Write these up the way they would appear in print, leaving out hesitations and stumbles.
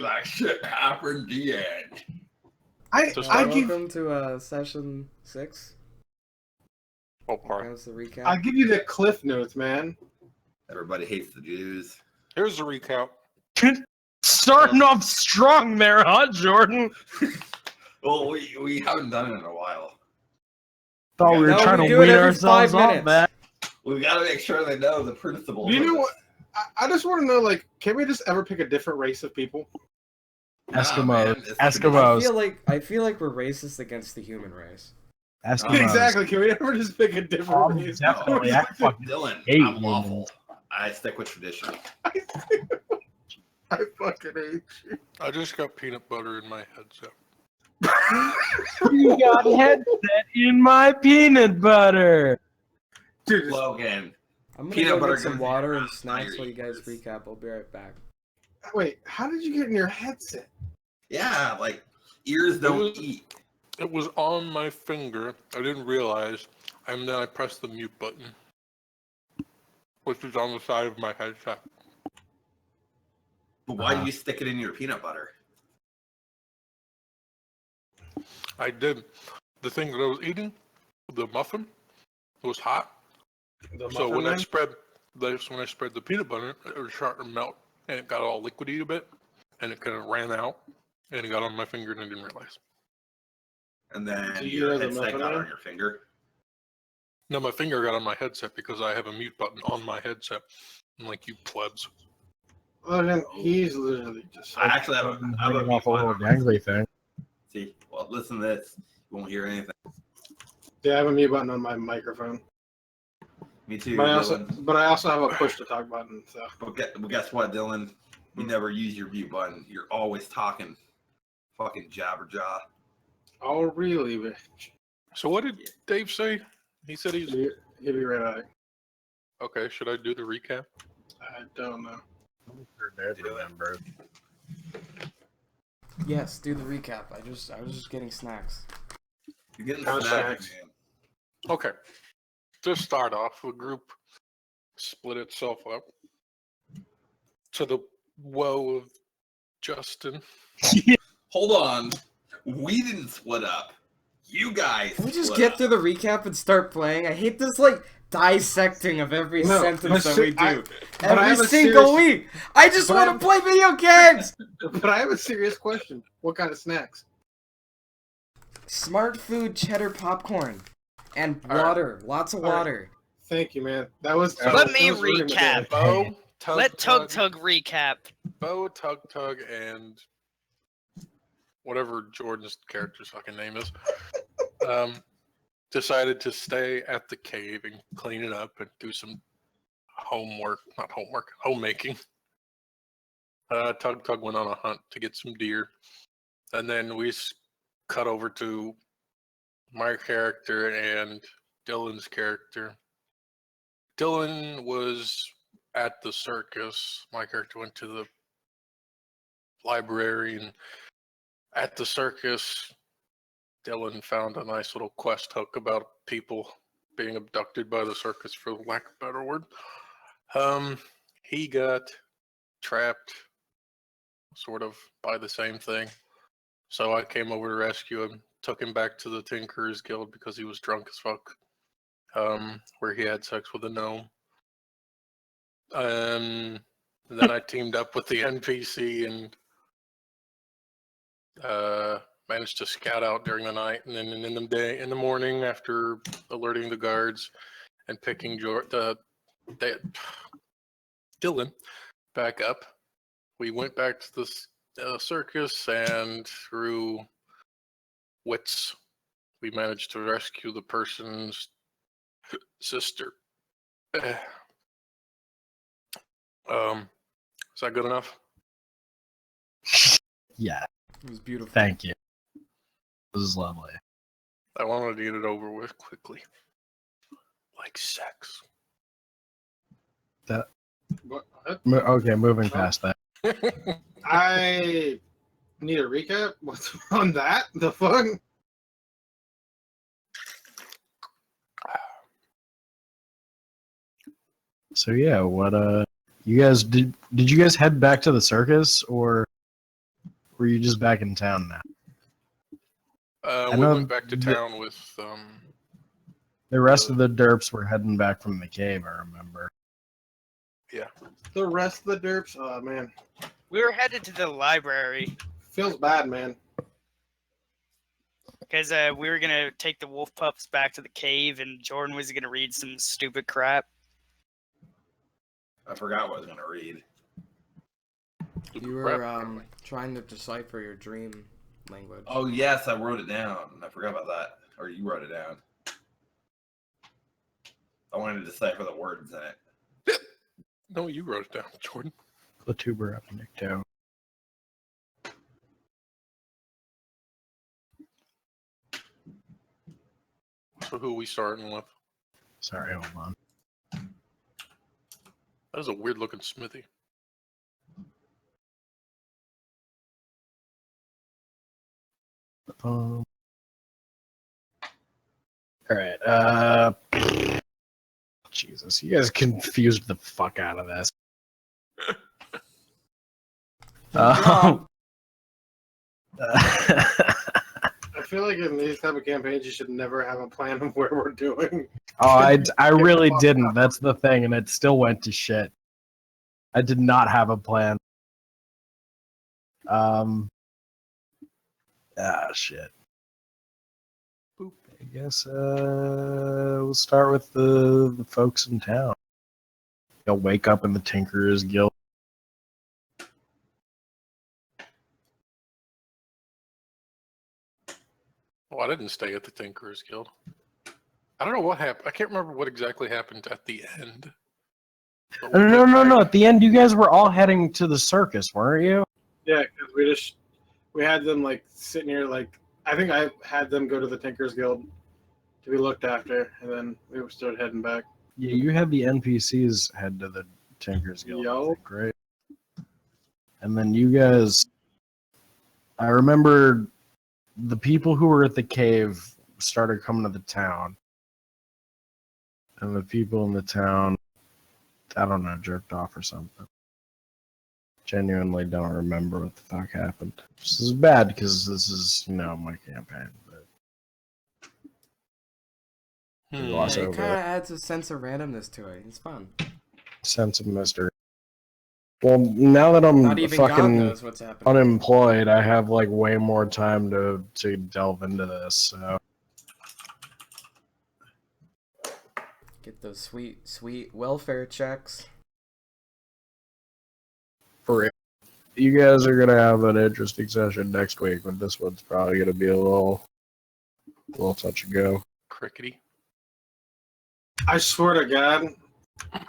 that shit happened. The end. Welcome to session 6. Oh, boy. That's the recap. I give you the cliff notes, man. Everybody hates the Jews. Here's the recap. Starting off strong there, huh, Jordan? Well, we haven't done it in a while. Thought we were No, trying we to do it weed every ourselves 5 off, minutes. man. We've got to make sure they know the principles. You of know this. what? I just want to know, like, can we just ever pick a different race of people? Nah, Eskimos. man, it's Eskimos. I feel like we're racist against the human race. Eskimos. Exactly. Can we ever just pick a different race? Definitely. I fucking Dylan, hate I'm humans. lawful. I stick with tradition. I fucking hate you. I just got peanut butter in my headset. You got headset in my peanut butter. Dude, Logan. I'm gonna Peanut go butter get some goes water in and your snacks mouth. while you guys recap. I'll be right back. wait, how did you get in your headset? Yeah, like ears don't eat. It was on my finger. I didn't realize. And then I pressed the mute button, which was on the side of my headset. But why do you stick it in your peanut butter? I did. The thing that I was eating, the muffin, was hot. So when I spread the peanut butter, it was starting to melt, and it got all liquidy a bit, and it kind of ran out, and it got on my finger, and I didn't realize. And then Do you your know the headset muffin got man? on your finger. No, my finger got on my headset because I have a mute button on my headset. I'm like, you plebs. Logan, he's literally just. I actually have a Hanging mute off a little button on. dangly thing. See, well, listen to this. You won't hear anything. Yeah, I have a mute button on my microphone. Me too, But Dylan. I also have a push to talk button. So But guess what, Dylan? You never use your mute button. You're always talking. Fucking jabberjaw. oh really? Bitch. So what did Dave say? He said he's He'll be right back. okay. Should I do the recap? I don't know. Remember. Yes, do the recap. I was just getting snacks. You're getting How's snacks, snacks? man. Okay. To start off, the group split itself up to the woe of Justin. Hold on. We didn't split up. You guys. Can we just split get up. through the recap and start playing? I hate this dissecting of every No, sentence but that we I do have every a single serious- week. I just but I want to play video games. But I have a serious question. What kind of snacks? Smart food, cheddar popcorn, and All right. water. Lots of All right. water. Thank you, man. That was. Let me that was ruining my recap. day. Bo, Tug Let Tug Tug recap. Bo, Tug Tug, and whatever Jordan's character's fucking name is, decided to stay at the cave and clean it up and do some homemaking. Tug Tug went on a hunt to get some deer, and then we cut over to my character and Dylan's character. Dylan was at the circus. My character went to the library, and at the circus, Dylan found a nice little quest hook about people being abducted by the circus, for lack of a better word. He got trapped, sort of, by the same thing. So I came over to rescue him, took him back to the Tinkerers Guild because he was drunk as fuck, where he had sex with a gnome. Then I teamed up with the NPC and managed to scout out during the night, and then in the morning, after alerting the guards and picking Dylan back up, we went back to the circus, and through wits, we managed to rescue the person's sister. Is that good enough? Yeah, It was beautiful. thank you. This is lovely. I wanted to get it over with quickly. Like sex. That What? okay, moving past that. I need a recap. What's on that? The fuck? So yeah, what you guys did you guys head back to the circus, or Or are you just back in town now? We know went back to the- town with The rest of the derps were heading back from the cave, I remember. The rest of the derps, oh man, We were headed to the library feels bad, man. because we were gonna take the wolf pups back to the cave, and Jordan was gonna read some stupid crap. I forgot what I was gonna read. You were trying to decipher your dream language. Oh yes, I wrote it down. I forgot about that. Or you wrote it down. I wanted to decipher the words in it. No, you wrote it down, Jordan. The tuber up in Nicto. So who are we starting with? Sorry, hold on. That is a weird looking smithy. All right. Jesus, you guys confused the fuck out of this. job. I feel like in these type of campaigns, you should never have a plan of where we're doing. I really didn't. That's the thing, and it still went to shit. I did not have a plan. Shit. Boop. I guess we'll start with the folks in town. They'll wake up in the Tinkerers Guild. Oh, I didn't stay at the Tinkerers Guild. I don't know what happened. I can't remember what exactly happened at the end. But we No. went back- At the end, you guys were all heading to the circus, weren't you? Yeah, because we had them like sitting here, like I think I had them go to the Tinkers Guild to be looked after, and then we started heading back. Yeah, you had the NPCs head to the Tinker's Guild. I Yo. think, great. And then you guys, I remember the people who were at the cave started coming to the town. And the people in the town, I don't know, jerked off or something. Genuinely don't remember what the fuck happened. This is bad because this is, my campaign. But Hmm. Gloss Yeah, it over kind of it. adds a sense of randomness to it. It's fun. Sense of mystery. Well, now that I'm Not even God fucking knows what's happening. unemployed, I have like way more time to delve into this. So Get those sweet, sweet welfare checks. for real, you guys are gonna have an interesting session next week, but this one's probably gonna be a little touch and go. Crickety. I swear to God,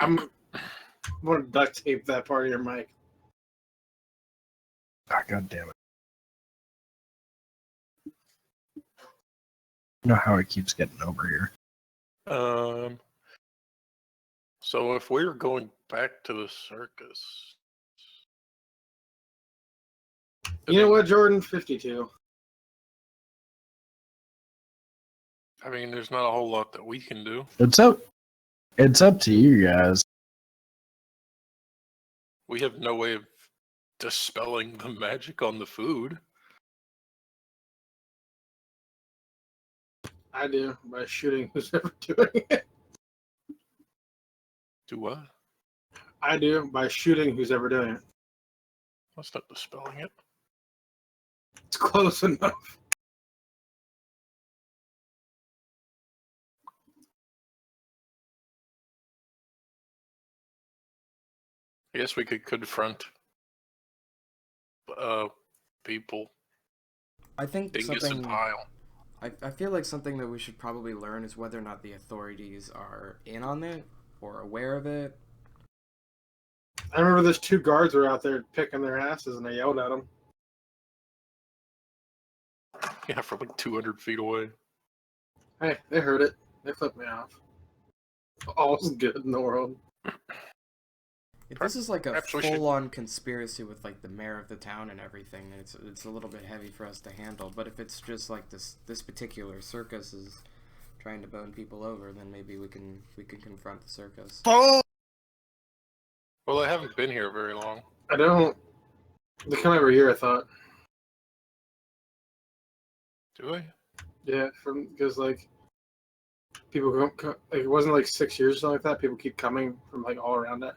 I'm going to duct tape that part of your mic. Ah, God damn it! You know how it keeps getting over here. So if we're going back to the circus, You know what, Jordan? 52. I mean, there's not a whole lot that we can do. It's up to you guys. We have no way of dispelling the magic on the food. I do, by shooting who's ever doing it. Do what? I do, by shooting who's ever doing it. That's not dispelling it. It's close enough. I guess we could confront people. I think Dingus something. and Pile. I feel like something that we should probably learn is whether or not the authorities are in on it or aware of it. I remember those two guards were out there picking their asses, and I yelled at them. Yeah, from like 200 feet away. Hey, they heard it. They flipped me off. All's good in the world. If this is like a Perhaps we should- full-on conspiracy with like the mayor of the town and everything, then it's a little bit heavy for us to handle. But if it's just like this particular circus is trying to bone people over, then maybe we can confront the circus. Boom! Well, I haven't been here very long. I don't. They come every year, I thought. Do I? Yeah, because like people like it wasn't like 6 years or something like that. People keep coming from like all around it,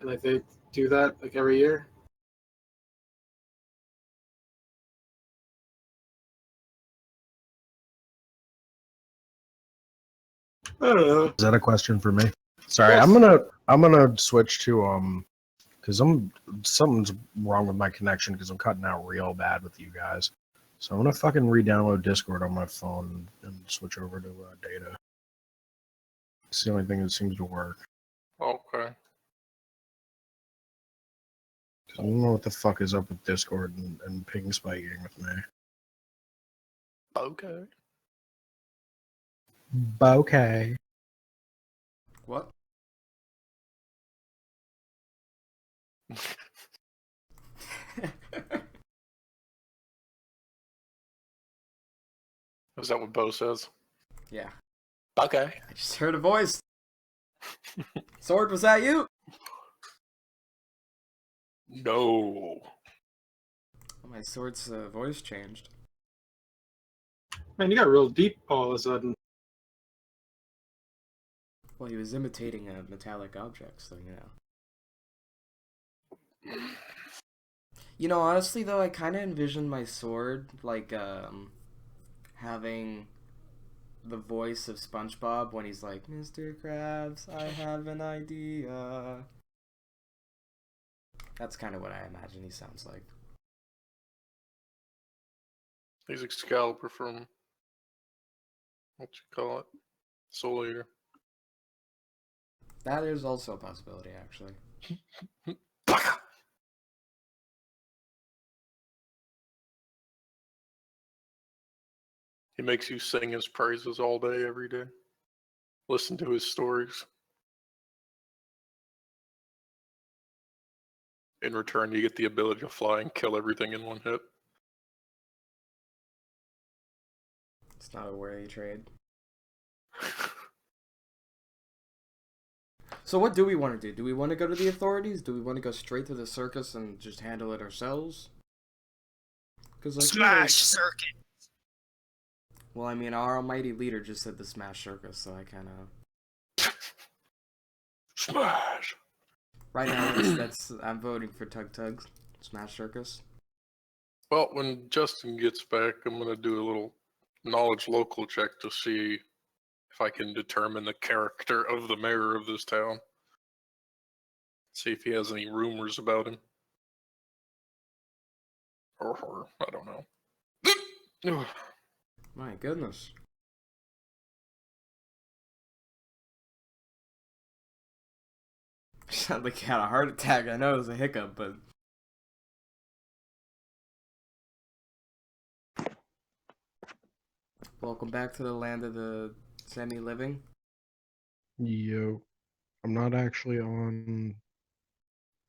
and like they do that like every year. I don't know. Is that a question for me? Sorry, Yes. I'm gonna switch to because something's wrong with my connection because I'm cutting out real bad with you guys. So I'm gonna fucking re-download Discord on my phone and switch over to data. It's the only thing that seems to work. Okay. I don't know what the fuck is up with Discord and ping spiking with me. Okay. Okay. What? Is that what Bo says? Yeah. Okay. I just heard a voice. Sword, was that you? No. My sword's voice changed. Man, you got real deep all of a sudden. Well, he was imitating a metallic object, so you know. You know, honestly though, I kind of envisioned my sword like having the voice of SpongeBob when he's like, "Mr. Krabs, I have an idea." That's kind of what I imagine he sounds like. He's Excalibur from what you call it? Soul Eater. That is also a possibility, actually. He makes you sing his praises all day, every day. Listen to his stories. In return, you get the ability to fly and kill everything in one hit. It's not a worthy trade. So what do we want to do? Do we want to go to the authorities? Do we want to go straight to the circus and just handle it ourselves? Because like, Smash circuit. well, I mean, our almighty leader just said the Smash Circus, so I kind of... Smash! Right now, that's I'm voting for Tug Tug's Smash Circus. Well, when Justin gets back, I'm going to do a little knowledge local check to see if I can determine the character of the mayor of this town. See if he has any rumors about him. Or her, I don't know. My goodness. Sound like you had a heart attack. I know it was a hiccup, but... Welcome back to the land of the semi-living. Yo, I'm not actually on.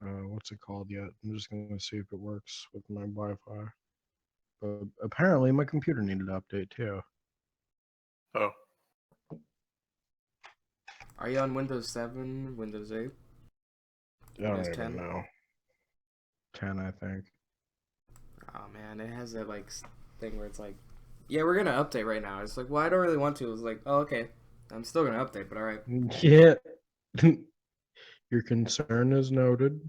What's it called yet? I'm just gonna see if it works with my Wi-Fi. But apparently, my computer needed to update too. Oh, Are you on Windows 7, Windows 8? I don't Windows even 10? know. 10, I think. Oh man, it has that like thing where it's like, yeah, we're gonna update right now. It's like, well, I don't really want to. It's like, oh, okay, I'm still gonna update, but all right. Yeah. Your concern is noted.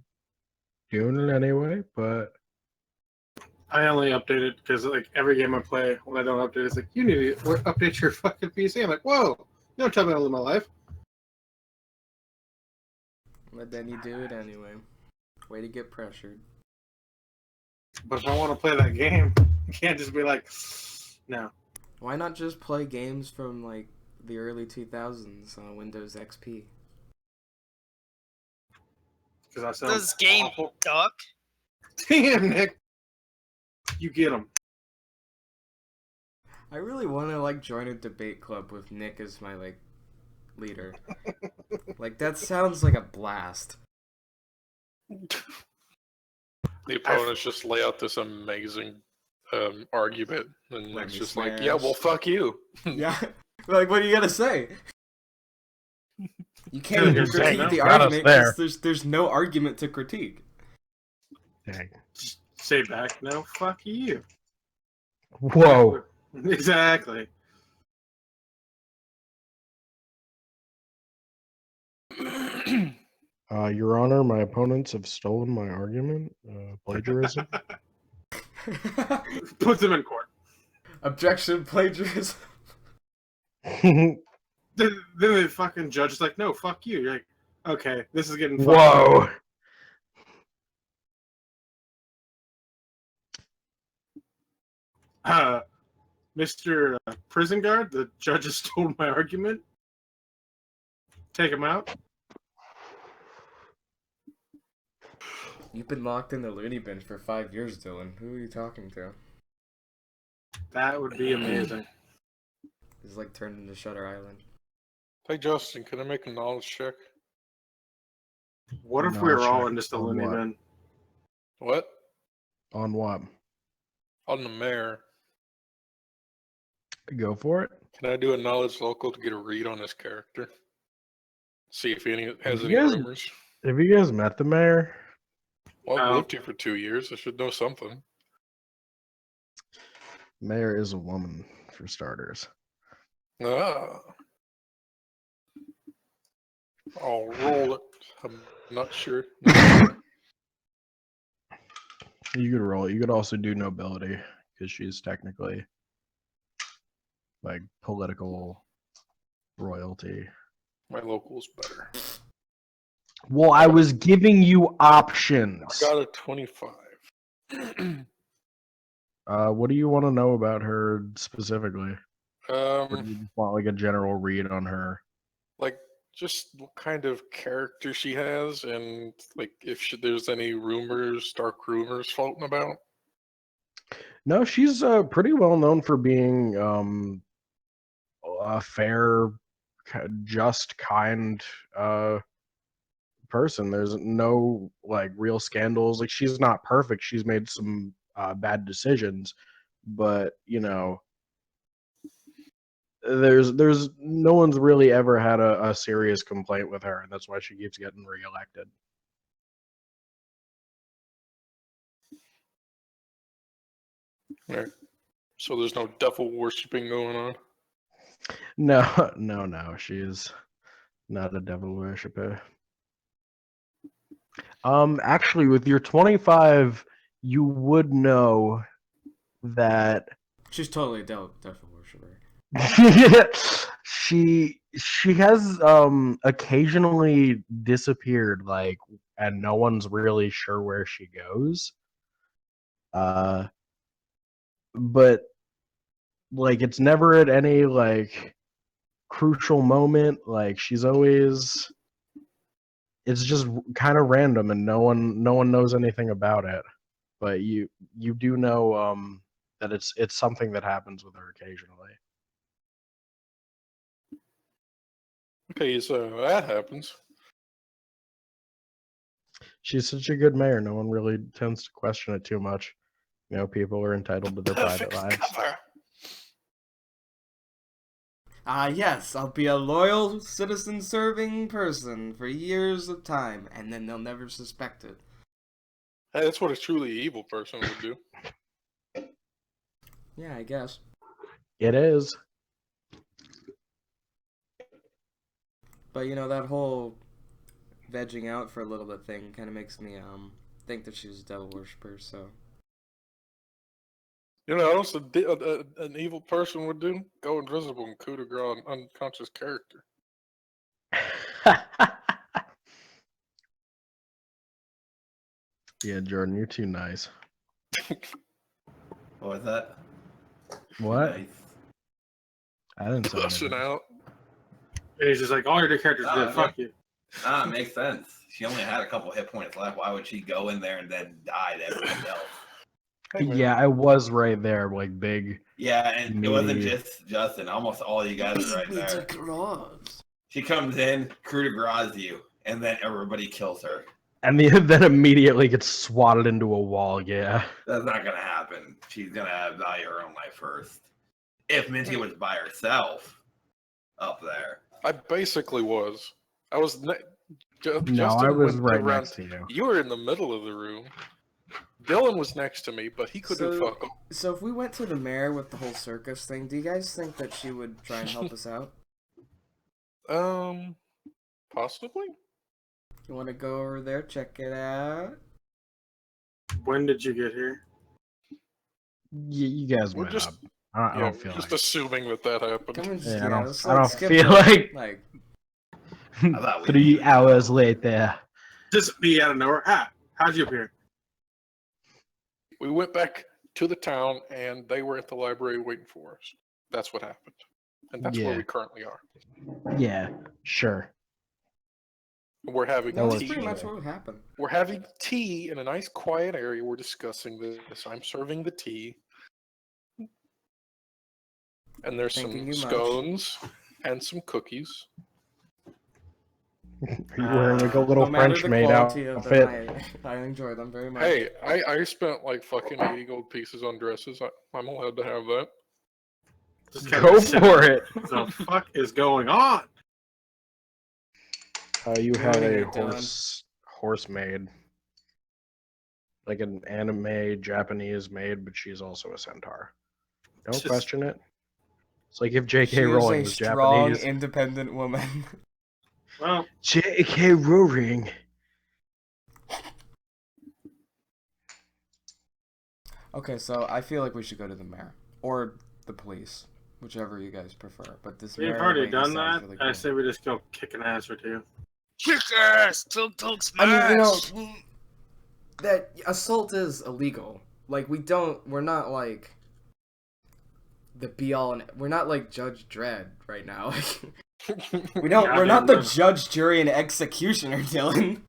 Doing it anyway, but I only update it because like every game I play, when I don't update, it's like you need to update your fucking PC. I'm like, whoa, you don't tell me how to live my life. But then you do it anyway. Way to get pressured. But if I want to play that game, you can't just be like, no. Why not just play games from like the early 2000s on Windows XP? Because I sound Those games awful. duck. Damn, Nick. You get them. I really want to like join a debate club with Nick as my like leader. Like that sounds like a blast. the opponents just lay out this amazing argument, and Let it's me just like, yeah, well, smash. fuck you. Yeah. Like, what are you gonna say? You can't even You're saying critique the got us argument there. because there's no argument to critique. dang. Say back, no, fuck you. Whoa. Exactly. Your Honor, my opponents have stolen my argument. Plagiarism. Puts him in court. Objection, plagiarism. Then the fucking judge is like, no, fuck you. You're like, okay, this is getting fucked Whoa. up. Mr. Prison Guard, the judge has stolen my argument. Take him out. You've been locked in the loony bin for 5 years, Dylan. Who are you talking to? That would be amazing. It's like turned into Shutter Island. Hey Justin, can I make a knowledge check? What if No, we were all check in just a on loony what? bin? What? On what? On the mayor. Go for it. Can I do a knowledge local to get a read on this character? See if any has You any guys- rumors. Have you guys met the mayor? Well, I've No. lived here for 2 years. I should know something. Mayor is a woman, for starters. Ah. I'll roll it. I'm not sure. You could roll it. You could also do nobility, because she's technically like political royalty. My local's better. Well, I was giving you options. I got a 25. What do you want to know about her specifically? Or do Um, you just want like a general read on her? like just what kind of character she has, and like if there's any rumors, dark rumors floating about. No, she's pretty well known for being a fair, just, kind person. There's no like real scandals. Like she's not perfect. She's made some bad decisions, but you know, there's no one's really ever had a serious complaint with her, and that's why she keeps getting reelected. Right. So there's no devil worshipping going on. No, no, she is not a devil worshipper. Actually, with your 25, you would know that She's totally a devil worshiper. she has occasionally disappeared, like, and no one's really sure where she goes. But like it's never at any like crucial moment. Like she's always, it's just kind of random, and no one knows anything about it. But you do know that it's something that happens with her occasionally. Okay, so that happens. She's such a good mayor. No one really tends to question it too much. You know, people are entitled to their private Perfect lives. cover. Yes, I'll be a loyal citizen serving person for years of time, and then they'll never suspect it. Hey, that's what a truly evil person would do. Yeah, I guess. It is. But you know, that whole vegging out for a little bit thing kind of makes me think that she's a devil worshiper, so. You know what else an evil person would do? Go invisible and coup de grace an unconscious character. Yeah, Jordan, you're too nice. What was that? What? Nice. I didn't say Busting anything. out. And he's just like, all your characters Oh, good. okay. Fuck you. Ah, it makes sense. She only had a couple hit points left. Why would she go in there and then die to everybody else? Hey, man. Yeah, I was right there, like big. Yeah, and it wasn't Me. just Justin. Almost all you guys are right there. Cross. She comes in, coup de grace you, and then everybody kills her. And then immediately gets swatted into a wall, yeah. That's not gonna happen. She's gonna value her own life first. If Minty was by herself up there. I basically was. I was. No, Justin I was went right around- next to you. You were in the middle of the room. Dylan was next to me, but he couldn't So- fuck him. So if we went to the mayor with the whole circus thing, do you guys think that she would try and help us out? Possibly. You want to go over there, check it out? When did you get here? You guys We're met just- up. I don't feel just like. assuming that happened. Come and Yeah, I don't- let's, I don't skip feel it. like- I thought we 3 hours later. Just be out of nowhere. How'd you appear? We went back to the town, and they were at the library waiting for us. That's what happened, and that's where Yeah. we currently are. Yeah, sure. We're having That No, was that's tea. pretty much sure. what would happen. We're having tea in a nice, quiet area. We're discussing this. I'm serving the tea, and there's Thanking some you much. scones and some cookies. Are you wearing like a little No matter French the maid quality of outfit? them, I enjoy them very much. Hey, I spent like fucking 80 gold pieces on dresses. I'm allowed to have that. Just kind Go of sit- for it. What the fuck is going on? You have Ruining a it, Dylan. horse maid, like an anime Japanese maid, but she's also a centaur. Don't Just- question it. It's like if She J.K. is Rowling a was strong, Japanese. independent woman. Well, J.K. Rowling. Okay, so I feel like we should go to the mayor or the police, whichever you guys prefer. But this we've mayor already lady done sounds that. really I cool. say we just go kick an ass or two. Kick ass, talk smash. I mean, that assault is illegal. Like we're not like the be all and we're not like Judge Dredd right now. We're not the judge, jury, and executioner, Dylan.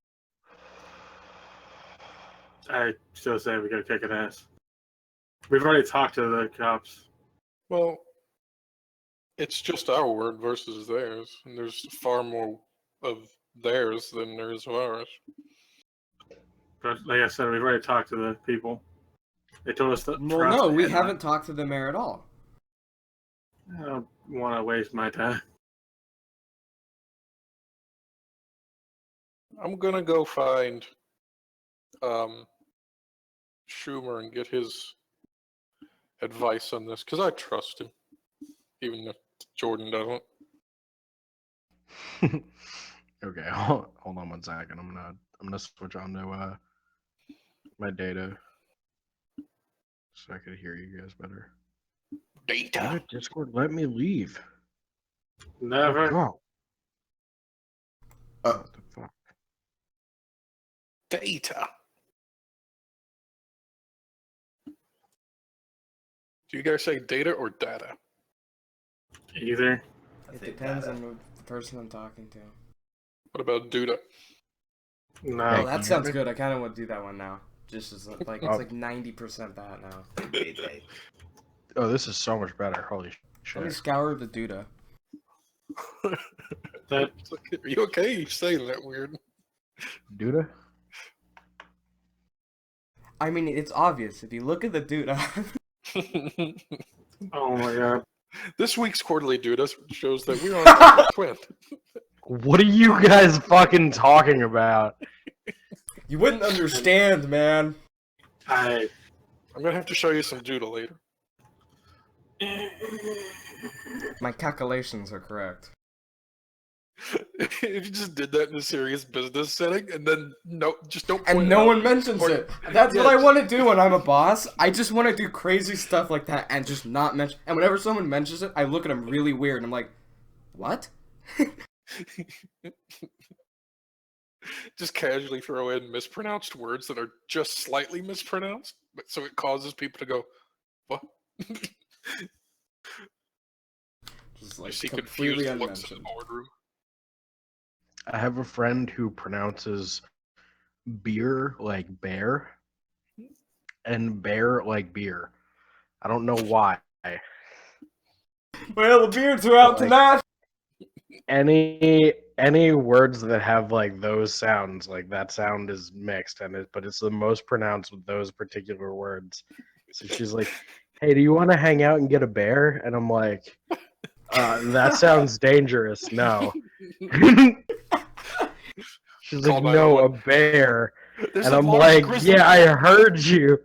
I still say we gotta kick an ass. We've already talked to the cops. Well, it's just our word versus theirs, and there's far more of theirs than there is of ours. But like I said, we've already talked to the people. They told us that. Well, for us no, to we head haven't talked to the mayor at all. I don't want to waste my time. I'm gonna go find Schumer and get his advice on this because I trust him, even if Jordan doesn't. Okay, hold on 1 second. I'm gonna switch on to my data so I could hear you guys better. Data. Damn it, Discord, let me leave. Never. Go. What the fuck? Data. Do you guys say data or data? Either. I It think depends that- on the person I'm talking to. What about Duda? No. Oh, Hey, can that you sounds hear me? good. I kind of want to do that one now. Just as like Oh. it's like 90% that now. DJ. Oh, this is so much better. Holy Let me shit. scour the Duda. That It's okay. Are you okay? You're saying that weird. Duda? I mean, it's obvious if you look at the Duda. oh my god. This week's quarterly Duda shows that we're on top of twin. What are you guys fucking talking about? You wouldn't understand, man. I I'm gonna have to show you some Duda later. My calculations are correct. If you just did that in a serious business setting, and then just don't. And point no out- one mentions or- it. That's what I Yes. want to do when I'm a boss. I just want to do crazy stuff like that and just not mention. And whenever someone mentions it, I look at them really weird and I'm like, what? Just casually throw in mispronounced words that are just slightly mispronounced, but so it causes people to go, "What?" Just I like see completely confused looks in the unmentioned. boardroom. I have a friend who pronounces beer like bear and bear like beer. I don't know why. Well, the beards are out Like- tonight. Any words that have like those sounds, like that sound is mixed but it's the most pronounced with those particular words. So she's like, "Hey, do you want to hang out and get a bear?" And I'm like, that sounds dangerous. No. She's Call like, "No, a 911. bear." There's And a I'm large like, grizzly yeah, I bear. heard you.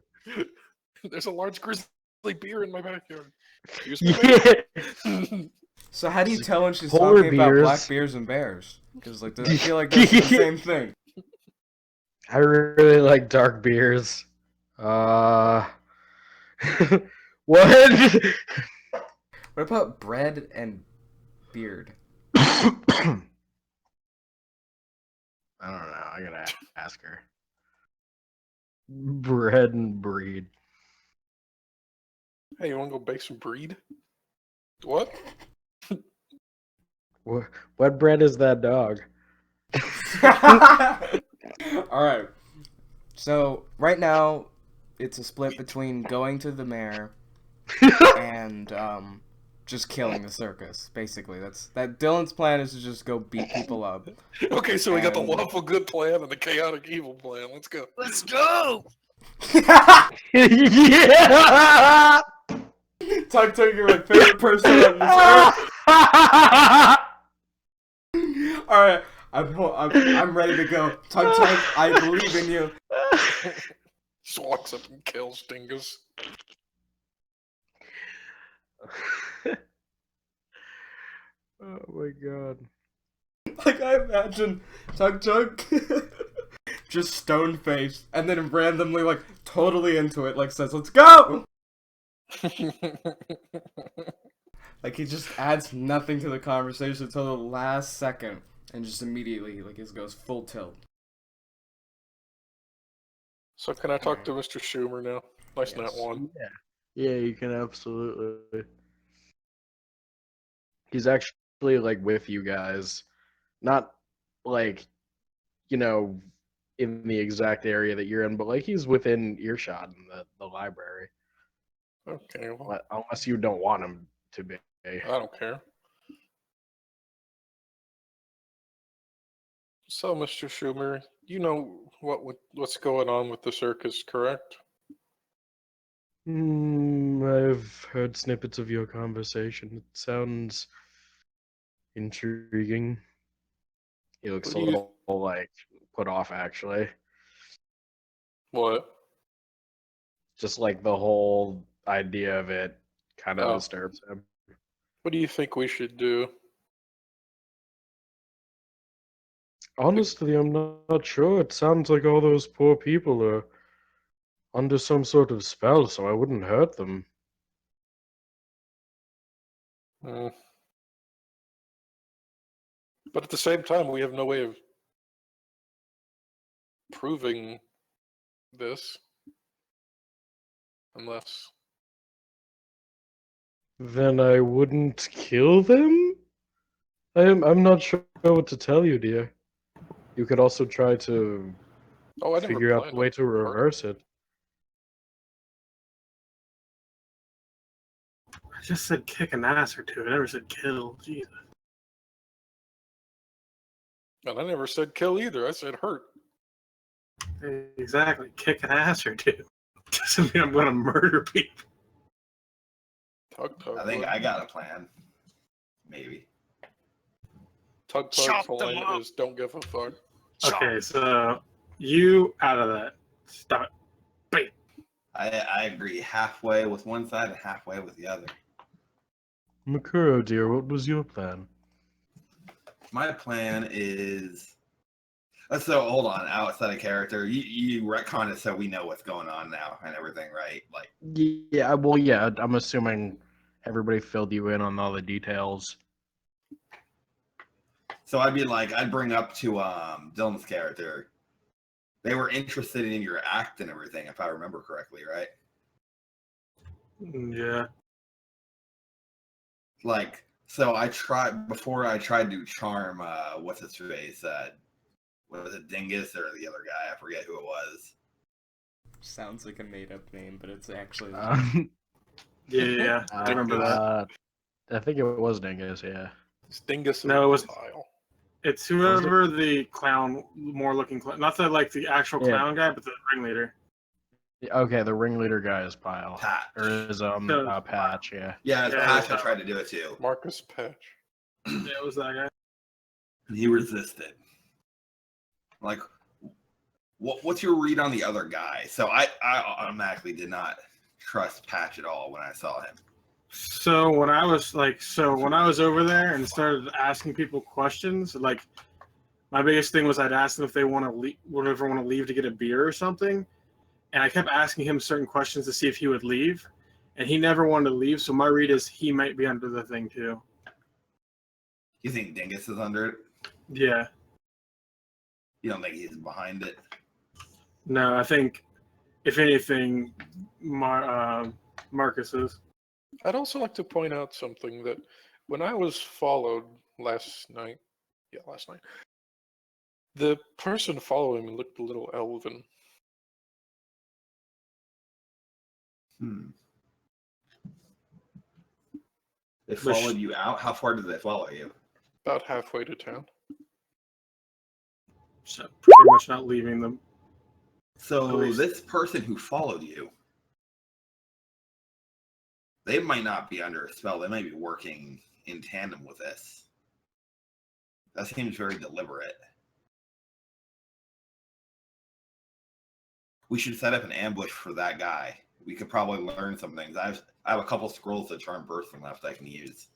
There's a large grizzly bear in my backyard. Excuse me, Yeah. So how do you tell when she's Polar talking about black bears. bears and bears? Because like I feel like that's the same thing. I really like dark beers. What? What about bread and beard? I don't know. I gotta ask her. Bread and breed. hey, you want to go bake some breed? What? What bread is that dog? All right. So right now, it's a split between going to the mayor and just killing the circus. Basically, that Dylan's plan is to just go beat people up. Okay, so we got the And- lawful good plan and the chaotic evil plan. Let's go. Let's go. Yeah! Tug Tug, you're my favorite person on this earth. All right, I'm ready to go. Tug Tug, I believe in you. Just walks up and kills Dingus. Oh my god. Like I imagine Tug Tug just stone faced and then randomly like totally into it, like says, "Let's go." Like he just adds nothing to the conversation until the last second, and just immediately like it goes full tilt. So can I talk to Mr. Schumer now? Nice Yes. not one. Yeah, you can absolutely. He's actually like with you guys. Not like, you know, in the exact area that you're in, but like he's within earshot in the library. Okay, well, Unless you don't want him to be. I don't care. So, Mr. Schumer, you know what's going on with the circus, correct? I've heard snippets of your conversation. It sounds intriguing. He looks What a do you- little like put off, actually. What? Just like the whole idea of it kind of Oh. disturbs him. What do you think we should do? Honestly, I'm not sure. It sounds like all those poor people are under some sort of spell, so I wouldn't hurt them. Hmm. But at the same time, we have no way of proving this. Unless. Then I wouldn't kill them? I'm not sure what to tell you, dear. You could also try to Oh, I never figure out planned the way on to reverse it. I just said kick an ass or two. I never said kill. Jesus. And I never said kill either. I said hurt. Exactly. Kick an ass or two. Doesn't mean I'm going to murder people. Tug Tug. I think I got a plan. Maybe. Tug Chop Tug's them line up. is don't give a fuck. Okay, so you out of that. Stop it. Bait. I agree halfway with one side and halfway with the other. Makuro, dear, what was your plan? My plan is. So hold on, outside of character, you retcon it so we know what's going on now and everything, right? Like, Yeah, well, yeah, I'm assuming everybody filled you in on all the details. so I'd be like, I'd bring up to Dylan's character. They were interested in your act and everything, if I remember correctly, right? Yeah. Like, so I tried to charm what's his face? Was it Dingus or the other guy? I forget who it was. Sounds like a made up name, but it's actually Yeah. I remember that. I think it was Dingus, yeah. It's Dingus No, it was- Pile. It's whoever the clown, more looking clown. Not the like the actual Yeah. clown guy, but the ringleader. Okay, the ringleader guy is Pile. Patch. Or is No. Patch, yeah. Yeah, it's Yeah, Patch. I yeah. tried to do it too. Marcus Patch. Yeah, it was that guy. He resisted. Like, What's your read on the other guy? So I automatically did not trust Patch at all when I saw him. So when I was over there and started asking people questions, like my biggest thing was I'd ask them if they want to leave, whenever want to leave to get a beer or something, and I kept asking him certain questions to see if he would leave, and he never wanted to leave. So my read is he might be under the thing too. You think Dingus is under it? Yeah. You don't think he's behind it? No, I think if anything, Marcus is. I'd also like to point out something that when I was followed last night, the person following me looked a little elven. They followed you out? How far did they follow you? About halfway to town. So pretty much not leaving them. So this person who followed you, they might not be under a spell. They might be working in tandem with this. That seems very deliberate. We should set up an ambush for that guy. We could probably learn some things. I have a couple scrolls of charm person left I can use.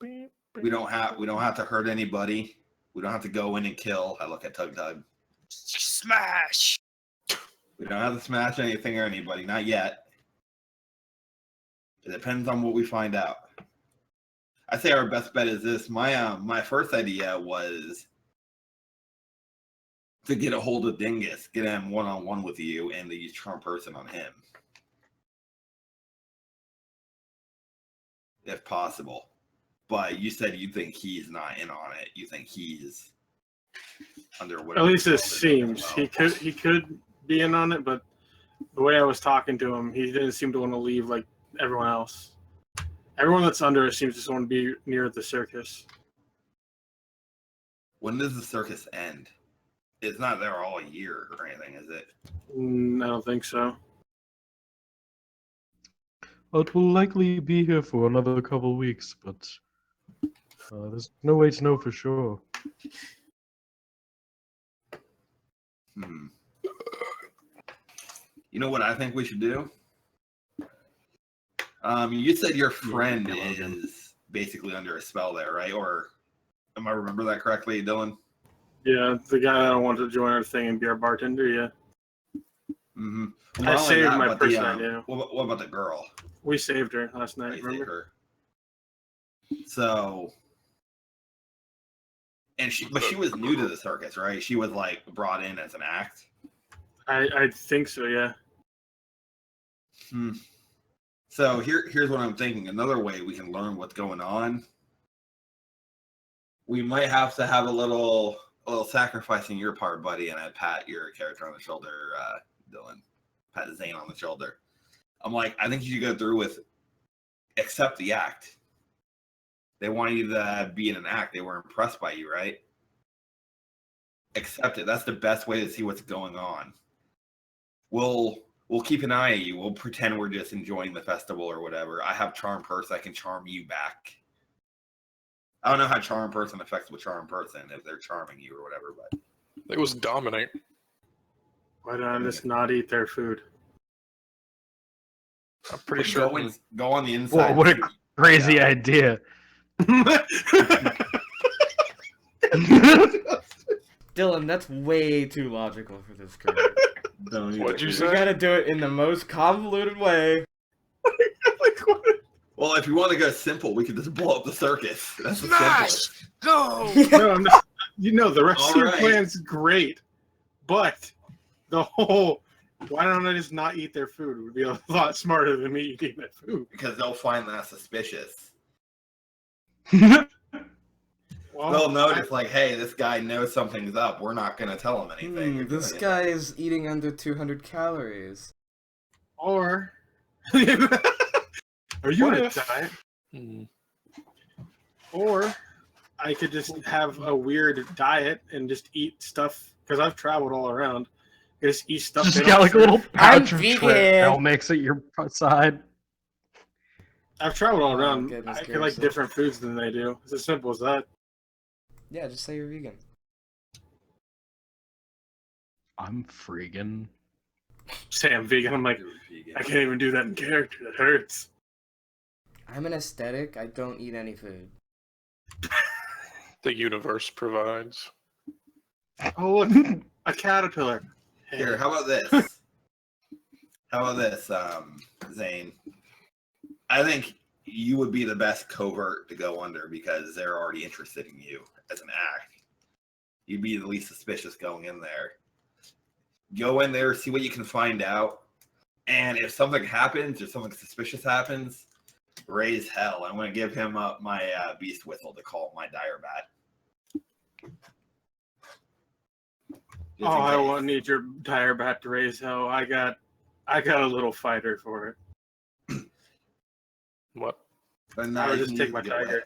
We don't have to hurt anybody. We don't have to go in and kill. I look at Tug Tug. Smash! We don't have to smash anything or anybody, not yet. It depends on what we find out. I say our best bet is this. My first idea was to get a hold of Dingus, get him one-on-one with you, and to use charm person on him, if possible. But you said you think he's not in on it. You think he's under whatever. At least it spell they're doing seems well. he could be in on it, but the way I was talking to him, he didn't seem to want to leave like everyone else. Everyone that's under it seems to want to be near the circus. When does the circus end? It's not there all year or anything, is it? I don't think so. It will likely be here for another couple weeks, but there's no way to know for sure. You know what I think we should do? You said your friend is basically under a spell there, right? Or am I remember that correctly, Dylan? Yeah, the guy that I want to join our thing and be our bartender, yeah. Mm-hmm. I saved my person idea. What about the girl? We saved her last Oh, night, you saved remember? her. So, but she was new to the circus, right? She was like brought in as an act. I think so, yeah. So here's what I'm thinking. Another way we can learn what's going on. We might have to have a little sacrifice in your part, buddy, and I pat your character on the shoulder, Dylan. Pat Zane on the shoulder. I'm like, I think you should go through with accept the act. They wanted you to be in an act. They were impressed by you, right? Accept it. That's the best way to see what's going on. We'll keep an eye at you. We'll pretend we're just enjoying the festival or whatever. I have charm person. I can charm you back. I don't know how charm person affects with charm person if they're charming you or whatever, but It was dominate. Why don't I just not eat their food? I'm pretty sure. Go on the Whoa, inside. what a crazy idea. Dylan, that's way too logical for this character. What'd you You say? gotta do it in the most convoluted way. Well, if you want to go simple, we could just blow up the circus. That's the Smash! simplest. Go! No, I'm not, the rest All of your right. plan's great, but the whole why don't I just not eat their food would be a lot smarter than me eating their food. Because they'll find that suspicious. Well, They'll notice, like, hey, this guy knows something's up. We're not going to tell him anything. This guy is eating under 200 calories. or are you What on a if- diet? Hmm. Or I could just have a weird diet and just eat stuff because I've traveled all around. Just eat stuff. Just they got don't like a little serve. pouch of vegan. trail mix at your side. I've traveled all Oh, around. goodness I could like gracious. different foods than they do. It's as simple as that. Yeah, just say you're vegan. I'm freaking. Sam vegan. I'm like, I can't even do that in character. That hurts. I'm an aesthetic. I don't eat any food. The universe provides. Oh, look, a caterpillar. Hey. Here, how about this? Zane? I think you would be the best covert to go under because they're already interested in you as an act. You'd be the least suspicious going in there. Go in there, see what you can find out, and if something happens or something suspicious happens, raise hell. I'm going to give him my beast whistle to call my dire bat. Oh, I won't need your dire bat to raise hell. I got a little fighter for it. What? I'll just take my tiger.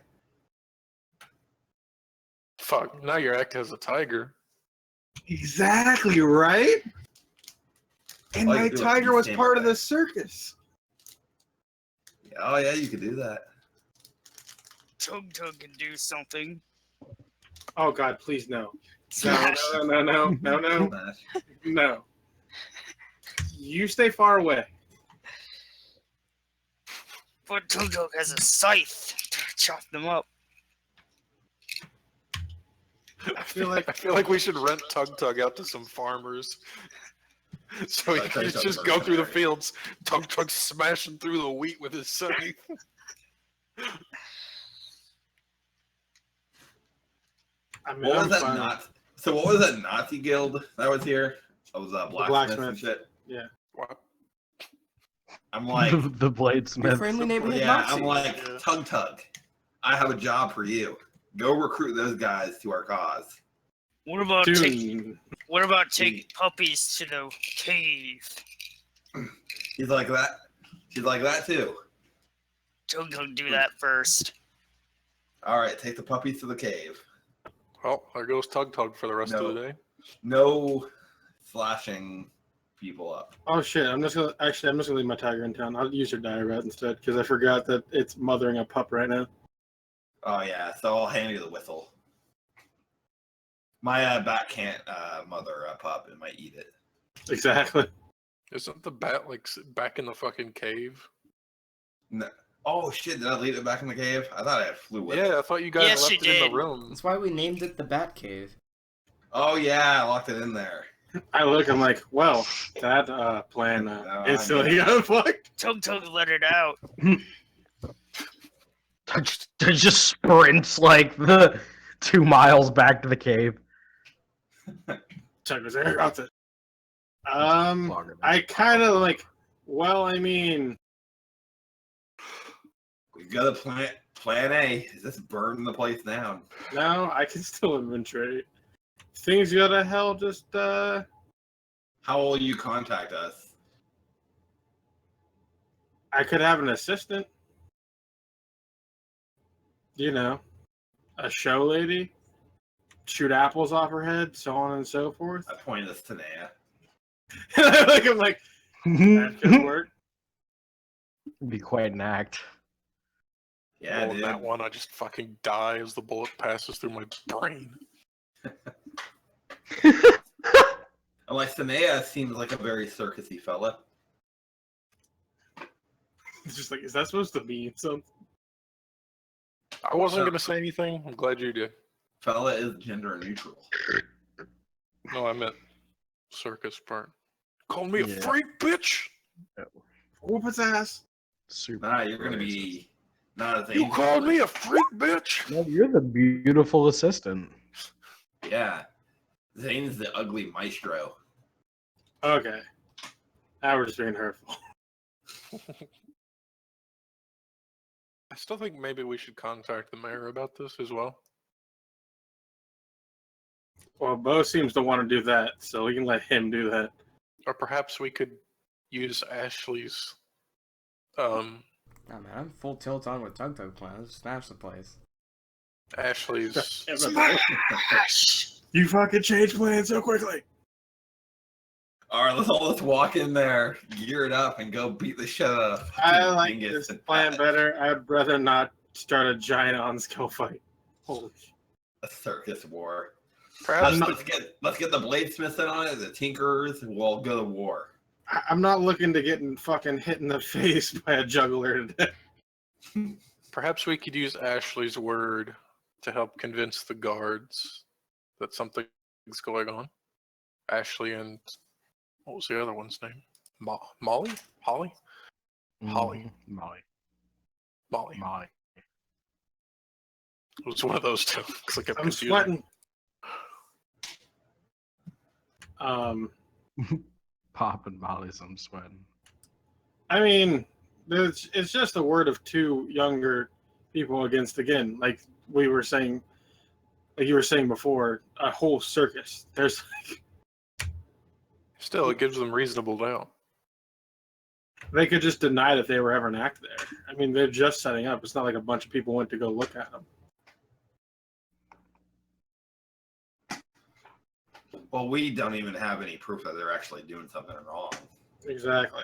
Fuck, now your act has a tiger. Exactly right. And All my you do is tiger was stand part of there. the circus. Oh yeah, you could do that. Tug Tug can do something. Oh God, please no. Smash. No. Smash. No. You stay far away. But Tug Tug has a scythe to chop them up. I feel like we should rent Tug Tug out to some farmers. So he Tug can Tug's just go through the mercenary. fields, Tug Tug smashing through the wheat with his scythe. I mean, What was I'm that fine. So what was that Nazi guild that was here? That was blacksmith and blacksmith. shit. What? I'm like, the Your bladesmith. friendly neighborhood yeah, Nazi. I'm like, Yeah. Tug Tug, I have a job for you. Go recruit those guys to our cause. What about Dude, taking puppies to the cave? He's like that. She's like that too. Tug Tug do that first. All right, take the puppies to the cave. Well, there goes Tug Tug for the rest of the day. No slashing people up. oh shit! I'm just gonna leave my tiger in town. I'll use your dire bat instead because I forgot that it's mothering a pup right now. Oh yeah, so I'll hand you the whistle. My bat can't mother a pup; it might eat it. Exactly. Isn't the bat like back in the fucking cave? No. Oh shit! Did I leave it back in the cave? I thought I flew with it. Yeah, I thought you guys Yes, left you it in did. the room. That's why we named it the Bat Cave. Oh yeah, I locked it in there. I look. I'm like, well, that plan I instantly know. got fucked. Tug Tug let it out. Just sprints like the 2 miles back to the cave. Chuck was there. Got it. I kind of like. Well, I mean, We got a plan A. Is this burning the place down? no, I can still inventory. Things go to hell. Just How will you contact us? I could have an assistant. You know, a show lady. Shoot apples off her head, so on and so forth. I pointed this to Naya. Like I'm like, that could work. Be quite an act. Yeah, Well, dude. that one, I just fucking die as the bullet passes through my brain. I'm like, Sanea seems like a very circusy fella. It's just like, is that supposed to mean something? I wasn't gonna say anything. I'm glad you did. Fella is gender neutral. No, I meant circus part. Call me a Yeah. freak, bitch. Whoop its ass. Super. Nah, you're gonna be not as You called me a freak, bitch. No, you're the beautiful assistant. Yeah. Zane's the ugly maestro. Okay. Now we're just being hurtful. I still think maybe we should contact the mayor about this as well. Well, Bo seems to want to do that, so we can let him do that. Or perhaps we could use Ashley's Nah, man, I'm full tilt on with Tug Tug plan. Let's smash the place. Ashley's You fucking changed plans so quickly. All right, let's walk in there, gear it up, and go beat the shit out of. I like Dingus this and plan Pat. better. I'd rather not start a giant on skill fight. Holy shit. A circus war. Perhaps Let's get the bladesmiths in on it. The tinkers will go to war. I'm not looking to get fucking hit in the face by a juggler today. perhaps we could use Ashley's word to help convince the guards that something's going on. Ashley and what was the other one's name? Molly? Holly? Holly. Molly. Molly. It was one of those two. 'Cause I kept I'm confusing. sweating. Pop and Molly's, I'm sweating. I mean, it's just a word of two younger people against, again, like we were saying, like you were saying before, a whole circus. There's Still, it gives them reasonable doubt. they could just deny that they were ever an act there. I mean, they're just setting up. It's not like a bunch of people went to go look at them. Well, we don't even have any proof that they're actually doing something wrong. Exactly.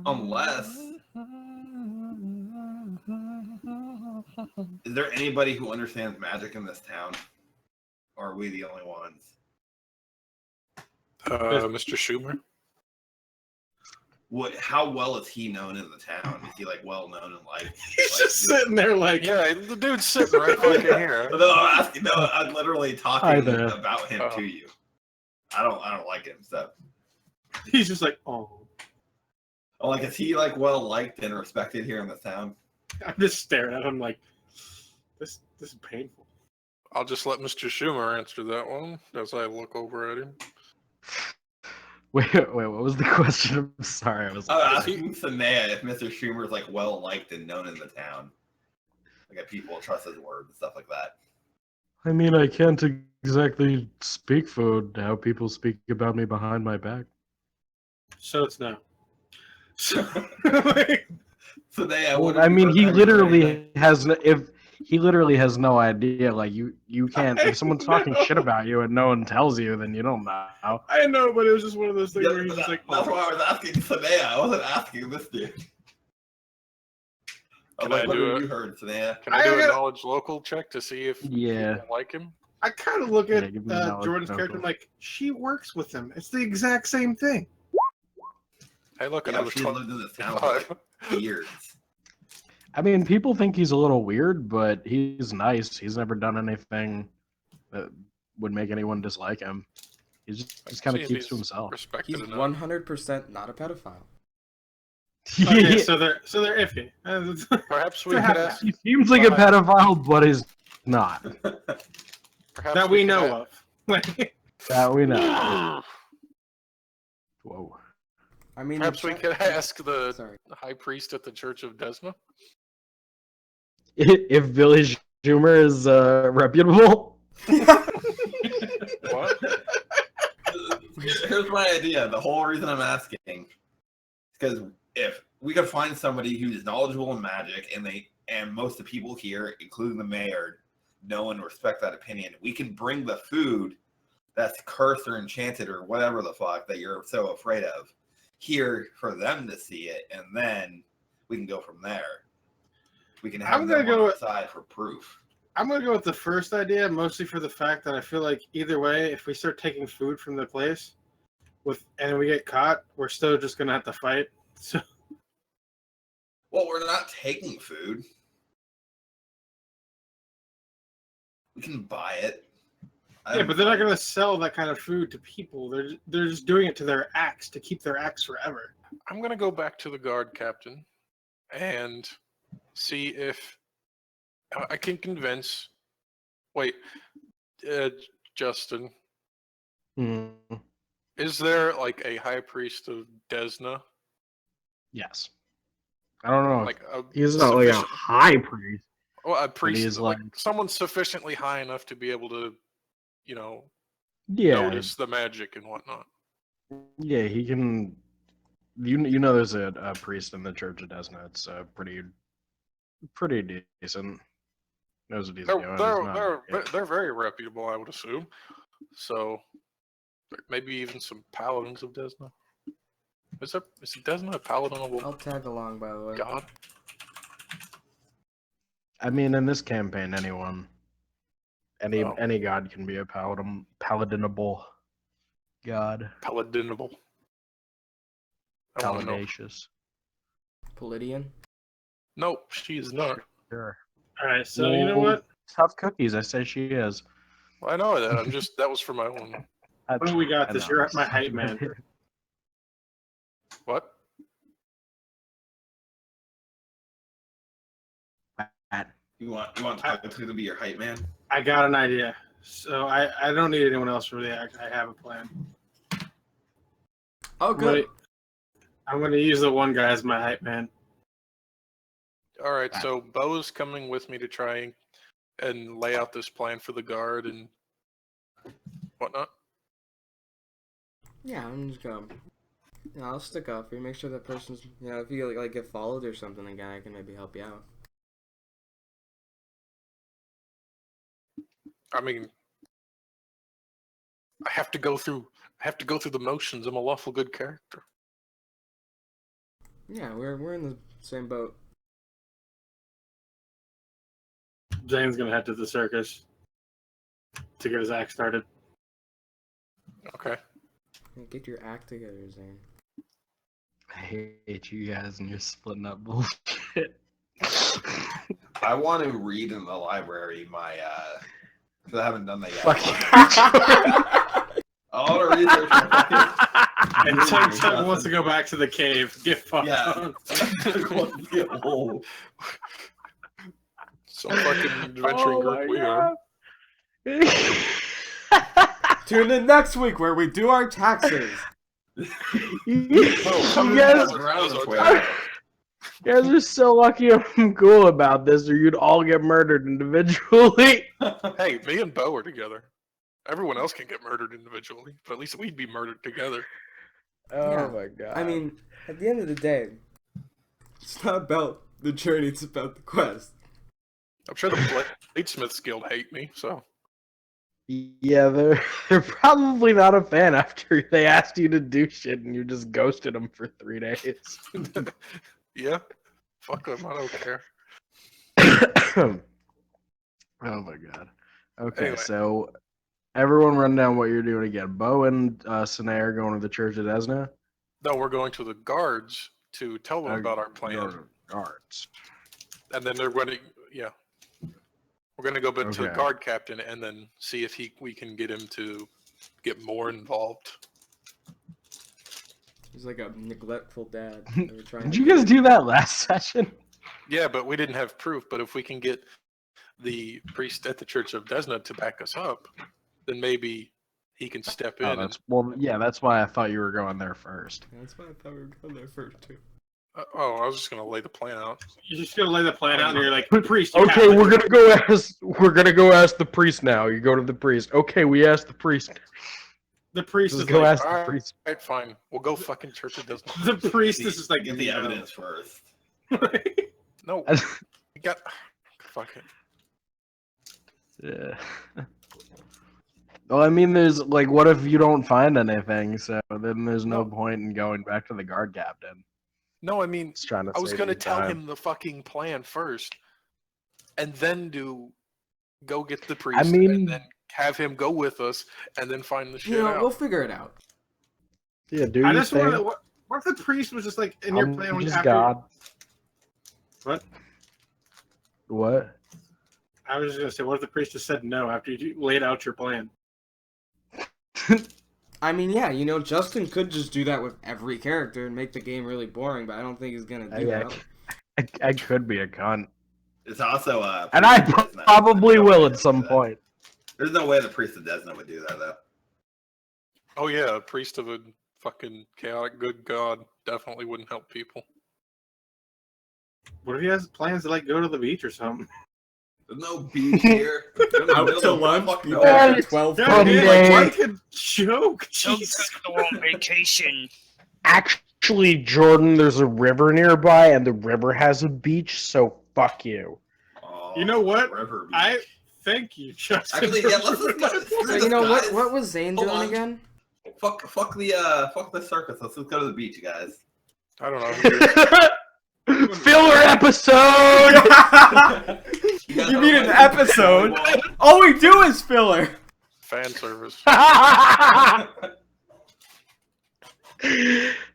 Unless, is there anybody who understands magic in this town? Or are we the only ones? Mr. Schumer. How well is he known in the town? Is he like well known and like? He's like, just sitting there like, Yeah, the dude's sitting right fucking here. No, I'm asking. No, I'm literally Hi talking there. about him Oh. to you. I don't like him. So, he's just like, oh. I'm like, is he like well liked and respected here in the town? I'm just staring at him like, this is painful. I'll just let Mr. Schumer answer that one as I look over at him. Wait, what was the question? I'm sorry, I was. I was asking Sanea if Mr. Schumer is like well liked and known in the town. Like if people trust his word and stuff like that. I mean, I can't exactly speak for how people speak about me behind my back. So it's no. So, like, Sanea, Well, what I have you mean, heard he that literally anything? has he literally has no idea. Like you can't. If someone's talking know. shit about you and no one tells you, then you don't know. I know, but it was just one of those things Yeah, where he's just like, that's oh. why I was asking Sanea. I wasn't asking this dude. Can Like, I what do have it? you heard, Sanea? Can I do I a gotta- knowledge local check to see if Yeah. people like him? I kind of look Yeah, at give me knowledge Jordan's local. character I'm like, she works with him. It's the exact same thing. Hey, look, Yeah, I was she 20. lived in this town for like years. I mean, people think he's a little weird, but he's nice. He's never done anything that would make anyone dislike him. He just kind See of if keeps he's to himself. Respected He's enough. 100% not a pedophile. Okay, so they're iffy. Perhaps we They're could happy. ask. He seems like a pedophile, but he's not. Perhaps that we could know a- of. Like, That we know. Whoa. I mean, Perhaps we could ask the Sorry. high priest at the Church of Desna. If Billy Schumer is reputable. What? Here's my idea. The whole reason I'm asking is because if we could find somebody who's knowledgeable in magic, and most of the people here, including the mayor, know and respect that opinion, we can bring the food that's cursed or enchanted or whatever the fuck that you're so afraid of here for them to see it, and then we can go from there. We can have I'm them gonna go on our with- side for proof. I'm gonna go with the first idea, mostly for the fact that I feel like either way, if we start taking food from the place, and we get caught, we're still just gonna have to fight. So Well, we're not taking food. We can buy it. yeah, but they're not gonna sell that kind of food to people. They're just doing it to their acts to keep their acts forever. I'm gonna go back to the guard captain and see if I can convince. Wait, Justin, Mm, is there like a high priest of Desna? yes. I don't know. Like a He's not like a sufficient- high priest. well, a priest, is like like- someone sufficiently high enough to be able to, Yeah. notice the magic and whatnot. Yeah, he can. You know, there's a priest in the Church of Desna. It's pretty decent. Knows what he's doing. He's not- They're very reputable, I would assume. So maybe even some paladins of Desna. Is Desna a paladin of I'll tag along, by the way. God? I mean, in this campaign, any Oh. any god can be a paladinable god. Paladinable. I wanna know. Paladinacious. Palladian. Nope, she is not. Sure. All right, so you know what? Tough cookies. I say she is. I know that. That was for my own. What do we got I this? know. You're my hype man. What? You want Taco to be your hype man? I got an idea. So I don't need anyone else for the act. I have a plan. Oh, good. I'm gonna use the one guy as my hype man. All right, so Bo's coming with me to try and lay out this plan for the guard and whatnot. Yeah, I'm just gonna. You know, I'll stick up for you. Make sure that person's. You know, if you like get followed or something again, I can maybe help you out. I mean, I have to go through the motions. I'm a lawful good character. Yeah, we're in the same boat. Zane's gonna head to the circus to get his act started. Okay. Get your act together, Zane. I hate you guys and you're splitting up bullshit. I want to read in the library my because I haven't done that yet. Fuck you. I want to research my And Tug wants to go back to the cave. Get fucked Yeah. up. Some fucking adventuring group we are. Tune in next week where we do our taxes. You Come guys, around this way. you guys are so lucky I'm cool about this, or you'd all get murdered individually. Hey, me and Bo are together. Everyone else can get murdered individually, but at least we'd be murdered together. Oh Yeah. my god. I mean, at the end of the day, it's not about the journey; it's about the quest. I'm sure the Bladesmiths Guild hate me, so. yeah, they're probably not a fan after they asked you to do shit and you just ghosted them for 3 days. Yeah. Fuck them, I don't care. Oh my god. Okay, Anyway. so everyone run down what you're doing again. Bo and Sine are going to the church at Esna. No, we're going to the guards to tell them about our plan. Guards. And then they're going to, yeah. We're going to go back to the Okay. guard captain and then see if we can get him to get more involved. He's like a neglectful dad. They were trying Did to you guys do that last session? Yeah, but we didn't have proof. But if we can get the priest at the Church of Desna to back us up, then maybe he can step in. Oh, and, that's why I thought you were going there first. That's why I thought we were going there first too. I was just going to lay the plan out. You're just gonna lay the plan out, and you're like, priest. Okay, we're gonna go ask the priest now. You go to the priest. Okay, we asked the priest. The priest Just is go like, ask the Alright. priest. All right, fine. We'll go fucking Church of Desna. the priest is just like, Get the evidence first. No, we got. Fuck it. Yeah. Well, I mean, there's like, what if you don't find anything? So then there's no point in going back to the guard captain. No, I mean, Just trying to. I was save gonna you tell time. him the fucking plan first, and then go get the priest, mean- and then have him go with us, and then find the shit You know, out. we'll figure it out. Yeah, do I your just thing. want to. What if the priest was just like in your plan? I'm just after, God. What? What? I was just gonna say, what if the priest just said no after you laid out your plan? I mean, yeah, you know, Justin could just do that with every character and make the game really boring, but I don't think he's gonna do Yeah. that. I could be a cunt, It's also and I priest of Desna. probably There's no will way at to some do that. point. There's no way the priest of Desna would do that though. Oh yeah, a priest of a fucking chaotic good god definitely wouldn't help people. What if he has plans to like go to the beach or something? There's no beach here. Out to lunch, Fuck be no. back at 12. God dude, damn. like, what a joke. Don't Jesus. go on vacation. Actually, Jordan, there's a river nearby, and the river has a beach. So fuck you. Oh, You know what? River beach. I thank you, Justin. Actually, yeah, let's just go. So, you know what was Zane Hold doing on. again? Fuck the circus. Let's just go to the beach, guys. I don't know. Filler episode. You mean an episode? All we do is filler. Fan service.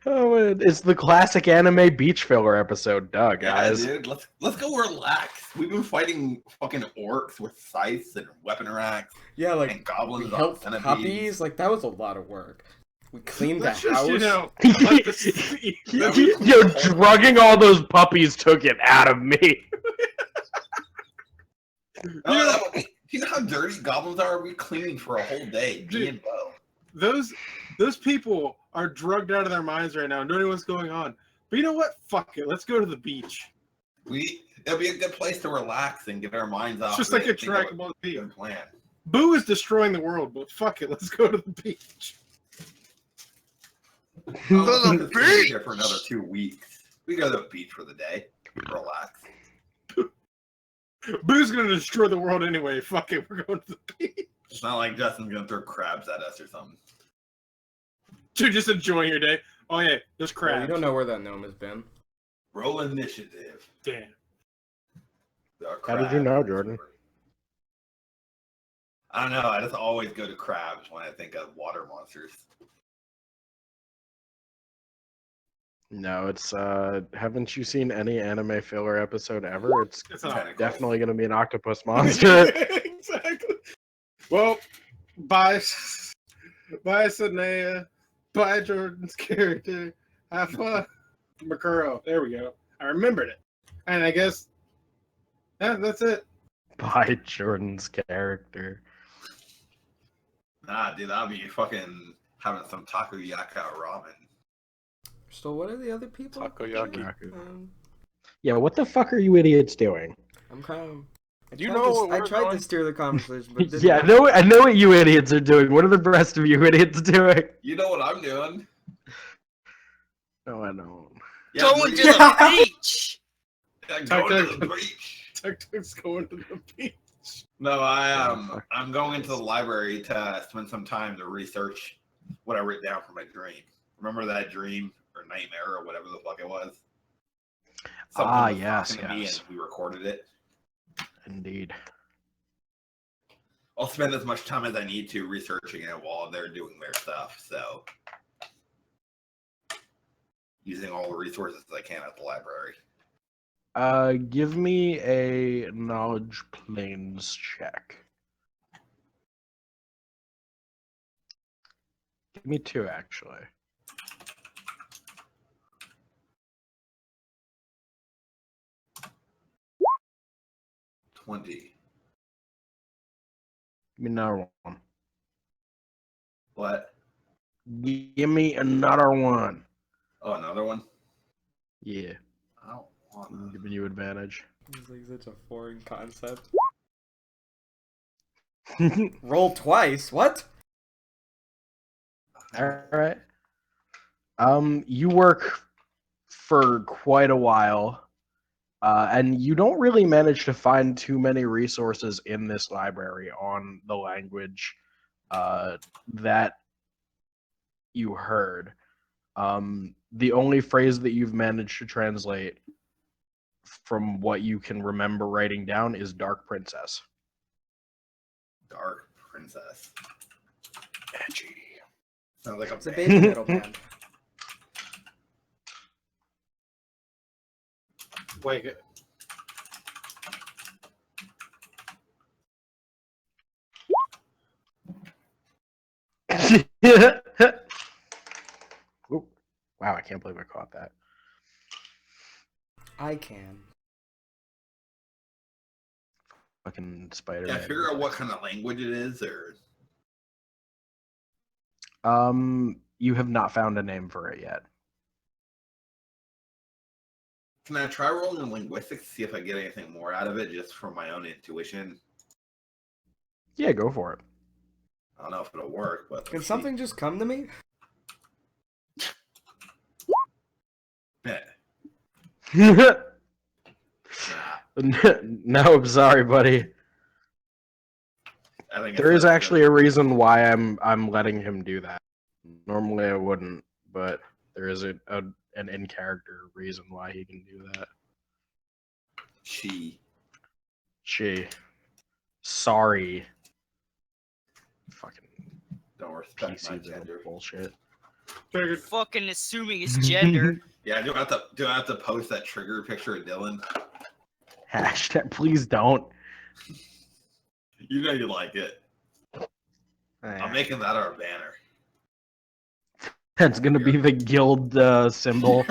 Oh, it's the classic anime beach filler episode, duh, Yeah, guys. dude, let's go relax. We've been fighting fucking orcs with scythes and weapon racks Yeah, like and goblins we on helped centipedes. puppies. Like that was a lot of work. We cleaned the That's house. just, you know, like the- Yo, drugging all those puppies took it out of me. You know how dirty goblins are? We cleaning for a whole day. Me Dude. and Bo. those people are drugged out of their minds right now, knowing what's going on. But you know what? Fuck it. Let's go to the beach. It'll be a good place to relax and get our minds off. It's just of like it a and think of trackable a beach. good plan. Boo is destroying the world, but fuck it. Let's go to the beach. I'm gonna stay here for another 2 weeks. We go to the beach for the day. Relax. Boo's gonna destroy the world anyway. Fuck it. We're going to the beach. It's not like Justin's gonna throw crabs at us or something. You're just enjoying your day. Oh yeah, there's Well, crabs. you don't know where that gnome has been. Roll initiative. Damn. How did you know, Jordan? I don't know. I just always go to crabs when I think of water monsters. No, it's haven't you seen any anime filler episode ever? It's It's not. Tentacles. definitely gonna be an octopus monster. Exactly. Well, bye, Sanaya. Bye, Jordan's character. Have fun, Makuro. There we go. I remembered it. And I guess, yeah, that's it. By Jordan's character. Nah, dude, I'll be fucking having some takoyaki ramen. So what are the other people? Takoyaki. Yeah, what the fuck are you idiots doing? I'm kind of. You know what I we're tried doing? to steer the conversation, but didn't Yeah, I know what you idiots are doing. What are the rest of you idiots doing? You know what I'm doing? No, I don't. Yeah, Going to we're- the beach. Yeah, going to the beach. Tuk-tuk's going to the beach. No, I'm going into the library to spend some time to research what I wrote down for my dream. Remember that dream or nightmare or whatever the fuck it was? Ah, was yes, talking to me yes. and we recorded it. Indeed. I'll spend as much time as I need to researching it while they're doing their stuff. So, using all the resources I can at the library. Give me a knowledge planes check. Give me 2, actually. $20. Give me another one. What? Give me another one. Oh, another one? Yeah, I don't want I'm giving you advantage. It's like such a foreign concept. Roll twice. What? All right. You work for quite a while, and you don't really manage to find too many resources in this library on the language that you heard. The only phrase that you've managed to translate from what you can remember writing down is Dark Princess. Dark Princess. Edgy. Sounds like a It's a band. baby metal band. Wait. Oop. Wow, I can't believe I caught that. I can. Fucking spider. Yeah, figure out what kind of language it is, or You have not found a name for it yet. can I try rolling linguistics to see if I get anything more out of it just from my own intuition? Yeah, go for it. I don't know if it'll work, but Can let's something just come to me? see. Yeah. No, I'm sorry, buddy. I think There is it's actually a reason why I'm letting him do that. Normally I wouldn't, but there is an in-character reason why he can do that. she. She. Sorry. Fucking Don't respect my PC little gender. bullshit. Triggered. Fucking assuming his gender. Yeah, do I have to post that trigger picture of Dylan? Hashtag, please don't. You know you like it. I'm making that our banner. That's gonna be the guild symbol,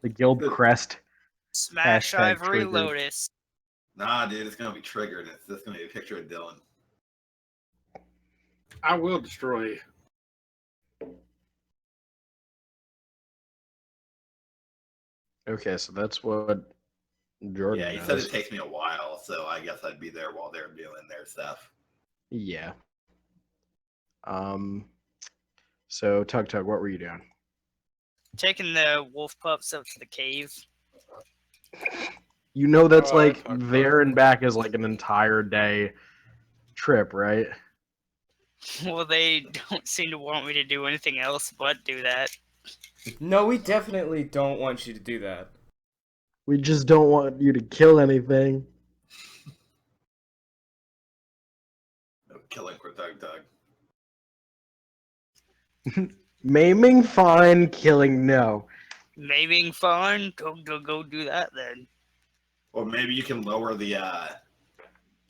the guild crest. Smash Hashtag Ivory triggered. Lotus. Nah, dude, it's gonna be triggered. It's just gonna be a picture of Dylan. I will destroy you. Okay, so that's what Jordan Yeah, he said does. it takes me a while, so I guess I'd be there while they're doing their stuff. Yeah. So Tug, what were you doing? Taking the wolf pups up to the cave. You know that's Oh, I like talked about there it. and back is like an entire day trip, right? Well, they don't seem to want me to do anything else but do that. No, we definitely don't want you to do that. We just don't want you to kill anything. No killing for Doug. Maiming, fine. Killing, no. Maiming fun? Go do that then. Or maybe you can lower the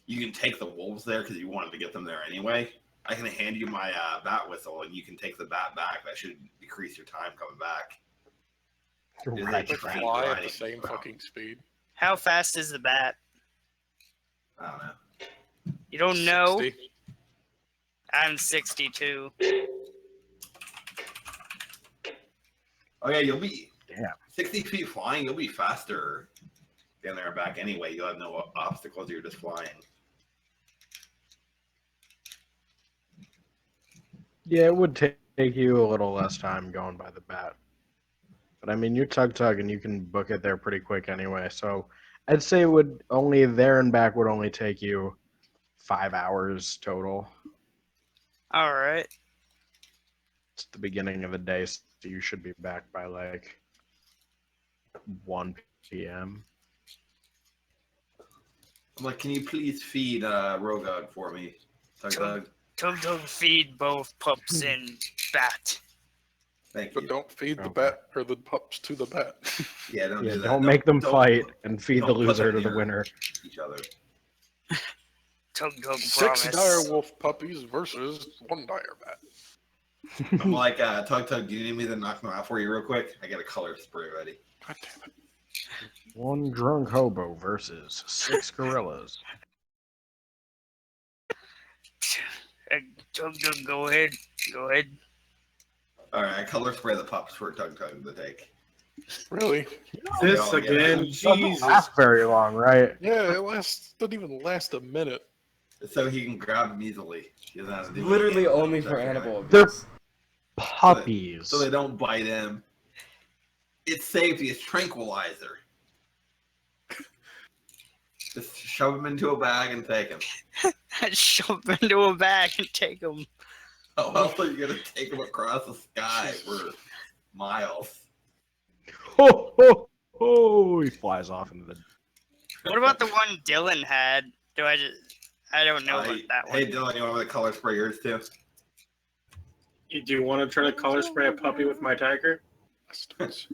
you can take the wolves there because you wanted to get them there anyway. I can hand you my bat whistle and you can take the bat back. That should decrease your time coming back. Is Right. it Like train fly at the riding same around? fucking speed. How fast is the bat? I don't know. You don't know? 60. I'm 62. Oh yeah, you'll be 60 feet flying. You'll be faster getting there and back anyway. You'll have no obstacles. You're just flying. Yeah, it would take you a little less time going by the bat. But I mean, you're Tug and you can book it there pretty quick anyway. So I'd say it would only there and back would only take you 5 hours total. Alright. It's the beginning of the day, so you should be back by like 1 p.m. I'm like, can you please feed Rogog for me? Doug. Tug feed both pups and bat. Thank But you. don't feed the Okay. bat or the pups to the bat. Yeah, don't Yeah, do that. don't make them don't fight and feed the don't put loser them to the near winner. Each other. Tug 6 promise. dire wolf puppies versus 1 dire bat. I'm like, Tug, do you need me to knock them out for you real quick? I got a color spray ready. God damn it. 1 drunk hobo versus 6 gorillas. Tug, go ahead. Go ahead. All right, I color spray the pups for Tug to take. Really? This Oh, yeah. again, Doesn't Jesus. last very long, right? Yeah, it doesn't even last a minute. So he can grab them easily. He doesn't have to do Literally anything. only for Definitely. animal They're- abuse. Puppies. So they don't bite him. It's safety. It's tranquilizer. Just shove him into a bag and take him. Shove him into a bag and take him. Oh, I thought you were gonna take him across the sky for miles. Ho, ho, ho. He flies off into the. What about the one Dylan had? I don't know about that one. Hey Dylan, you want me to color spray yours too? Do you want to try to color spray a puppy with my tiger? Bastards.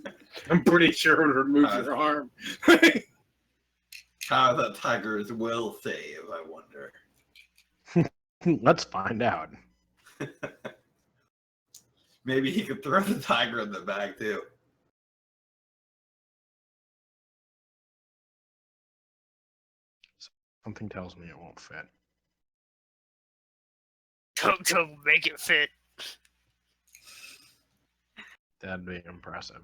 I'm pretty sure it would remove your arm. How that tiger's will save, I wonder. Let's find out. Maybe he could throw the tiger in the bag too. Something tells me it won't fit. Tug, make it fit. That'd be impressive.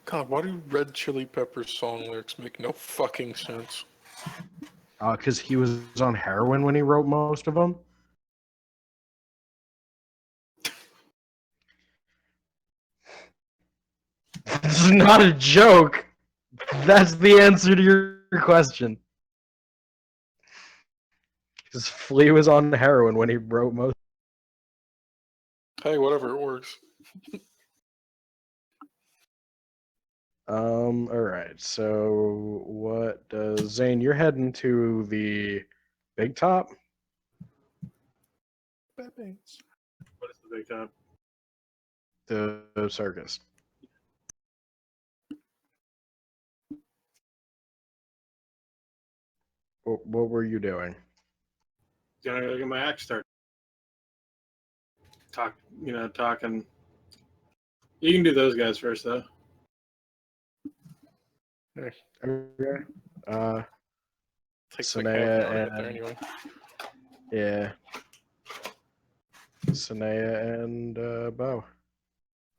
God, why do Red Chili Peppers song lyrics make no fucking sense? Because he was on heroin when he wrote most of them. This is not a joke. That's the answer to your question. Because Flea was on heroin when he wrote most. Hey, whatever, it works. All right. So, what does Zane? You're heading to the big top. What is the big top? The circus. What were you doing? Gonna go get my axe start. Talking. You can do those guys first, though. Okay. Takes like half an hour to Sanaya get there and anyway. yeah, Sanaya and Bo.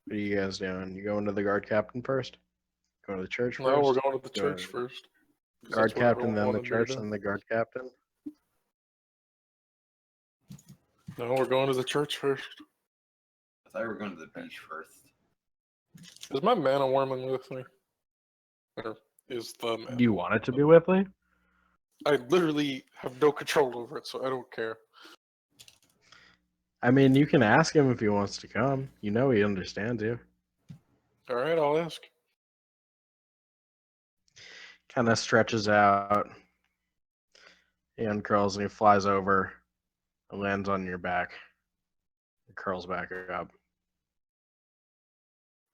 What are you guys doing? You going to the guard captain first? Going to the church first? No, we're going to the Going church to first. 'cause guard that's what captain, everyone then the wanted me to church, do. then the guard captain. No, we're going to the church first. I thought we were going to the beach first. Is my mana warming with me? Or is the mana? Do you want it to be Whipley? I literally have no control over it, so I don't care. I mean, you can ask him if he wants to come. You know he understands you. All right, I'll ask. Kind of stretches out. He uncurls and he flies over and lands on your back. He curls back up.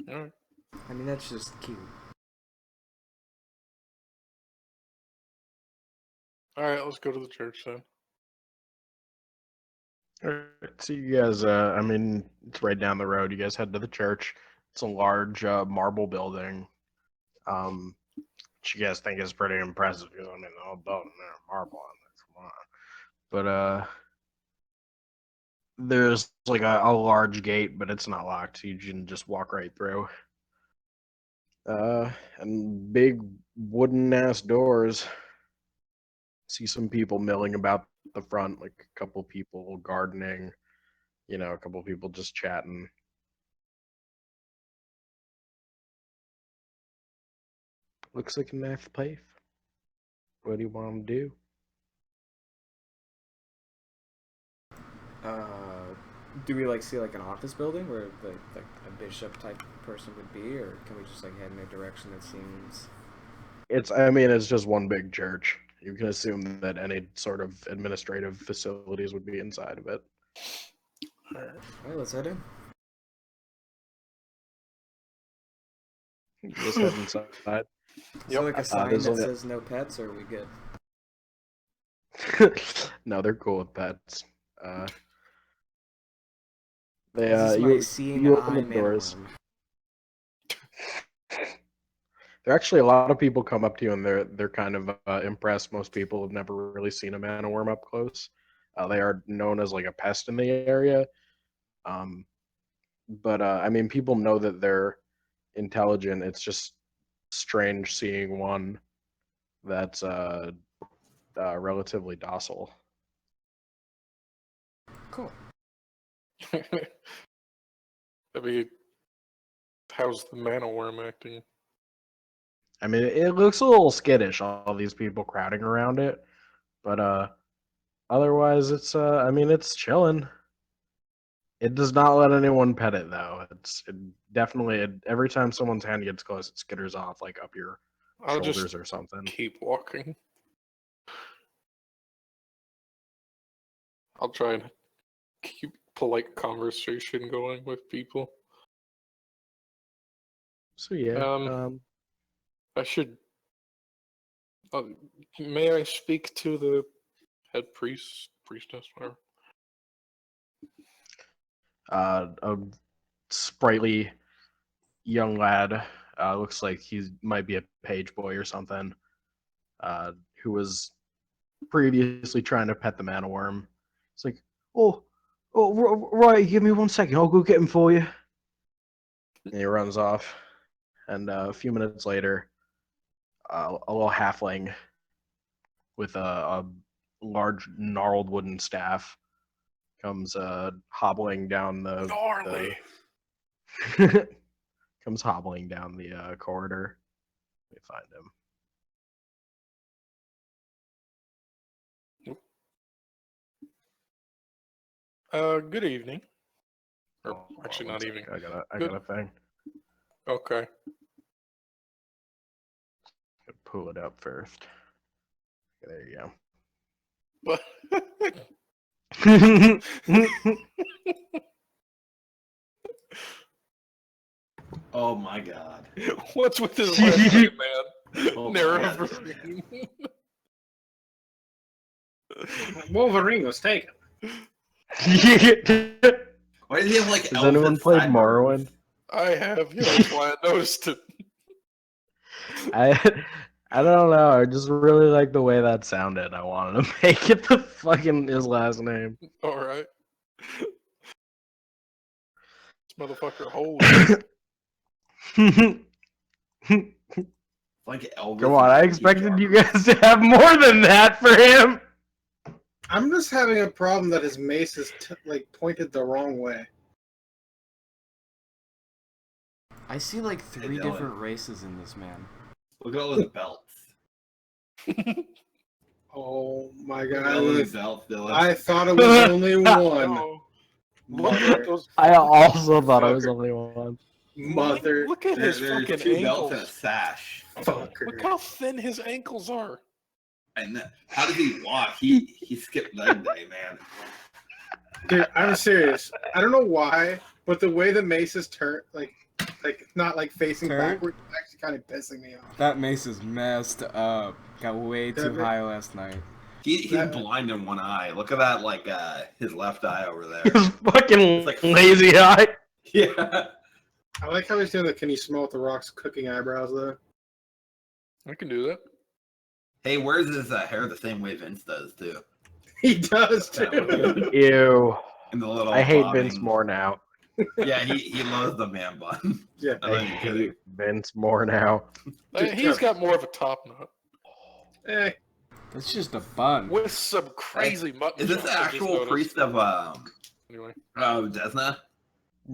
All right. I mean, that's just cute. All right, let's go to the church then. Alright, so you guys, I mean, it's right down the road. You guys head to the church. It's a large marble building. Which you guys think is pretty impressive because I mean the whole building there, marble on it. Come on, but there's like a large gate, but it's not locked. You can just walk right through. And big wooden ass doors. See some people milling about the front, like a couple people gardening. A couple people just chatting. Looks like a nice place. What do you want to do? Do we like see like an office building where like a bishop type person would be, or can we just like head in a direction that seems? It's just one big church. You can assume that any sort of administrative facilities would be inside of it. All right. All right, let's head in. You just head inside. Is there like a sign there's that only- says no pets, or are we good? No, they're cool with pets. They Is this my you seeing you eye open the man doors. worm? There are actually a lot of people come up to you and they're kind of impressed. Most people have never really seen a man worm up close. They are known as like a pest in the area. But people know that they're intelligent. It's just strange seeing one that's relatively docile. Cool. I mean, how's the mana worm acting? I mean, it looks a little skittish, all these people crowding around it, but otherwise, it's chilling. It does not let anyone pet it though. Every time someone's hand gets close, it skitters off like up your I'll shoulders just or something. keep walking. I'll try and keep polite conversation going with people. So yeah, I should. May I speak to the head priestess, whatever? a sprightly young lad, looks like he might be a page boy or something, who was previously trying to pet the man worm. It's like, right, give me 1 second, I'll go get him for you. And he runs off, and a few minutes later, a little halfling with a large gnarled wooden staff comes hobbling down Gnarly. comes hobbling down the corridor. Let me find him. Good evening. Or actually, not even. I got a thing. Okay. Pull it up first. There you What? go. Oh my god. What's with his last name, man? Oh my Narrative God. Ravine. Wolverine was taken. Why does he have like Has anyone Elvis played sideburns? Morrowind? I have, yeah, that's why I noticed it. I don't know. I just really like the way that sounded. I wanted to make it the fucking his last name. Alright. This motherfucker holds. Like Elvis. Come on, and I Ricky expected you Gervais. guys to have more than that for him. I'm just having a problem that his mace is like pointed the wrong way. I see like 3 Dylan. different races in this man. Look at all his belts. Oh my Look at all god! his belts, Dylan. I thought it was only one. No. Look at Mother, those. I also thought I was Fucker. only one. mother, Look at his There's fucking 2 belts and a ankles. sash. fucker. Look how thin his ankles are. And how does he walk? He skipped leg day, man. Dude, I'm serious. I don't know why, but the way the mace is turned, like not like facing Turned? backwards, is actually kind of pissing me off. That mace is messed up. Got way too high last night. He's That- blind in one eye. Look at that, like his left eye over there. His fucking It's like- lazy eye. Yeah. I like how he's doing the "Can you smell what the rock's cooking" eyebrows though. I can do that. Hey, wears his hair the same way Vince does too. He does too. Ew. In the little. I hate bobbing- Vince more now. Yeah, he loves the man bun. Yeah. I'm I not even kidding. hate Vince more now. He's got more of a top knot. Eh, That's just a bun. With some crazy mutton. Is this the chops, I just actual noticed. priest of Anyway. Desna?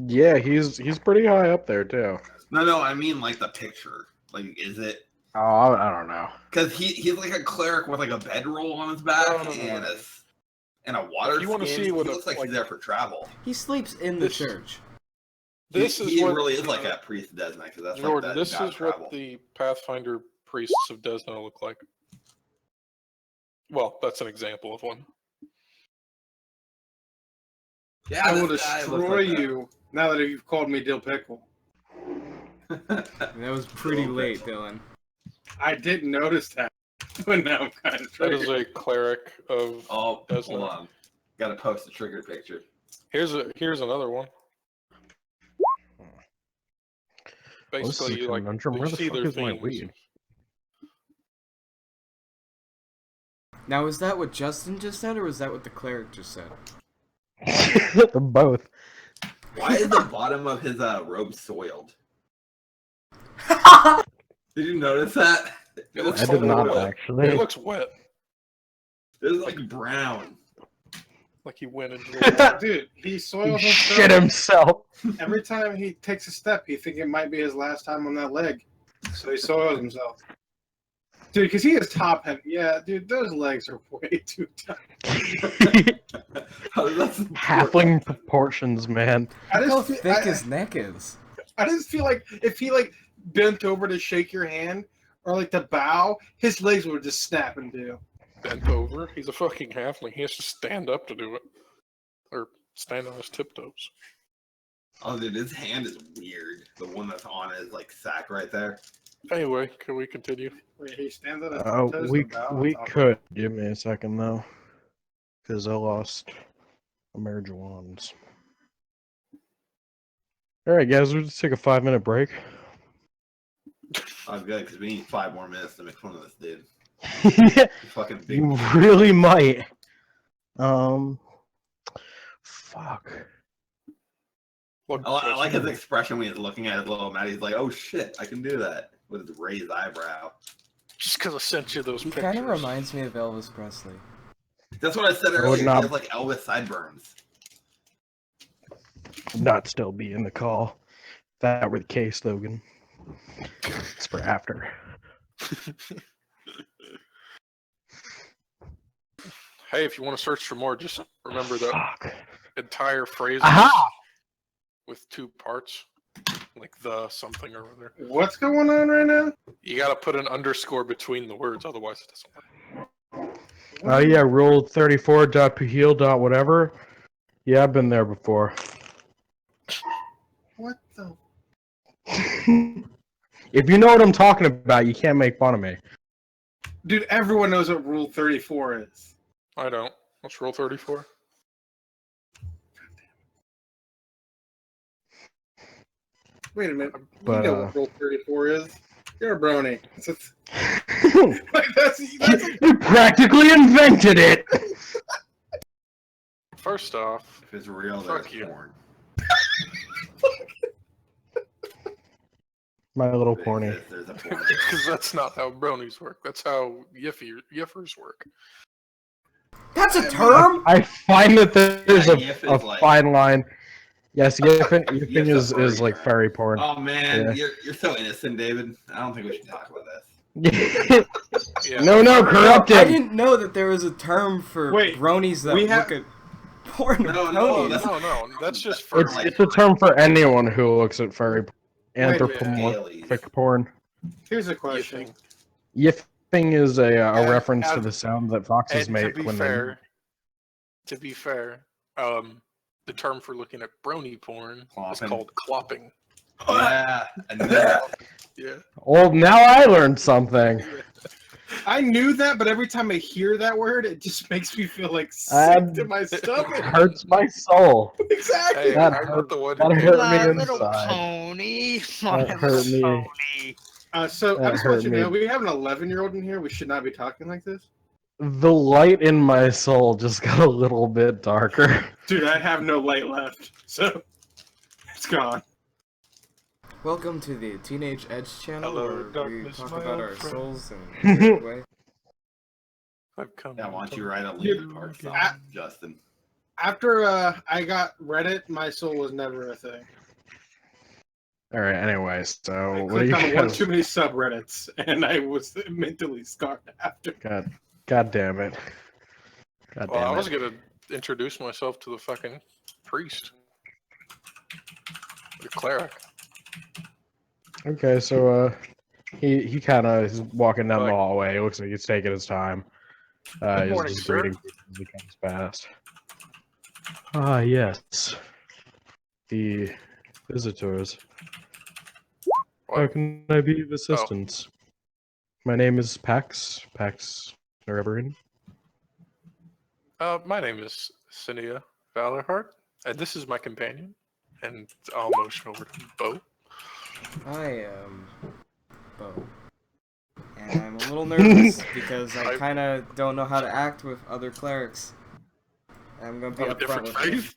Yeah, he's pretty high up there too. No, I mean like the picture. Like, is it? Oh, I don't know. Because he's like a cleric with like a bedroll on his back No. and a water If you wanna skin. see what he a- looks like like- he's there for travel. He sleeps in the This- church. This he is what really is like a priest of Desna because that's Jordan. like This that god is travel. what the Pathfinder priests of Desna look like. Well, that's an example of one. Yeah, I will this guy looks destroy like that. you now that you've called me Dill Pickle. That was pretty Little late, bit. Dylan. I didn't notice that, but now I'm kind of That is triggered. a cleric of. Oh, Desna. hold on. Got to post a trigger picture. Here's another one. Well, this is Basically, a like conundrum. you Where the see fuck their is my themes. weed? Now, is that what Justin just said, or was that what the cleric just said? Them both. Why is the bottom of his robe soiled? Did you notice that? It looks I did not wet. actually. It looks wet, It's like brown. like he went into the water. Dude, he soils He shit himself. himself. Every time he takes a step, he think it might be his last time on that leg, so he soils himself. Dude, because he is top heavy. Yeah, dude, those legs are way too tight. How does that support- Halfling proportions, man. I Look how just, thick I, his neck is. I just feel like if he like bent over to shake your hand or like to bow, his legs would just snap and do. Bent over. He's a fucking halfling. He has to stand up to do it, or stand on his tiptoes. Oh, dude, his hand is weird. The one that's on his like sack right there. Anyway, can we continue? Wait, he stands on his Oh, toes we to bow on we top of could. Give me a second though, because I lost a marriage of wands. All right, guys, we'll just take a 5-minute break. Oh, good, because we need 5 more minutes to make fun of this dude. Fucking big. You really might. Fuck. Look, I like his expression when he's looking at his little mat. He's like, "Oh shit, I can do that," with his raised eyebrow. just because I sent you those He pictures. kind of reminds me of Elvis Presley. That's what I said I would earlier. He not- has like Elvis sideburns. Not still be in the call. If that were the case, Logan. It's for after. Hey, if you want to search for more, just remember that Fuck. entire phrase. Aha! with 2 parts, like the something or other. What's going on right now? You gotta put an underscore between the words, otherwise it doesn't work. Oh yeah, rule 34.pahil. Whatever. Yeah, I've been there before. What the? If you know what I'm talking about, you can't make fun of me. Dude, everyone knows what Rule 34 is. I don't. What's Rule 34? Wait a minute. But, you know what Rule 34 is. You're a brony. Like, that's You practically invented it. First off, If it's real, Fuck there's you. porn. My little If it pony. exists, there's a porn. because that's not how bronies work. That's how yiffers work. That's a term. I find that there's Yeah, a Yif is like- fine line. Yes, yiffing Yif's a is furry like term. furry porn. Oh man, Yeah. you're so innocent, David. I don't think we should talk about this. Yeah. No, I corrupted. didn't know that there was a term for Wait, bronies that we look have- at porn. No, of no, ponies. No, that's just for It's a term for anyone who looks at furry Wait, anthropomorphic porn. Here's a question. yiffing. Yiffing is a And- reference to and- the sound that foxes And to make be when fair, the term for looking at brony porn is Clopping. called clopping. Yeah, and then Yeah. they. Oh, now I learned something. I knew that, but every time I hear that word, it just makes me feel like Um, sick to my It stomach. hurts my soul. Exactly. Hey, That I'm hurt- not the one that who hurt cares. me My little inside. pony. That My hurt little me. pony. So I That just want hurt you to me. know, we have an 11-year-old in here. We should not be talking like this. The light in my soul just got a little bit darker. Dude, I have no light left, so it's gone. Welcome to the Teenage Edge channel, Hello, where we darkness, talk my about old our friend. souls in a weird way. I've come. yeah, why don't you write a Dude, Linkin Park song, I- Justin? After I got Reddit, my soul was never a thing. All right. Anyway, I so what do clicked you on one guys? too many subreddits, and I was mentally scarred after. God damn it. God Well, I damn was it. gonna introduce myself to the fucking priest, the cleric. Okay, so he kind of is walking down the Like- hallway. It looks like he's taking his time. He's morning, just sir. greeting people as he comes past. Ah, yes. The visitors. How What? can I be of assistance? My name is Pax Nereberin. My name is Cinia Valorhart, and this is my companion. And I'll motion over to Bo. I am Bo. And I'm a little nervous because I I- kind of don't know how to act with other clerics. I'm going to be Of a upfront different with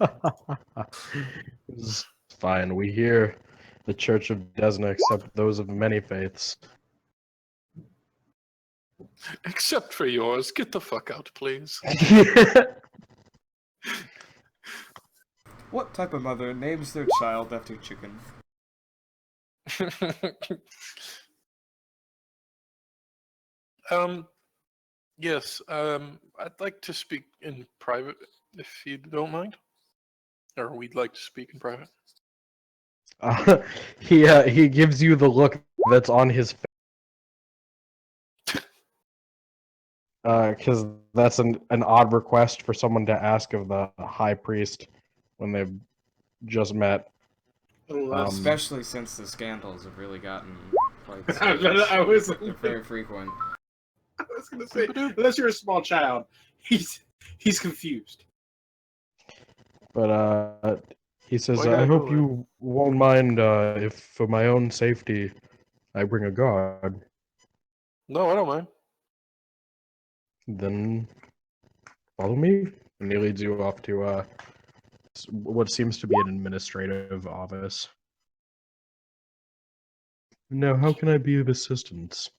you. faith. It's fine. We hear the Church of Desna accept those of many faiths. Except for yours. Get the fuck out, please. What type of mother names their child after chicken? Yes, I'd like to speak in private, if you don't mind. Or we'd like to speak in private. He gives you the look that's on his face. Because that's an odd request for someone to ask of the high priest when they've just met. Unless Especially since the scandals have really gotten quite I serious. was, They're very frequent. I was gonna say, unless you're a small child, he's confused. But he says, Well, yeah, I hope go you won't mind if, for my own safety, I bring a guard. No, I don't mind. Then follow me. And he leads you off to what seems to be an administrative office. Now, how can I be of assistance?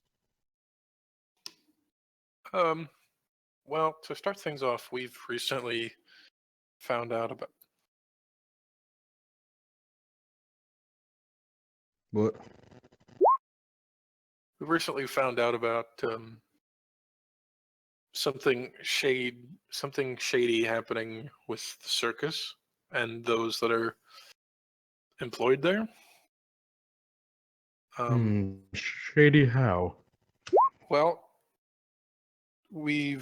Well, to start things off, we've recently found out about. What? We recently found out about something shady happening with the circus, and those that are employed there. Shady how? Well, my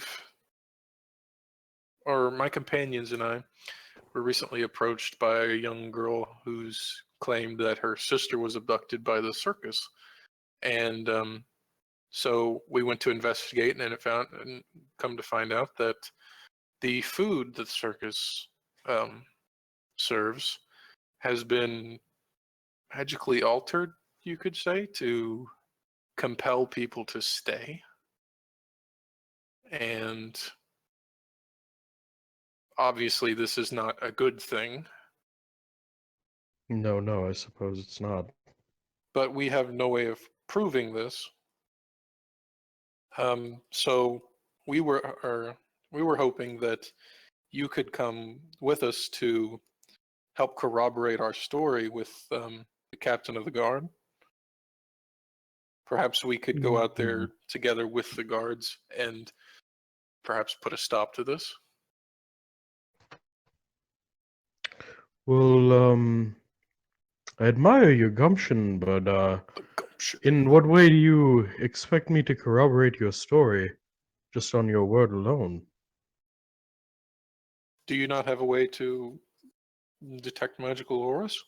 companions and I were recently approached by a young girl who's claimed that her sister was abducted by the circus. And so we went to investigate and come to find out that the food that the circus serves has been magically altered, you could say, to compel people to stay. And obviously this is not a good thing, No, I suppose it's not. but we have no way of proving this. So we were hoping that you could come with us to help corroborate our story with the captain of the guard. Perhaps we could go out there together with the guards and perhaps put a stop to this. Well, I admire your gumption, but The gumption. in what way do you expect me to corroborate your story just on your word alone? Do you not have a way to detect magical auras?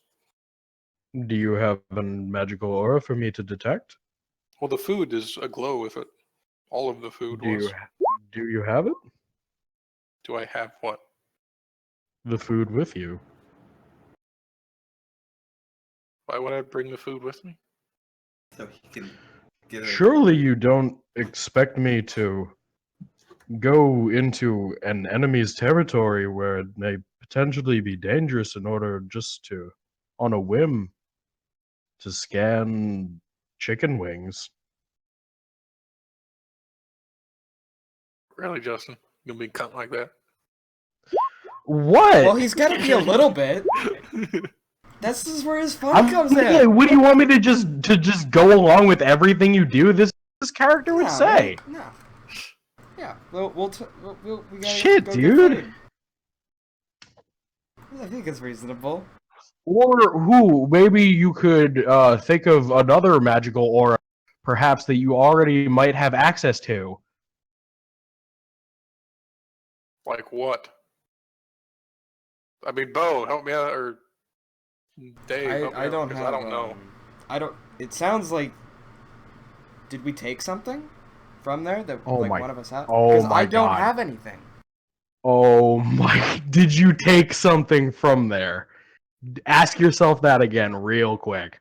Do you have a magical aura for me to detect? Well, the food is aglow with it. All of the food was. Do you have it? Do I have what? The food with you? Why would I bring the food with me? So he can get a Surely you don't expect me to go into an enemy's territory where it may potentially be dangerous in order just to, on a whim, to scan chicken wings. Really, Justin? You'll be cut like that? What? Well, he's got to be a little bit. This is where his fun I'm comes yeah, in. what do you want me to just go along with everything you do? This character would No, say. No. Yeah, we gotta Shit, go get dude. food. I think it's reasonable. Or who? Maybe you could think of another magical aura, perhaps that you already might have access to. Like what? I mean, Bo, help me out, or Dave, help me I out, don't 'cause have. I don't know. I don't. It sounds like. Did we take something from there that Oh like my- one of us had? oh 'Cause my I don't God. have anything. Oh my! Did you take something from there? Ask yourself that again, real quick.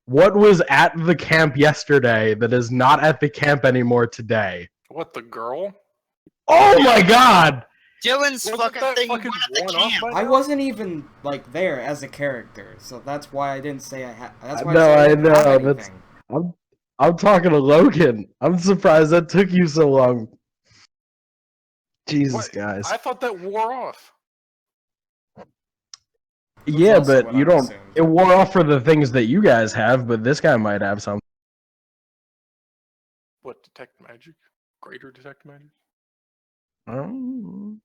What was at the camp yesterday that is not at the camp anymore today? What, the girl? Oh my God! Dylan's Wasn't fucking that thing fucking went at the worn off camp. by I now? wasn't even like there as a character, so that's why I didn't say I had. That's why No, I, said I I didn't have know, that's- anything. I'm talking to Logan. I'm surprised that took you so long. Jesus, What? guys. I thought that wore off. That's Yeah, also but what you I don't. assumed. It wore off for the things that you guys have, but this guy might have some. What, detect magic? Greater detect magic? Oh.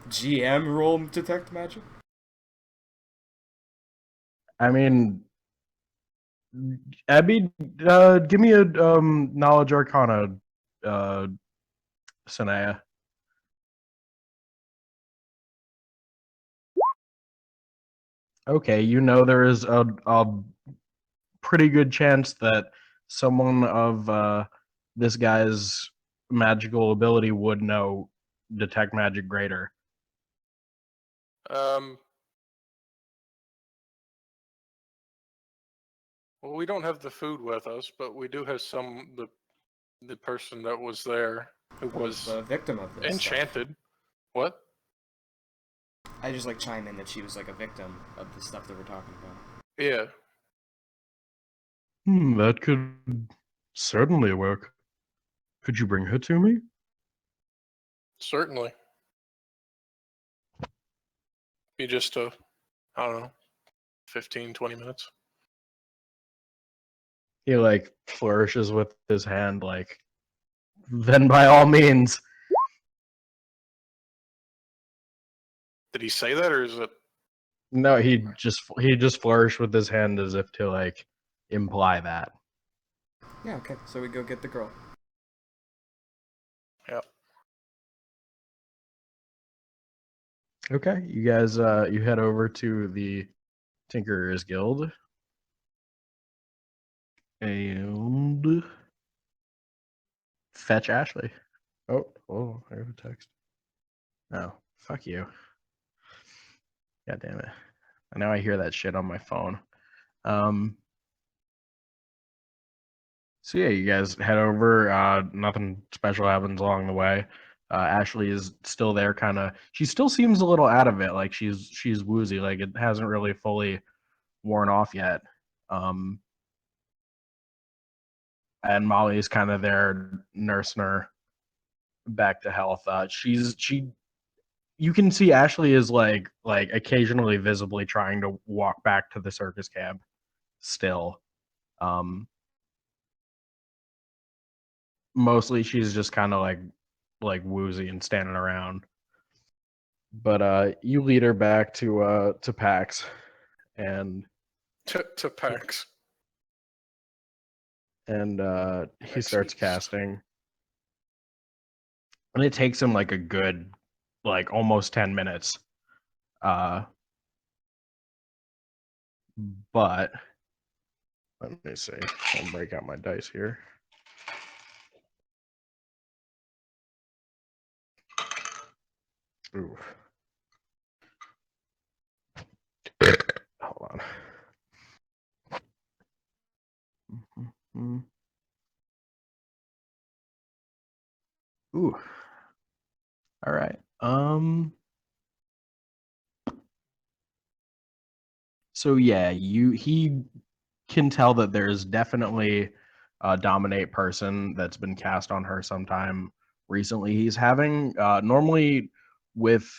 GM roll detect magic. I mean, Abby, give me a knowledge arcana, Sanaya. Okay, you know there is a pretty good chance that someone of this guy's magical ability would know detect magic greater. Well, we don't have the food with us, but we do have the person that was there who was The victim of this. stuff. enchanted. What? I just like chime in that she was like a victim of the stuff that we're talking about. Yeah. That could certainly work. Could you bring her to me? Certainly. Be just I don't know, 15, 20 minutes. He like flourishes with his hand, like, then by all means. Did he say that, or is it? No, he just flourished with his hand as if to like imply that. Yeah, okay. So we go get the girl. Yep. Okay, you guys, you head over to the Tinkerers Guild, and fetch Ashley. Oh, I have a text. Oh, fuck you. God damn it. I know I hear that shit on my phone. So yeah, you guys head over. Nothing special happens along the way. Ashley is still there, kind of. She still seems a little out of it, like she's woozy, like it hasn't really fully worn off yet. And Molly's kind of there nursing her back to health. You can see Ashley is like occasionally visibly trying to walk back to the circus cab still. Mostly she's just kind of like woozy and standing around. But you lead her back to Pax, and To PAX. he starts Excuse. casting. And it takes him like a good like almost 10 minutes. But let me see. I'll break out my dice here. Ooh. Hold on. Ooh. All right. So yeah, he can tell that there's definitely a dominate person that's been cast on her sometime recently. He's having normally with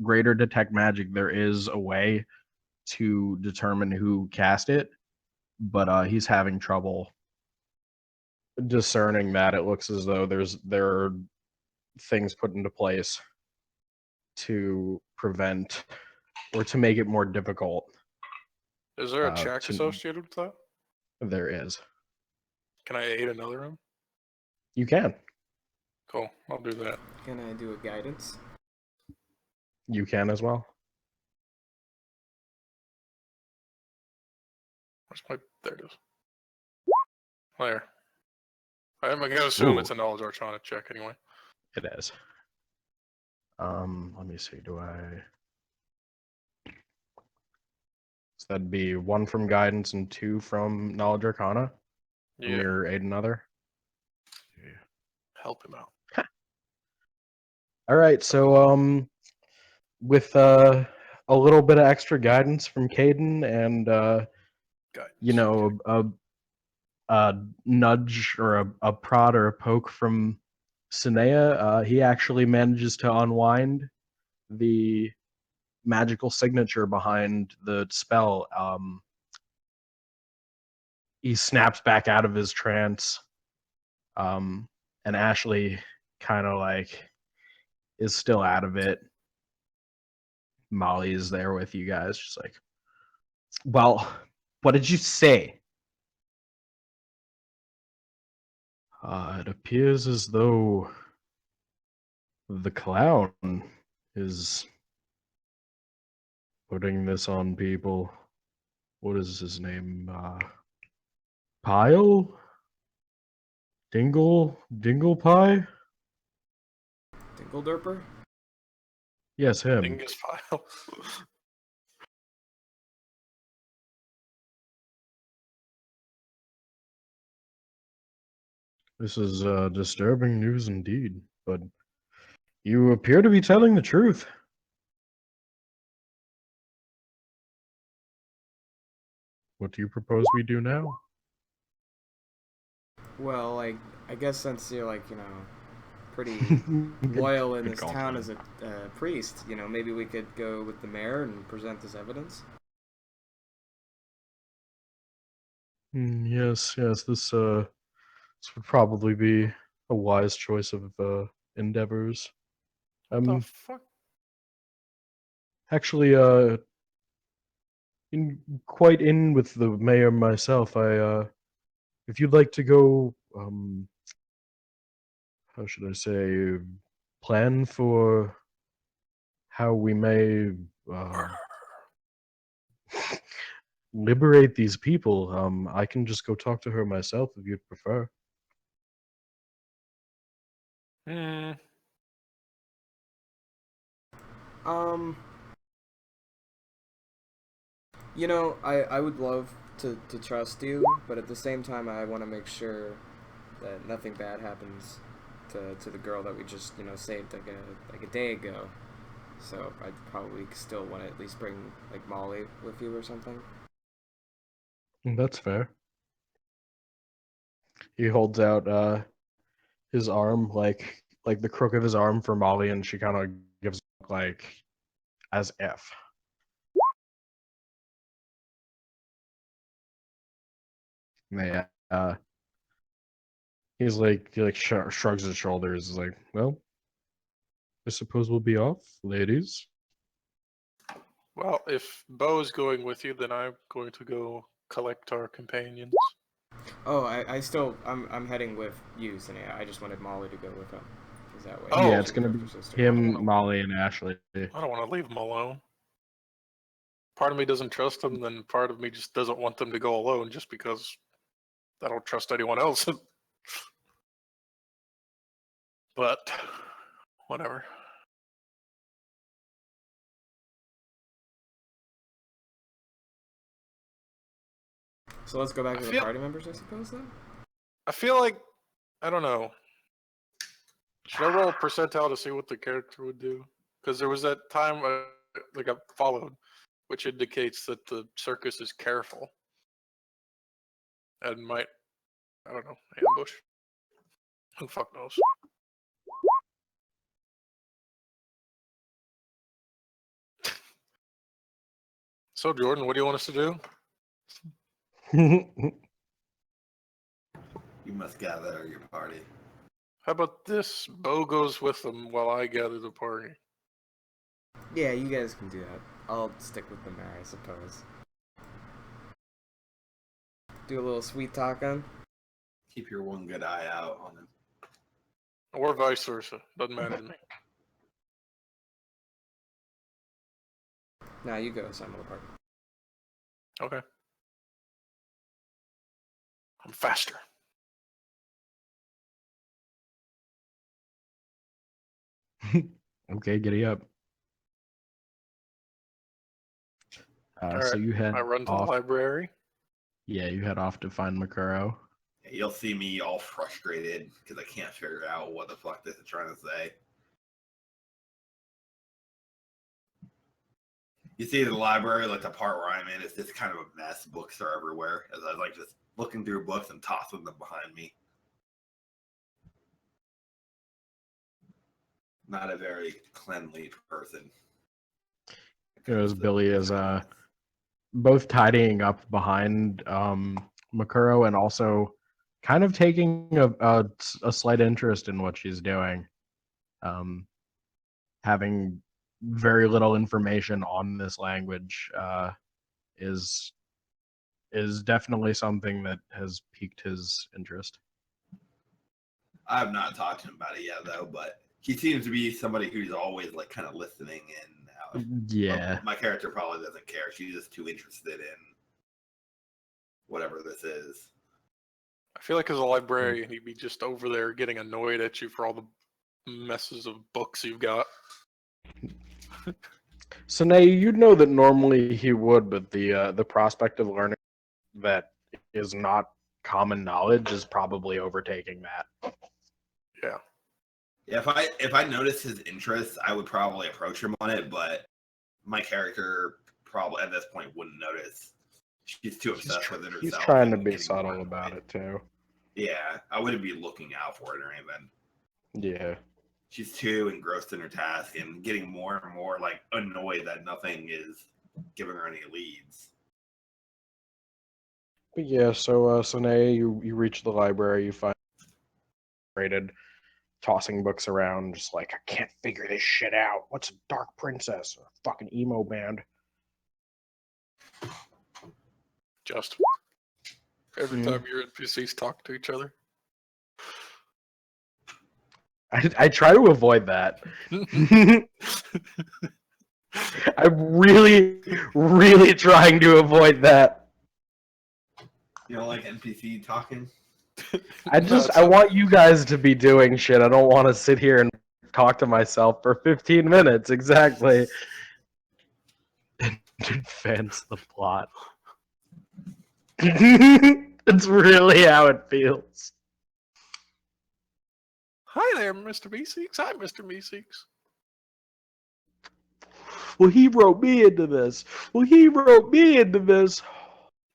greater detect magic there is a way to determine who cast it, but he's having trouble discerning that. It looks as though there are things put into place to prevent or to make it more difficult. Is there a check to- associated with that? There is. Can I aid another room? You can. Cool. I'll do that. Can I do a guidance? You can as well. Where's my? There it is. There. I'm gonna assume Ooh. it's a knowledge arcana check anyway. It is. Let me see. So that'd be 1 from guidance and 2 from knowledge arcana. From Yeah. your aid another. Help him out. All right. So with a little bit of extra guidance from Caden and Guidance. you know a nudge or a prod or a poke from Sinea, he actually manages to unwind the magical signature behind the spell. He snaps back out of his trance, and Ashley kind of like is still out of it. Molly is there with you guys, just like, well, what did you say? It appears as though the clown is putting this on people. What is his name? Pile? Dingle Pie? Dingledurper? Yes, him. Dingus file. This is disturbing news indeed, but you appear to be telling the truth. What do you propose we do now? Well, I guess since you're like, pretty loyal in Good this call, town John. as a priest, maybe we could go with the mayor and present this evidence. Yes, this would probably be a wise choice of endeavors. What the fuck? Actually, quite in with the mayor myself. If you'd like to go, how should I say, plan for how we may liberate these people, I can just go talk to her myself if you'd prefer. Hmm. Um, you know, I would love to trust you, but at the same time, I want to make sure that nothing bad happens to the girl that we just saved like a day ago. So I'd probably still want to at least bring like Molly with you or something. That's fair. He holds out his arm, like the crook of his arm for Molly, and she kind of gives like as if. Yeah. He shrugs his shoulders. He's like, well, I suppose we'll be off, ladies. Well, if Bo's going with you, then I'm going to go collect our companions. Oh, I'm heading with you, Sinea. I just wanted Molly to go with him. Is that way? Oh. Yeah, it's gonna be him, Molly, and Ashley. I don't want to leave them alone. Part of me doesn't trust them, then part of me just doesn't want them to go alone just because I don't trust anyone else. But whatever. So let's go back I to the feel- party members, I suppose, then? I feel like I don't know. Should I roll a percentile to see what the character would do? Because there was that time like I followed, which indicates that the circus is careful and might, I don't know, ambush. Who the fuck knows? So Jordan, what do you want us to do? You must gather your party. How about this? Bo goes with them while I gather the party. Yeah, you guys can do that. I'll stick with the mayor, I suppose. Do a little sweet talking. Keep your one good eye out on him. Or vice versa. Doesn't matter to me. Nah, you go, Simon the party. Okay. I'm faster. Okay, giddy up. All So right, you head I run to the off. library. Yeah, you head off to find Makuro. You'll see me all frustrated because I can't figure out what the fuck this is trying to say. You see the library, like the part where I'm in, it's just kind of a mess. Books are everywhere. As I was like just looking through books and tossing them behind me. Not a very cleanly person. As Billy is both tidying up behind Makuro and also kind of taking a slight interest in what she's doing. Having very little information on this language is definitely something that has piqued his interest. I have not talked to him about it yet, though, but he seems to be somebody who's always like kind of listening in. Yeah. Well, my character probably doesn't care. She's just too interested in whatever this is. I feel like as a librarian, he'd be just over there getting annoyed at you for all the messes of books you've got. So now you'd know that normally he would, but the prospect of learning that is not common knowledge is probably overtaking that. Yeah. Yeah, if I noticed his interest, I would probably approach him on it, but my character probably at this point wouldn't notice. She's too obsessed with it herself. He's trying to and be getting subtle more about annoyed. it too. Yeah, I wouldn't be looking out for it or anything. Yeah. She's too engrossed in her task and getting more and more like annoyed that nothing is giving her any leads. But yeah, so Sanae, you reach the library, you find rated. tossing books around, just like, I can't figure this shit out. What's a dark princess or a fucking emo band? Just every Hmm. time your NPCs talk to each other. I try to avoid that. I'm really, really trying to avoid that. You don't like NPC talking? I want you guys to be doing shit. I don't want to sit here and talk to myself for 15 minutes exactly. Advance the plot. It's really how it feels. Hi there, Mr. Meeseeks. Hi, Mr. Meeseeks. Well, he wrote me into this. Well, he wrote me into this.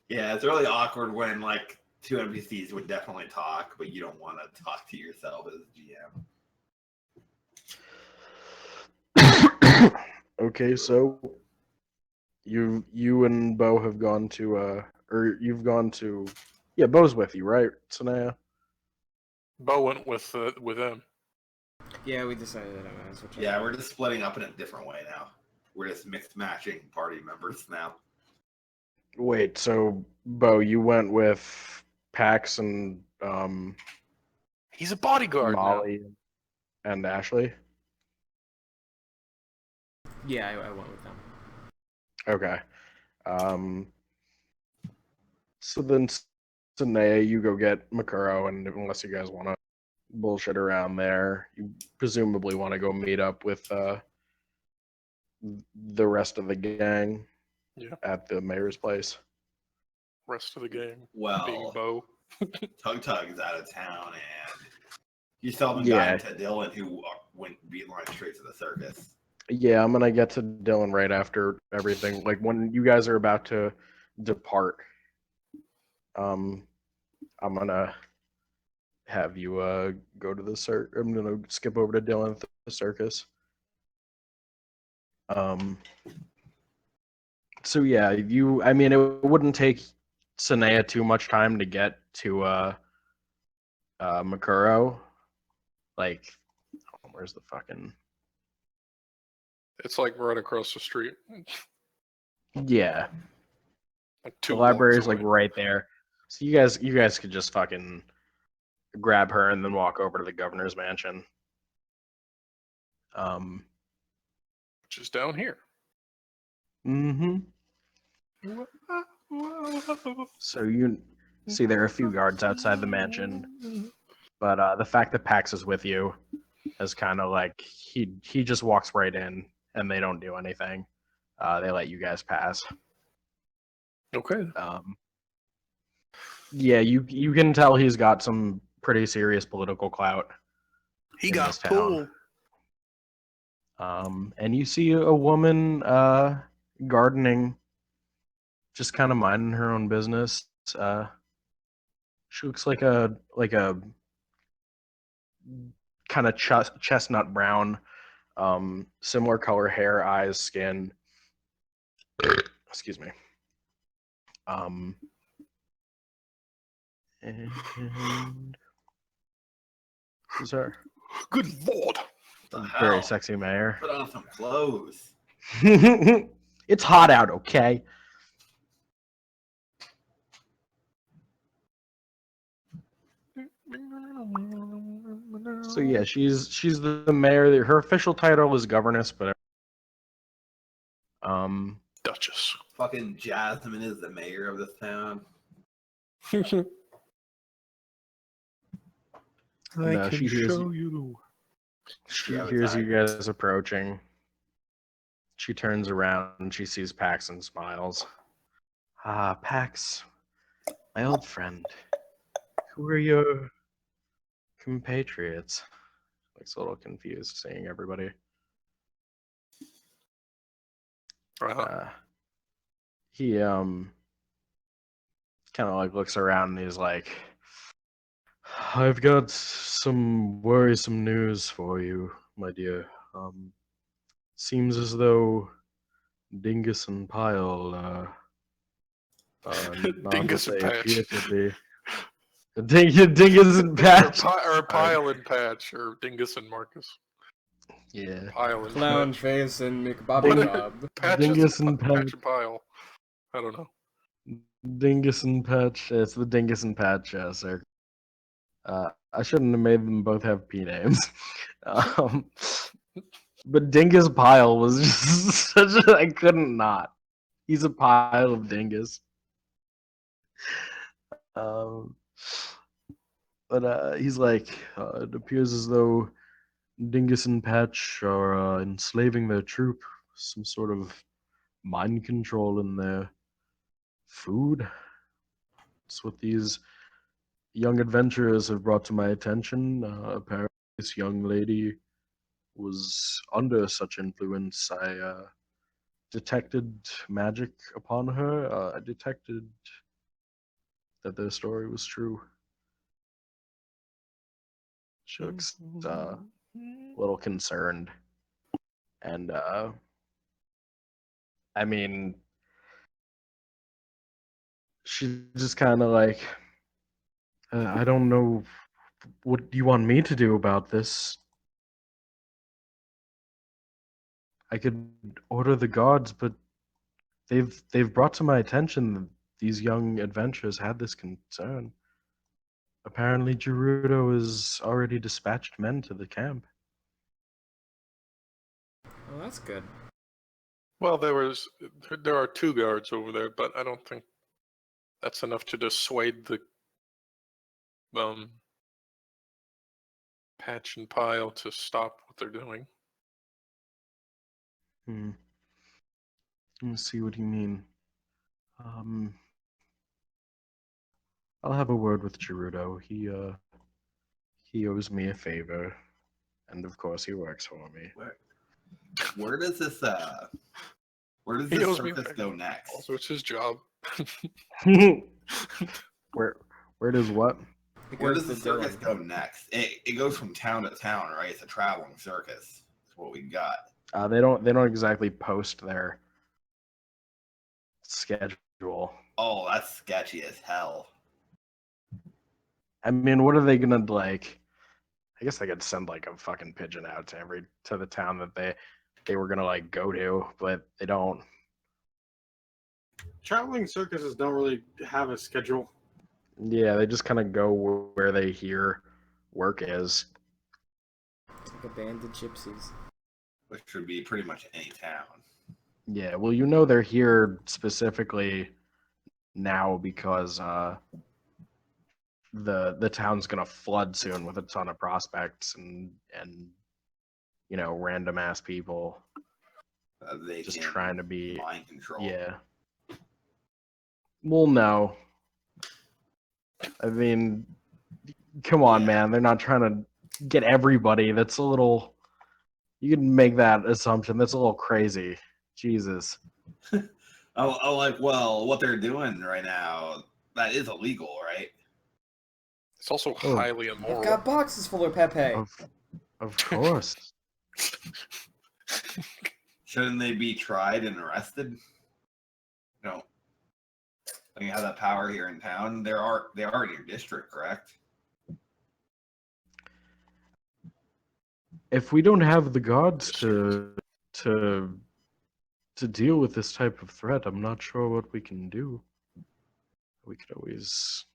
Yeah, it's really awkward when like two NPCs would definitely talk, but you don't want to talk to yourself as GM. Okay, so you and Bo have gone to or you've gone to, yeah, Bo's with you, right, Sanaya? Bo went with them. Yeah, we decided that I'm gonna switch. Yeah, we're just splitting up in a different way now. We're just mixed matching party members now. Wait, so Bo, you went with Pax and He's a bodyguard now. Molly and Ashley? Yeah, I went with them. Okay. So then Sanaya, you go get Makuro, and unless you guys want to bullshit around there, you presumably want to go meet up with the rest of the gang at the mayor's place. Rest of the gang being Well, Bo. Tug Tug is out of town, and you still haven't Yeah. gotten to Dylan, who went beeline straight to the circus. Yeah, I'm gonna get to Dylan right after everything. Like when you guys are about to depart, I'm gonna have you go to the circus. I'm gonna skip over to Dylan at the circus. So yeah, I mean, it wouldn't take Sanaya too much time to get to Makuro. Like, where's the fucking? It's like right across the street. Yeah, Like the 2 library is blocks like away. right there. So you guys could just fucking grab her and then walk over to the governor's mansion. Which is down here. Mm-hmm. So you see there are a few guards outside the mansion, but the fact that Pax is with you is kind of like he just walks right in and they don't do anything. They let you guys pass. Okay. Yeah, you can tell he's got some pretty serious political clout. He in got this town. pulled. And you see a woman gardening, just kind of minding her own business. She looks like a kind of chestnut brown, similar color hair, eyes, skin. Excuse me. And this is her. Good lord. The Very hell? sexy mayor. Put on some clothes. It's hot out, okay? So yeah, she's the mayor. Her official title is governess, but Duchess. Fucking Jasmine is the mayor of this town. no, she hears you. she Yeah, hears you tiger. guys approaching. She turns around and she sees Pax and smiles. Ah, Pax, my old friend. Who are your compatriots? Looks a little confused seeing everybody. He kind of like looks around and he's like, I've got some worrisome news for you, my dear. Seems as though Dingus and Pyle are not Dingus what and they Patch. appear to be. Dingus and Or, Patch. or Pile and Patch, or Dingus and Marcus. Yeah. Pile and Clown Patch. face and What McBobby are- Bob. Patches Dingus and and Patch Patch. and Pile. I don't know. Dingus and Patch. It's the Dingus and Patch, sir. I shouldn't have made them both have P names. Um, but Dingus Pile was just such a. I couldn't not. He's a pile of dingus. Um, but he's like, it appears as though Dingus and Patch are enslaving their troop. Some sort of mind control in their food. It's what these young adventurers have brought to my attention. Apparently, this young lady was under such influence. I detected magic upon her. I detected that their story was true. She looks a little concerned. And, I mean, she's just kind of like, I don't know. What do you want me to do about this? I could order the guards, but they've brought to my attention that these young adventurers had this concern. Apparently, Gerudo has already dispatched men to the camp. Oh, that's good. Well, there are 2 guards over there, but I don't think that's enough to dissuade the Patch and Pile to stop what they're doing. Let me see what you mean. I'll have a word with Gerudo. He owes me a favor, and of course he works for me. Where does this He owes me a circus favor. go next? Also, it's his job. Where does what? It Where goes does the to circus Dylan. go next? It goes from town to town, right? It's a traveling circus. That's what we got. They don't exactly post their schedule. Oh, that's sketchy as hell. I mean, what are they gonna like? I guess they could send like a fucking pigeon out to the town that they were gonna like go to, but they don't. Traveling circuses don't really have a schedule. Yeah, they just kind of go where they hear work is. It's like a band of gypsies. Which would be pretty much any town. Yeah, well, they're here specifically now because the town's gonna flood soon with a ton of prospects and random ass people They just can trying to be. mind control. Yeah. Well, no. I mean, come on, Yeah. man. They're not trying to get everybody. That's a little. You can make that assumption. That's a little crazy. Jesus. Well, what they're doing right now, that is illegal, right? It's also Oh. highly I've immoral. got boxes full of Pepe. Of course. Shouldn't they be tried and arrested? No. When you have that power here in town, they are in your district, correct? If we don't have the guards to deal with this type of threat, I'm not sure what we can do. We could always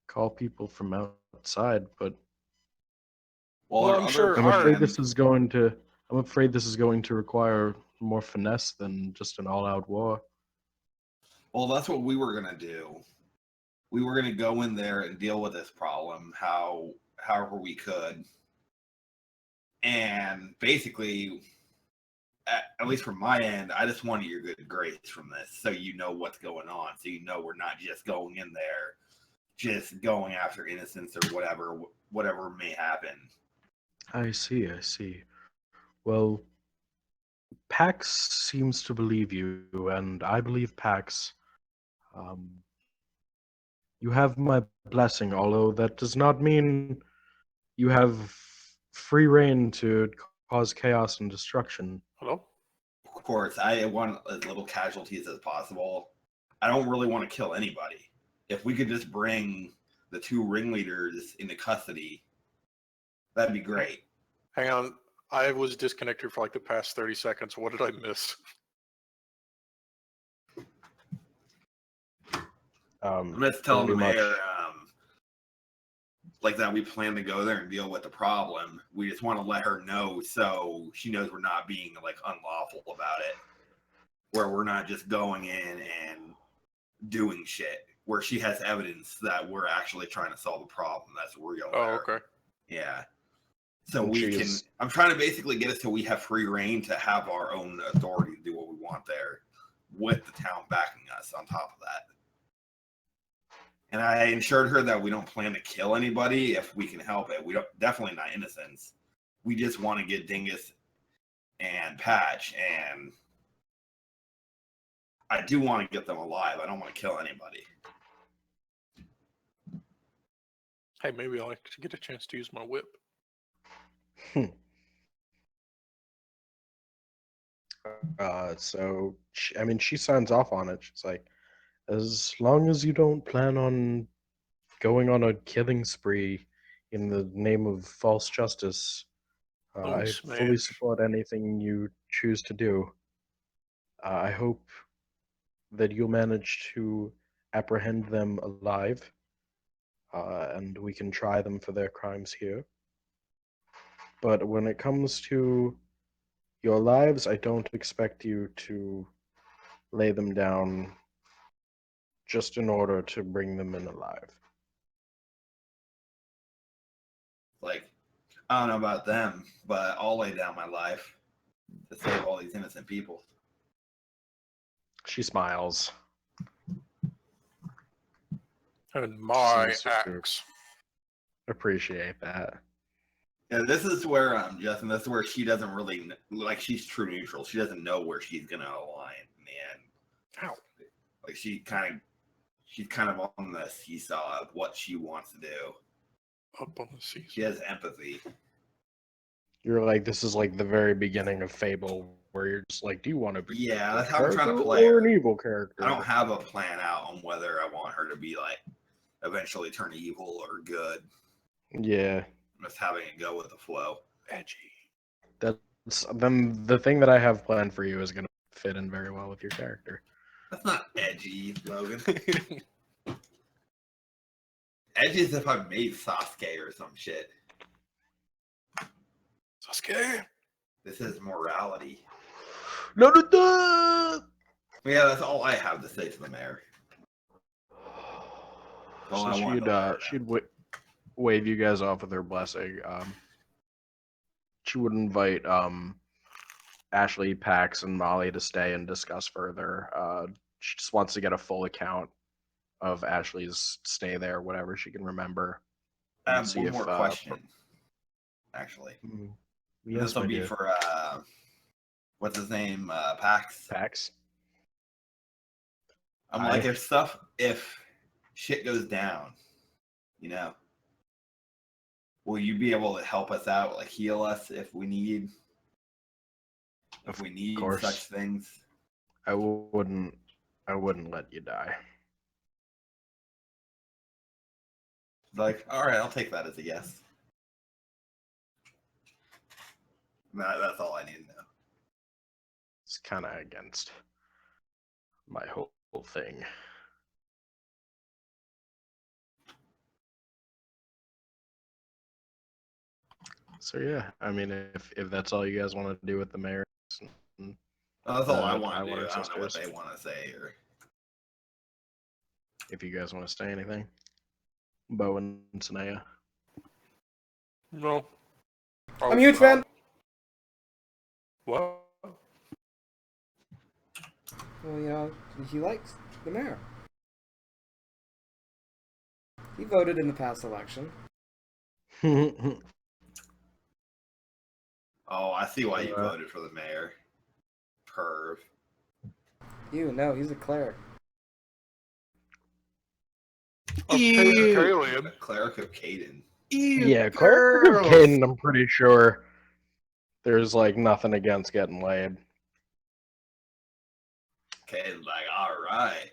call people from outside, but Well, our I'm other sure I'm our- afraid plan- this is going to require more finesse than just an all-out war. Well, that's what we were gonna do. We were gonna go in there and deal with this problem however we could, and basically, at least from my end, I just wanted your good grace from this, so you know what's going on, so you know we're not just going in there, just going after innocents or whatever may happen. I see. Well, Pax seems to believe you, and I believe Pax. You have my blessing, although that does not mean you have free reign to cause chaos and destruction. Hello? Of course, I want as little casualties as possible. I don't really want to kill anybody. If we could just bring the 2 ringleaders into custody, that'd be great. Hang on. I was disconnected for like the past 30 seconds. What did I miss? I'm just telling the pretty much. mayor, like that we plan to go there and deal with the problem. We just want to let her know so she knows we're not being like unlawful about it. Where we're not just going in and doing shit. Where she has evidence that we're actually trying to solve the problem. That's real. Oh, okay. Yeah. So And we can. she's- I'm trying to basically get us to we have free reign to have our own authority to do what we want there, with the town backing us. On top of that. And I assured her that we don't plan to kill anybody if we can help it. We don't, definitely not innocents. We just want to get Dingus and Patch, and I do want to get them alive. I don't want to kill anybody. Hey, maybe I'll like to get a chance to use my whip. So I mean, she signs off on it. She's like, as long as you don't plan on going on a killing spree in the name of false justice, Oh, I fully smash. support anything you choose to do. I hope that you'll manage to apprehend them alive, and we can try them for their crimes here. But when it comes to your lives, I don't expect you to lay them down just in order to bring them in alive. Like, I don't know about them, but I'll lay down my life to save all these innocent people. She smiles. And my Seems to axe. appreciate that. Yeah, this is where Justin. This is where she doesn't really like. She's true neutral. She doesn't know where she's gonna align in the end. Ow. Like she's kind of on the seesaw of what she wants to do. Up on the seas. She has empathy. You're like, this is like the very beginning of Fable, where you're just like, do you want to be Yeah, a that's how I'm trying to character play or her. an evil character? I don't have a plan out on whether I want her to be like eventually turn evil or good. Yeah, I'm just having it go with the flow. Edgy. that's then the thing that I have planned for you is gonna fit in very well with your character. That's not edgy, Logan. Edgy is if I made Sasuke or some shit. Sasuke. This is morality. No. Yeah, that's all I have to say to the mayor. All I So wanted to let her know. she'd wave you guys off with her blessing. She would invite Ashley, Pax, and Molly to stay and discuss further. She just wants to get a full account of Ashley's stay there, whatever she can remember. I and have see one if, more question, actually. Yes, This will my be dear. for what's his name? Pax. Pax. I'm like, if shit goes down, you know, will you be able to help us out, like heal us if we need course. such things? I wouldn't let you die. Like, all right, I'll take that as a yes. That's all I need to know. It's kind of against my whole thing. So yeah, I mean, if that's all you guys want to do with the mayor, That's all I The want to do. Highwater I don't know what Sisters. they want to say or. if you guys want to say anything, Bo and Sanaya. No. I'm a huge fan. What? Well, you know, he likes the mayor. He voted in the past election. Oh, I see why you voted for the mayor. Perv. No, he's a cleric. Caleb. Cleric of Caden. Yeah, Cleric of Caden, I'm pretty sure there's like nothing against getting laid. Caden's like, all right.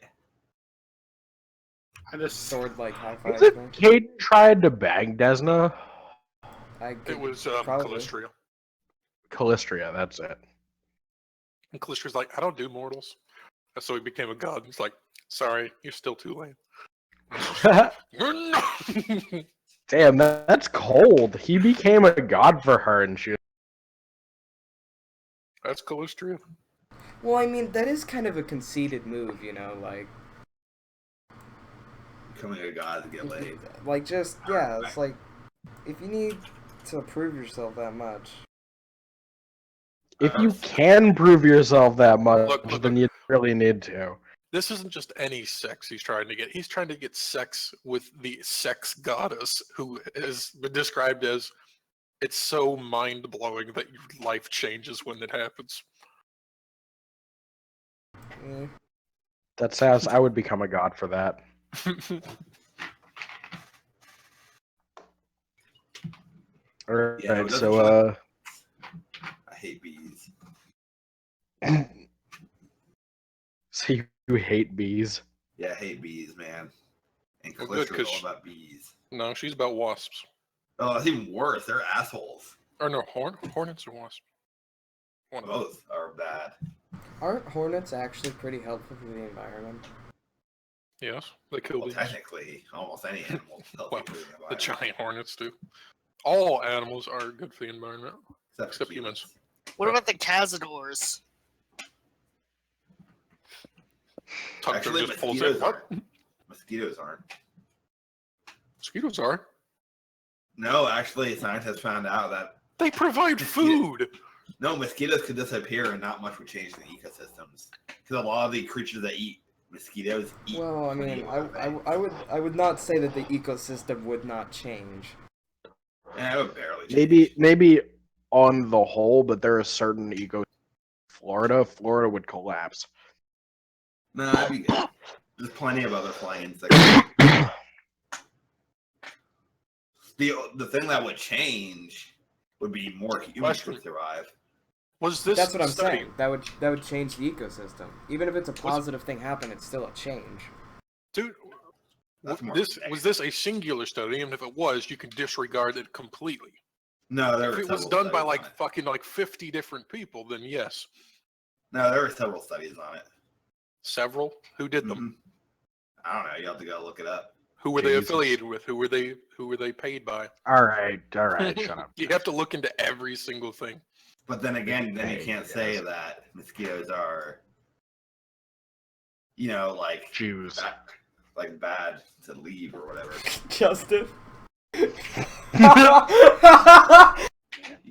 I just sword like high Was five it thing. Kate tried to bang Desna? I It could was probably. Callistria. Callistria, that's it. And Callistria's like, I don't do mortals. And so he became a god. He's like, sorry, you're still too lame. Damn, that's cold. He became a god for her, and she. That's Callistria. Well, I mean, that is kind of a conceited move, you know, Becoming a god to get laid. like just yeah, it's like if you need to prove yourself that much. If you can prove yourself that much, Look. then you really need to. This isn't just any sex he's trying to get. He's trying to get sex with the sex goddess, who has been described as it's so mind blowing that your life changes when it happens. Eh. That sounds. I would become a god for that. All right, Yeah, it doesn't so I hate bees. so you hate bees. Yeah, I hate bees, man. And Well, good, Callistra's 'cause all about bees. No, she's about wasps. Oh, that's even worse. They're assholes. Or no, hornets or wasps. One of them. Both are bad. Aren't hornets actually pretty helpful for the environment? Yes, they kill Well, bees. technically, almost any animal is healthy Well, for the The environment, giant hornets do. All animals are good for the environment. except except humans. What about the Cazadors? Tugter Actually, just pulls mosquitoes in. What? aren't. Mosquitoes aren't. Mosquitoes are. No, actually, scientists found out that They provide food. no, mosquitoes could disappear and not much would change in ecosystems. Because a lot of the creatures that eat mosquitoes eat. Well, I mean, I would not say that the ecosystem would not change. Yeah, it would barely change. Maybe on the whole, but there are certain Florida would collapse. No, that'd be good. There's plenty of other flying insects. The thing that would change would be more humans Question. would survive. Was this That's what I'm study? saying. That would change the ecosystem. Even if it's a positive thing happen, it's still a change. Dude, That's more this negative. was this a singular study? And if it was, you can disregard it completely. No, there If were it was several done by studies like on it. fucking like 50 different people, then yes. No, there were several studies on it. Several. Who did them? Mhm. I don't know. You have to go look it up. Who were they Jesus. affiliated with? Who were they paid by? All right, shut up. You have to look into every single thing. But then again, then you Hey, can't yes. say that mosquitoes are, like Jews. bad to leave or whatever. Justin. You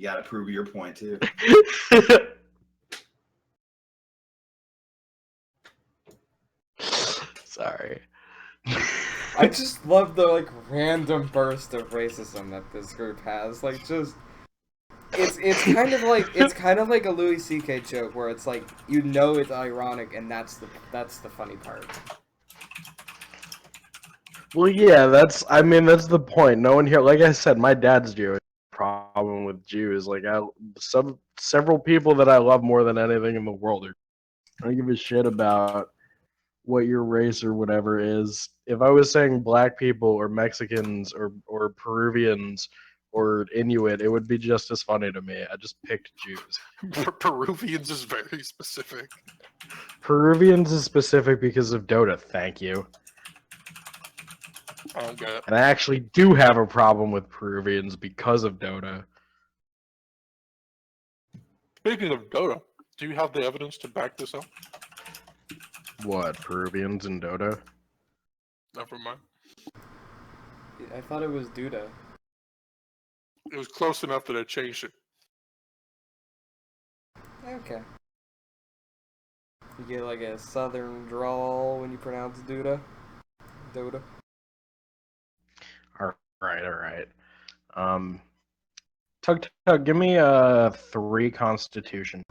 got to prove your point too. Sorry. I just love the random burst of racism that this group has. It's kind of like a Louis C.K. joke where it's like it's ironic and that's the funny part. Well, yeah, that's the point. No one here, like I said, my dad's Jewish. Problem with Jews, several people that I love more than anything in the world I don't give a shit about what your race or whatever is. If I was saying black people or Mexicans or Peruvians or Inuit, it would be just as funny to me. I just picked Jews. Peruvians is very specific. Peruvians is specific because of Dota, thank you. I don't get it. And I actually do have a problem with Peruvians because of Dota. Speaking of Dota, do you have the evidence to back this up? What, Peruvians in Dota? Never mind. I thought it was Duda. It was close enough that I changed it. Okay. You get like a southern drawl when you pronounce Duda. Dota. Alright. Tug, give me 3 Constitution.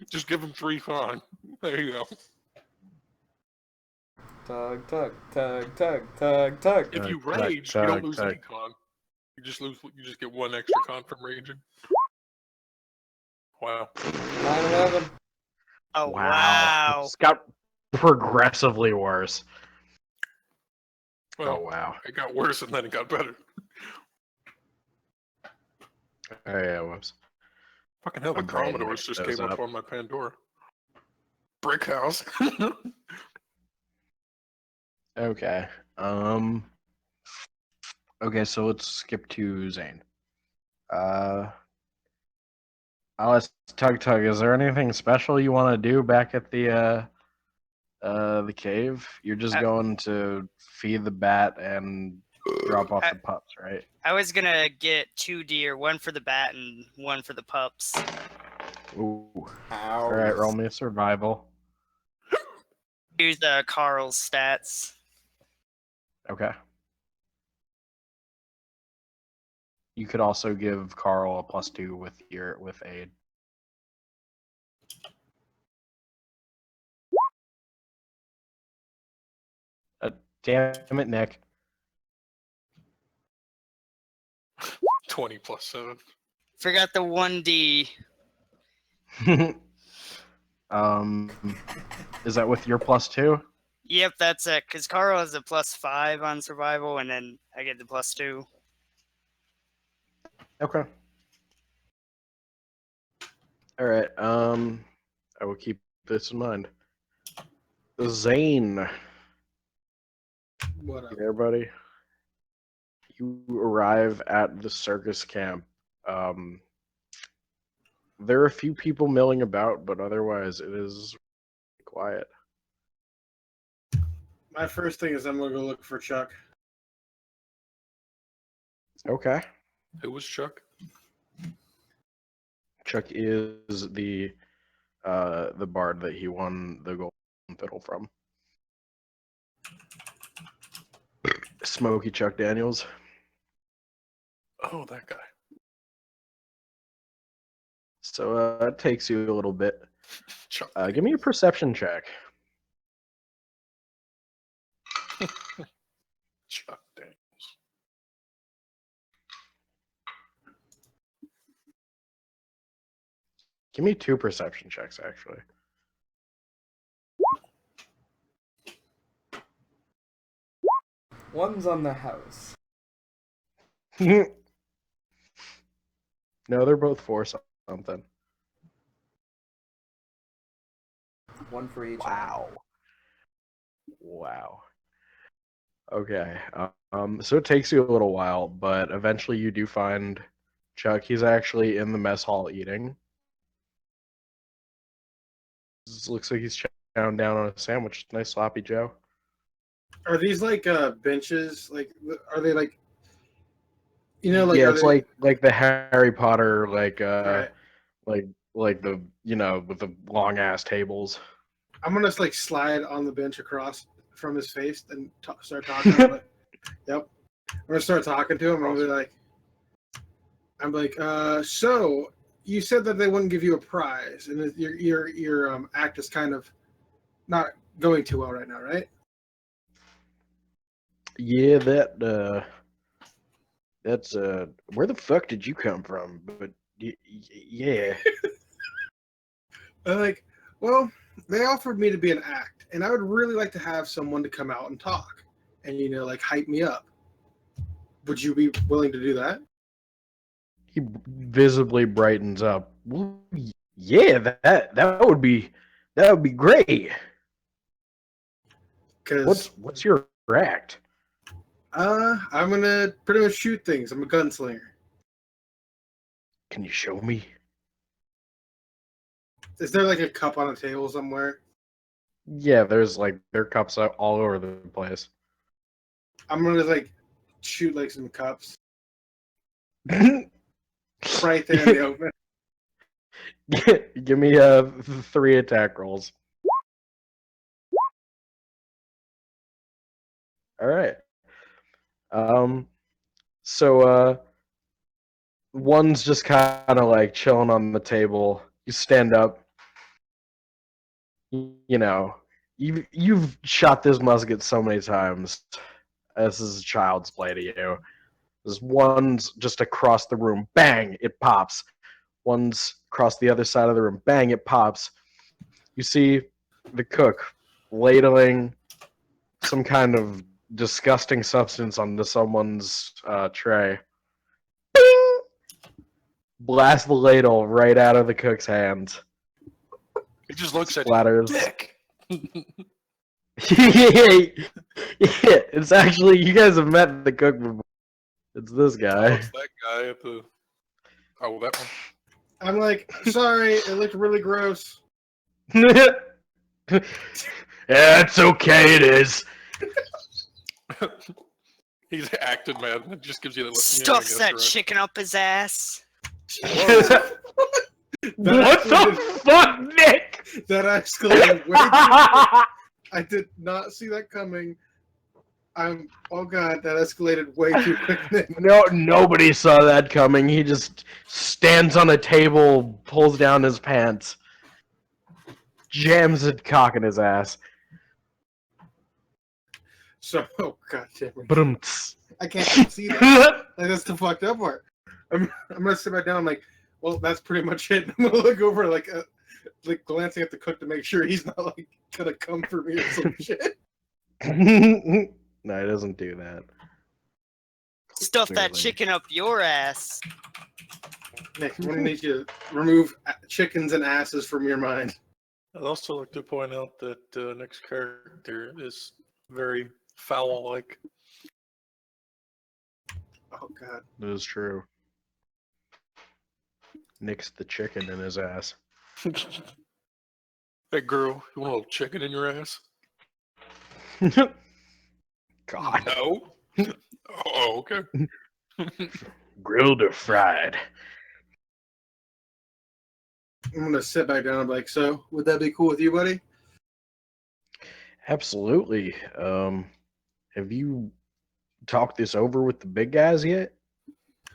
Just give him 3 con. There you go. Tug, tug, tug, tug, tug, tug. If you Tug, rage, you don't tug, lose tug. any con. You just get 1 extra con from raging. Wow. 9/11. Oh wow! Scout. progressively worse. Well, Oh wow. it got worse and then it got better. Oh yeah, whoops. Fucking hell, the My brain Commodores just mixed came those up up. on my Pandora. Brick house. Okay. Okay, so let's skip to Zane. I'll ask Tug Tug, is there anything special you want to do back at the cave? You're just Uh, going to feed the bat and drop off I- the pups, right? I was gonna get 2 deer, one for the bat and one for the pups. Ooh. How? All right, roll me a survival. Use Carl's stats. Okay. You could also give Carl a +2 with aid. Damn it, Nick. 20 plus 7. Forgot the 1D. um, is that with your +2? Yep, that's it. Because Carl has a +5 on survival, and then I get the +2. Okay. All right. I will keep this in mind. Zane, What up? you there, buddy? You arrive at the circus camp. There are a few people milling about, but otherwise it is quiet. My first thing is I'm gonna go look for Chuck. Okay. Who was Chuck? Chuck is the bard that he won the golden fiddle from. Smokey Chuck Daniels. Oh, that guy. So it takes you a little bit. Chuck. Give me a perception check. Chuck Daniels. Give me 2 perception checks, actually. One's on the house. No, they're both for something. One for each. Wow. Okay. So it takes you a little while, but eventually you do find Chuck. He's actually in the mess hall eating. Looks like he's chowing down on a sandwich. Nice sloppy Joe. Are these like benches? Like, are they like? You know, like yeah, are it's they, like the Harry Potter Right. like the with the long ass tables. I'm gonna like slide on the bench across from his face and start talking. Yep. I'm gonna start talking to him. And I'm like, so you said that they wouldn't give you a prize, and your act is kind of not going too well right now, right? Yeah, that's where the fuck did you come from? But yeah. I'm like, well, they offered me to be an act, and I would really like to have someone to come out and talk, and like hype me up. Would you be willing to do that? He visibly brightens up. Well, yeah, that would be great. Because What's your act? I'm gonna pretty much shoot things. I'm a gunslinger. Can you show me? Is there like a cup on a table somewhere? Yeah, there are cups all over the place. I'm gonna like shoot like some cups Give right there in the open. me 3 attack rolls. All right. So one's just kind of like chilling on the table. You stand up. You've shot this musket so many times. This is child's play to you. There's one's just across the room. Bang! It pops. One's across the other side of the room. Bang! It pops. You see the cook ladling some kind of disgusting substance onto someone's tray. Bing! Blast the ladle right out of the cook's hands. It just looks at Splatters. Dick. Yeah, it's actually, you guys have met the cook before. It's this Oh, guy. it's that guy at the. Oh, that one. I'm like, sorry, it looked really gross. Yeah, it's okay, it is. He's acted mad. It just gives you the. Stuffs that right. chicken up his ass. What the fuck, Nick? That escalated way too I did not see that coming. Oh god, that escalated way too quick. No, nobody saw that coming. He just stands on a table, pulls down his pants, jams a cock in his ass. So, oh god damn it. Ba-dum-ts. I can't see that. Like, that's the fucked up part. I'm gonna sit back down. I'm like, well, that's pretty much it. I'm gonna look over, like glancing at the cook to make sure he's not like gonna come for me or some shit. No, he doesn't do that. Stuff that Clearly. chicken up your ass. Nick, I'm gonna need you to remove chickens and asses from your mind. I'd also like to point out that Nick's character is very foul-like. Oh god. That is true. Nick's the chicken in his ass. Hey, girl, you want a little chicken in your ass? God. No. Oh, okay. Grilled or fried? I'm gonna sit back down and be like, so would that be cool with you, buddy? Absolutely. Have you talked this over with the big guys yet?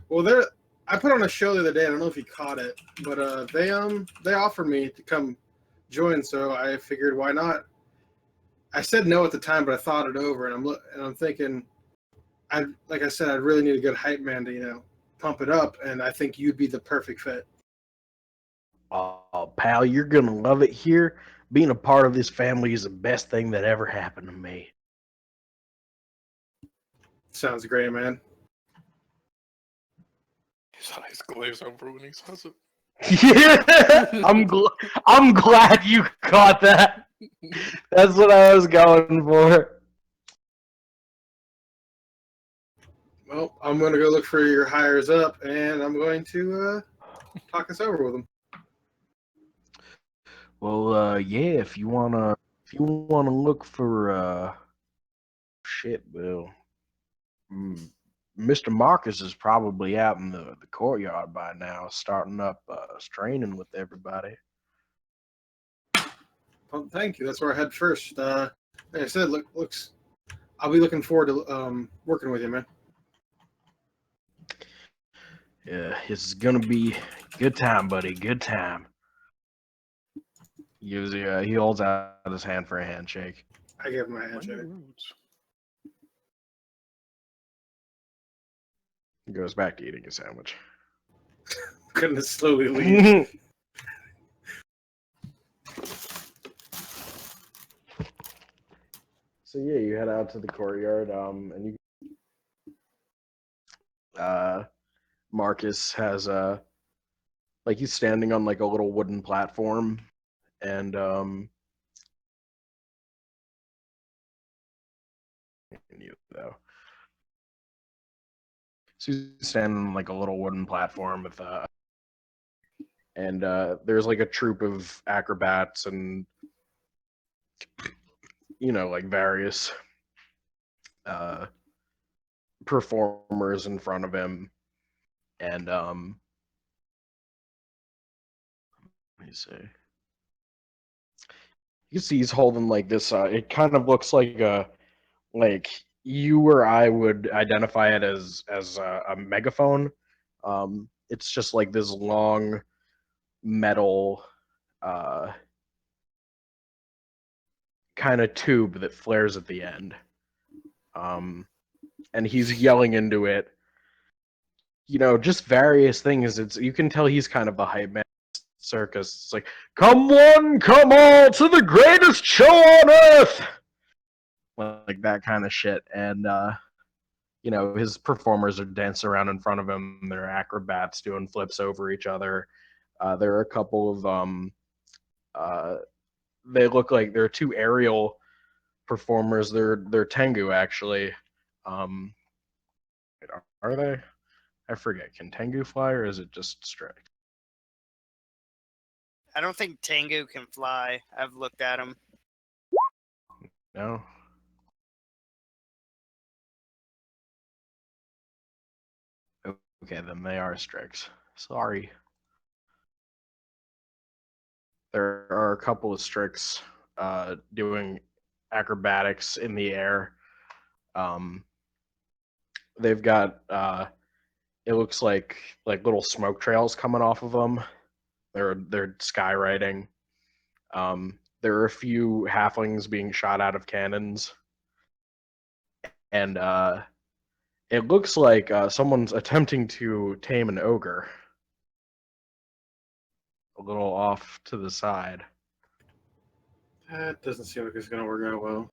Well, I put on a show the other day. I don't know if you caught it, but they offered me to come join, so I figured why not. I said no at the time, but I thought it over, and I'm thinking, like I said, I'd really need a good hype man to pump it up, and I think you'd be the perfect fit. Oh, pal, you're gonna love it here. Being a part of this family is the best thing that ever happened to me. Sounds great, man. His eyes glaze over when he says it. Yeah, I'm glad you caught that. That's what I was going for. Well, I'm going to go look for your hires up, and I'm going to talk this over with them. Well, yeah, if you wanna look for shit, Bill. Mr. Marcus is probably out in the courtyard by now, starting up training with everybody. Well, thank you. That's where I head first. Like I said, I'll be looking forward to working with you, man. Yeah, it's gonna be good time, buddy. Good time. He holds out his hand for a handshake. I give him a handshake. He goes back to eating his sandwich. Couldn't slowly leave. So yeah, you head out to the courtyard, and Marcus has like he's standing on like a little wooden platform, and so he's standing on like a little wooden platform with and there's like a troupe of acrobats and like various performers in front of him, and let me see. You can see he's holding like this. It kind of looks like you or I would identify it as a megaphone. It's just like this long metal kind of tube that flares at the end. And he's yelling into it, just various things. You can tell he's kind of the hype man. circus. It's like, come one, come all to the greatest show on earth, like that kind of shit. And you know, his performers are dancing around in front of him. They're acrobats doing flips over each other. There are a couple of they look like they're two aerial performers. They're Tengu actually. Wait, are they? I forget. Can Tengu fly or is it just Strix? I don't think Tengu can fly. I've looked at him. No. Okay, then they are Strix. Sorry. There are a couple of Strix doing acrobatics in the air. They've got it looks like little smoke trails coming off of them. They're skywriting. There are a few halflings being shot out of cannons, and it looks like someone's attempting to tame an ogre. A little off to the side. That doesn't seem like it's gonna work out well.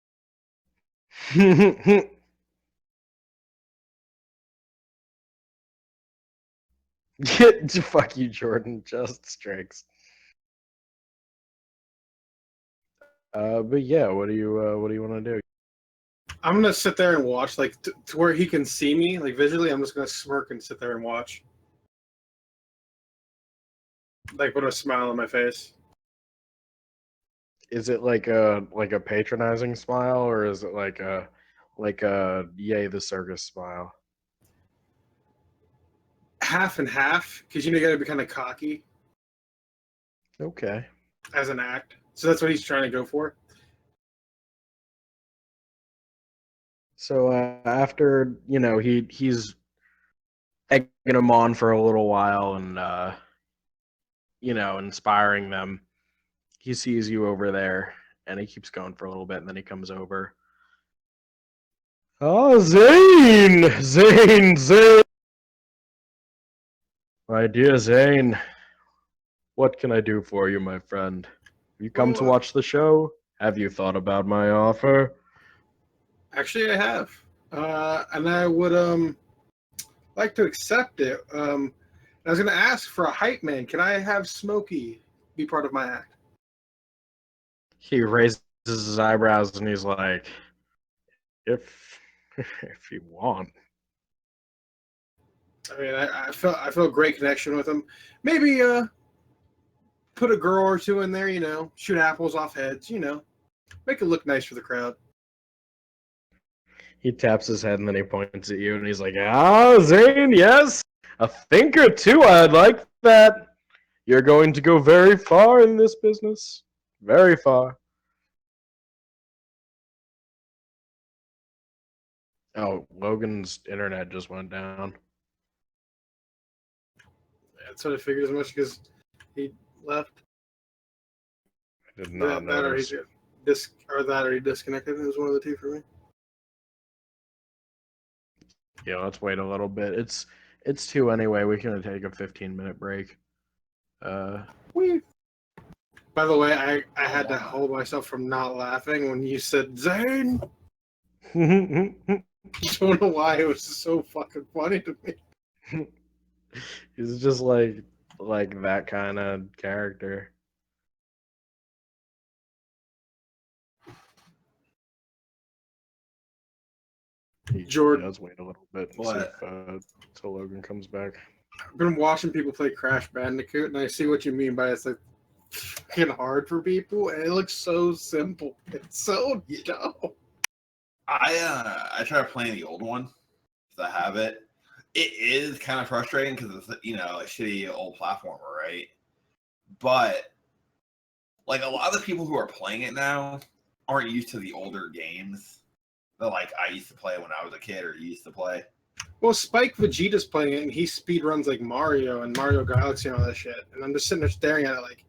Fuck you, Jordan. Just Strix. But yeah, what do you want to do? I'm gonna sit there and watch, like to where he can see me, like visually. I'm just gonna smirk and sit there and watch, like with a smile on my face. Is it like a patronizing smile, or is it like a yay the circus smile? Half and half, because you gotta be kind of cocky Okay. as an act. So that's what he's trying to go for. So after he's egging them on for a little while and inspiring them, he sees you over there and he keeps going for a little bit and then he comes over. Oh, Zane! My dear Zane, what can I do for you, my friend? Have you come to watch the show? Have you thought about my offer? Actually, I have, and I would like to accept it. I was gonna ask for a hype man. Can I have Smokey be part of my act? He raises his eyebrows and he's like, if you want. I mean, I felt a great connection with him. Maybe put a girl or two in there. Shoot apples off heads. Make it look nice for the crowd. He taps his head and then he points at you and he's like, Zane, yes, a think or two. I'd like that. You're going to go very far in this business. Very far. Oh, Logan's internet just went down. That's what I figured as much because he left. I did not That or notice. he disconnected. It was one of the two for me. Yeah, let's wait a little bit. It's 2 anyway. We can take a 15-minute break. Wee. By the way, I had to hold myself from not laughing when you said Zane. I don't know why it was so fucking funny to me. He's just like that kind of character. Jordan. Let's wait a little bit and What? see if till Logan comes back. I've been watching people play Crash Bandicoot, and I see what you mean by it's like fucking hard for people, and it looks so simple. It's so dumb. I tried playing the old one because I have it. It is kind of frustrating because it's a shitty old platformer, right? But like a lot of the people who are playing it now aren't used to the older games that like I used to play when I was a kid or used to play. Well, Spike Vegeta's playing it, and he speed runs like Mario and Mario Galaxy and all that shit. And I'm just sitting there staring at it like,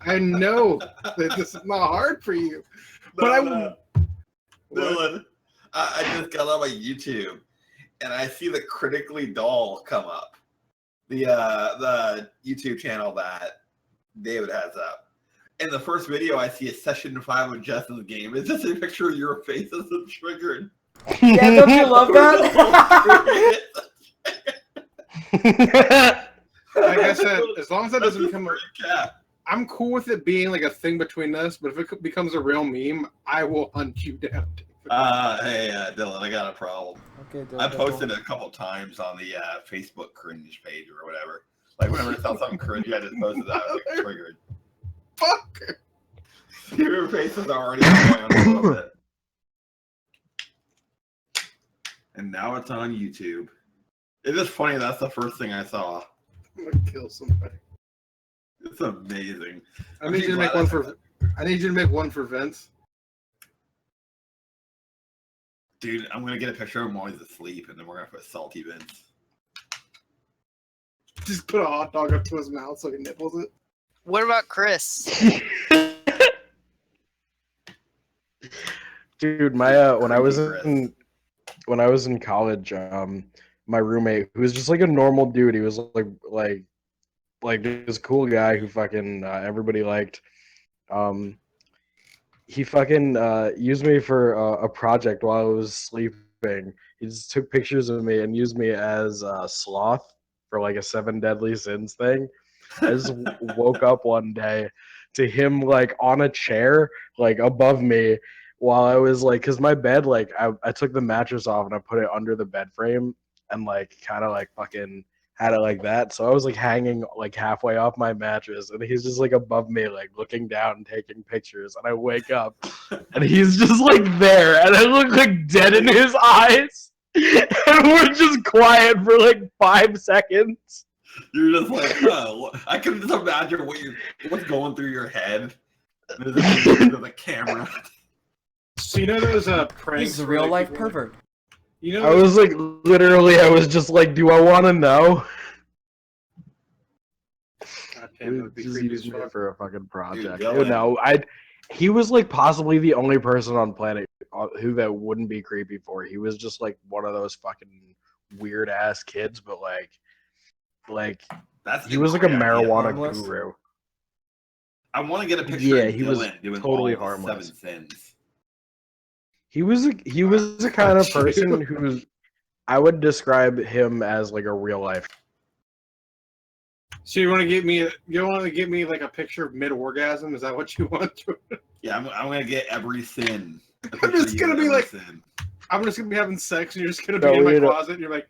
I know that this is not hard for you. But Dylan, I just got on my YouTube and I see the Critically Dull come up. the YouTube channel that David has up. In the first video, I see a session 5 of Justin's game. It's just a picture of your face as a triggered. Yeah, don't you love that? Like I said, as long as that doesn't become a, cat. I'm cool with it being like a thing between us. But if it becomes a real meme, I will hunt you down. Hey, Dylan, I got a problem. Okay, I posted it a couple times on the Facebook cringe page or whatever. Like whenever I saw something cringy, I just posted that. I was like, triggered. Fuck. Your face is already on a little bit. And now it's on YouTube. It is funny. That's the first thing I saw. I'm gonna kill somebody. It's amazing. I need you to make one for. I need you to make one for Vince. Dude, I'm gonna get a picture of him while he's asleep, and then we're gonna put salty Vince. Just put a hot dog up to his mouth so he nipples it. What about Chris? Dude, my when I was Creepy in college, my roommate, who was just like a normal dude, he was like this cool guy who fucking everybody liked. He fucking used me for a project while I was sleeping. He just took pictures of me and used me as Sloth for like a 7 Deadly Sins thing. I just woke up one day to him like on a chair, like above me, while I was like, cause my bed, like I took the mattress off and I put it under the bed frame and like kind of like fucking had it like that. So I was like hanging like halfway off my mattress and he's just like above me, like looking down and taking pictures. And I wake up and he's just like there and I look like dead in his eyes. And we're just quiet for like 5 seconds. You're just like, I can just imagine what's going through your head. There's a camera. So you know those pranks? He's a where, real like, life people, like- pervert. You know, I was like, literally, I was just like, do I want to know? God damn, that would be Just creepy use as me fuck. for a fucking project. go You in. know, he was like possibly the only person on planet who that wouldn't be creepy for. He was just like one of those fucking weird ass kids, but like That's he was like a great idea. marijuana Harmless. guru. I want to get a picture Yeah, of he was Dylan doing totally all the harmless. 7 sins. He was the kind of person who's I would describe him as like a real life. So you want to get me like a picture of mid orgasm? Is that what you want? Yeah, I'm gonna get every sin. A I'm picture just of you gonna with be every like- sin. I'm just gonna be having sex, and you're just gonna No, be in my you know- closet, and you're like,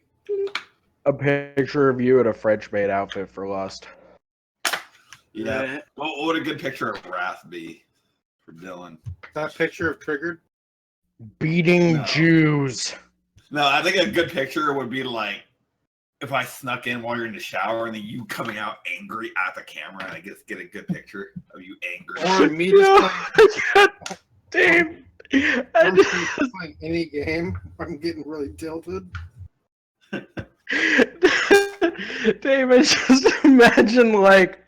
A picture of you in a French maid outfit for lust. Yeah. What would a good picture of Wrath be for Dylan? That picture of Triggered. Beating No. Jews. No, I think a good picture would be like if I snuck in while you're in the shower and then you coming out angry at the camera and I just get a good picture of you angry. Or me just playing, Damn. or me just playing any game. I'm getting really tilted. Damn, I just imagine like